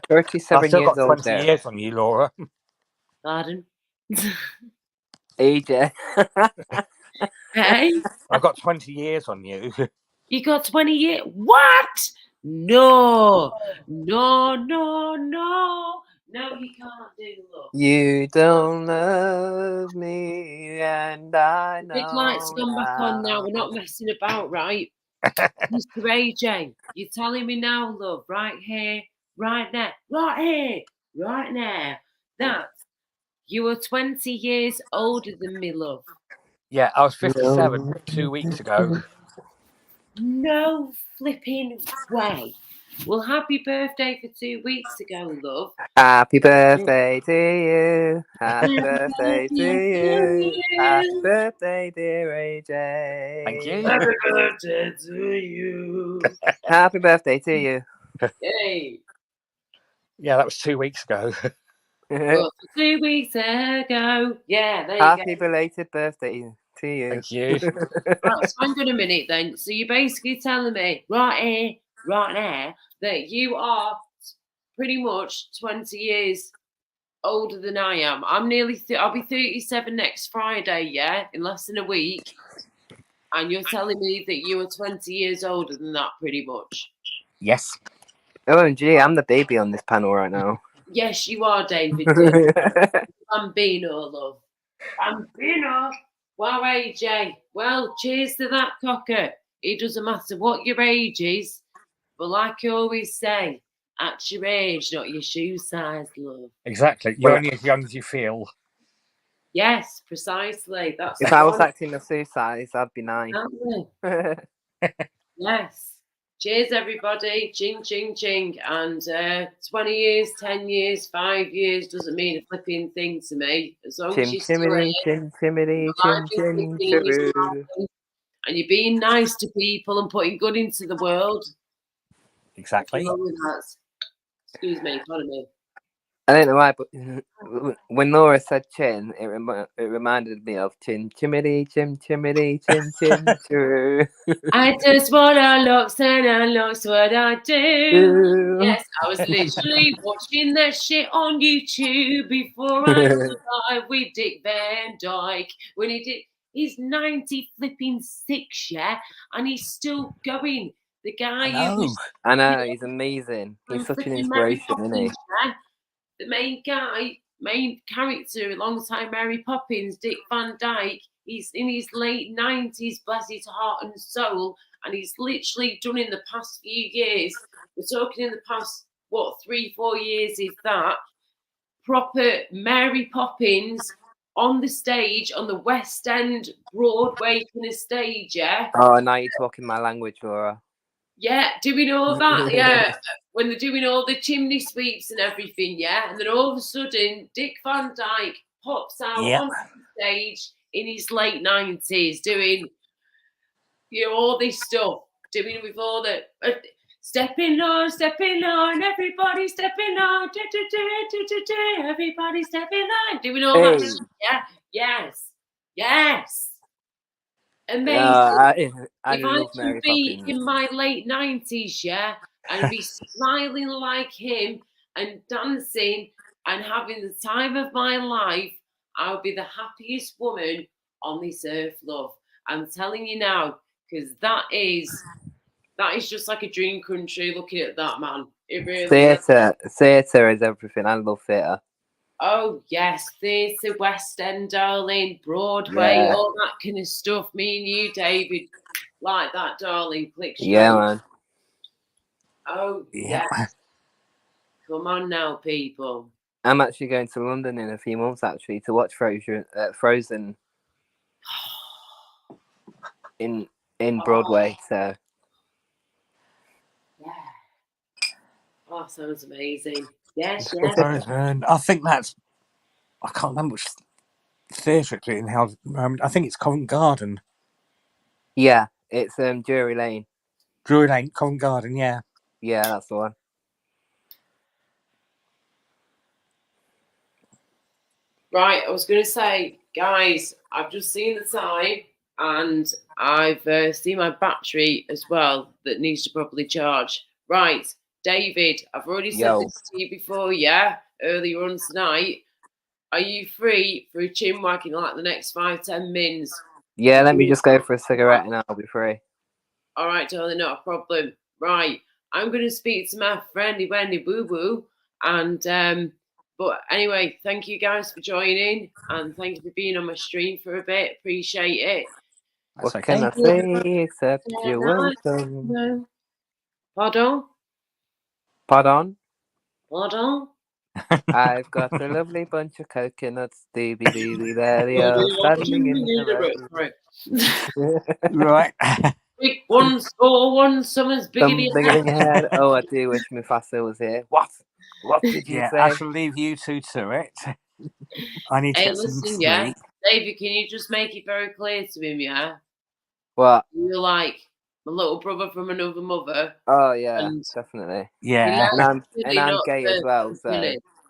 37 I've still years got old 20 there. years on you, Laura. Pardon? AJ. Hey? I've got 20 years on you. You got 20 years? What? No. No, no, no. No, you can't do, love. You don't love me, and I know. Big lights gone back on now. We're not messing about, right? Mr. AJ, you're telling me now, love, right here, right now, right here, right now, that you are 20 years older than me, love. Yeah, I was 57 2 weeks ago. No flipping way. Well, happy birthday for 2 weeks ago, love. Happy birthday to you. Happy birthday to you. Happy birthday, dear AJ. Thank you. Happy birthday to you. Happy birthday to you. Yay. Yeah, that was 2 weeks ago. Well, 2 weeks ago. Yeah, there you Happy go. belated birthday to you. Thank you. Right, so hang on a minute then. So you're basically telling me right here, right now, that you are pretty much 20 years older than I am. I'm nearly, I'll be 37 next Friday, yeah, in less than a week. And you're telling me that you are 20 years older than that, pretty much. Yes. OMG, I'm the baby on this panel right now. Yes, you are, David. Bambino, love. Bambino. Wow, AJ. Well, cheers to that cocker. It doesn't matter what your age is, but like you always say, at your age, not your shoe size, love. Exactly. You're only as young as you feel. Yes, precisely. That's if I was acting a suicide, I'd be 9. Yes. Cheers, everybody. Ching, ching, ching. And 20 years, 10 years, 5 years doesn't mean a flipping thing to me. As long as you're still here, and you're being nice to people and putting good into the world. Exactly. What's wrong with that? Excuse me, pardon me. I don't know why, but when Laura said chin, it reminded me of chin, chimity, chim, chimity, chin, chin, choo. I just what I looks and I looks what I do. Yes, I was literally watching that shit on YouTube before I went live with Dick Van Dyke when he did. He's 90 flipping 6, yeah, and he's still going. The guy who was, I know, he's amazing. He's such an inspiration, isn't he? The main character alongside Mary Poppins, Dick Van Dyke, he's in his late 90s, bless his heart and soul, and he's literally done in the past few years, we're talking in the past, 3-4 years is that, proper Mary Poppins on the stage, on the West End Broadway kind of stage, yeah? Oh, now you're talking my language, Laura. Yeah, doing all that, yeah. When they're doing all the chimney sweeps and everything, yeah. And then all of a sudden, Dick Van Dyke pops out on the stage in his late 90s doing, all this stuff, doing with all the... Stepping on, everybody stepping on. Everybody stepping on. Doing all that shit, yeah? Yes. Amazing. I If I love can Mary be Poppins. in my late 90s, yeah, and be smiling like him and dancing and having the time of my life, I'll be the happiest woman on this earth, love. I'm telling you now, because that is just like a dream country looking at that, man. It really is. Theatre is everything. I love theatre. Oh, yes. Theatre, West End, darling, Broadway, all that kind of stuff. Me and you, David, like that, darling. Click straight. Yeah, man. Oh, Yeah. yes. Come on now, people. I'm actually going to London in a few months, actually, to watch Frozen in Broadway. So. Yeah. Oh, sounds amazing. Yes. Frozen. I think that's. I can't remember which theatre it's in. I think it's Covent Garden. Yeah, it's Drury Lane. Drury Lane, Covent Garden. Yeah. Yeah, that's the one. Right, I was going to say, guys, I've just seen the time and I've seen my battery as well that needs to properly charge. Right, David, I've already said this to you before, yeah? Earlier on tonight. Are you free for a chin wag in like the next 5-10 minutes? Yeah, let me just go for a cigarette and I'll be free. All right, darling, not a problem. Right, I'm going to speak to my friendly Wendy Boo Boo and but anyway, thank you guys for joining and thank you for being on my stream for a bit. Appreciate it. What can I say except you're welcome? Pardon? I've got a lovely bunch of coconuts, doobie there they are, standing in the road. Right. Big one score, one summer's bigger than your head. Oh, I do wish Mufasa was here. What did you say? I shall leave you two to it. I need to get some sleep. Yeah. David, can you just make it very clear to him, yeah? What? You're like my little brother from another mother. Oh, yeah, definitely. Yeah. And I'm gay as well, so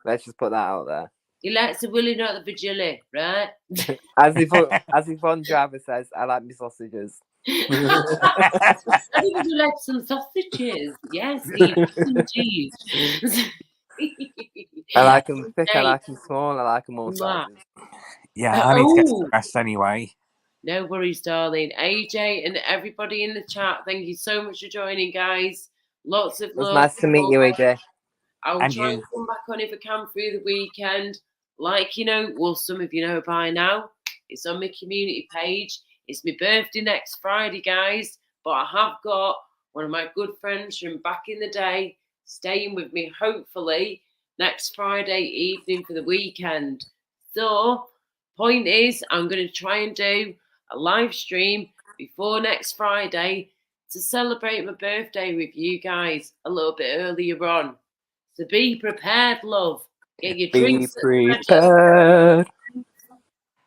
let's just put that out there. He likes the willy, not the vagilly, right? As Yvonne Driver says, I like my sausages. I think you like some sausages. Yes, indeed. I like them thick, I like them small, I like them all sizes. Yeah, I need to get some rest anyway. No worries, darling. AJ and everybody in the chat, thank you so much for joining, guys. Lots of love. It was nice to meet you, AJ. I'll try and come back on if I can through the weekend. Like, some of you know by now, it's on my community page. It's my birthday next Friday, guys. But I have got one of my good friends from back in the day staying with me, hopefully, next Friday evening for the weekend. So, point is, I'm going to try and do a live stream before next Friday to celebrate my birthday with you guys a little bit earlier on. So be prepared, love. Get your drinks. Be prepared.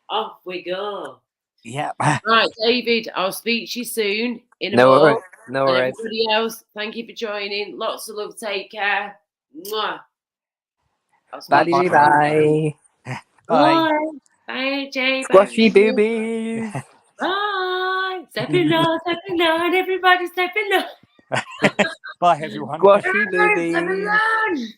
Off we go. Yep. Right, David, I'll speak to you soon. No worries. No worries. Everybody else, thank you for joining. Lots of love. Take care. Mwah. Bye. Bye. Bye. Bye, Jay. Squashy boobies. Bye. Stepping on. Everybody stepping on. Bye, everyone. Squashy boobies.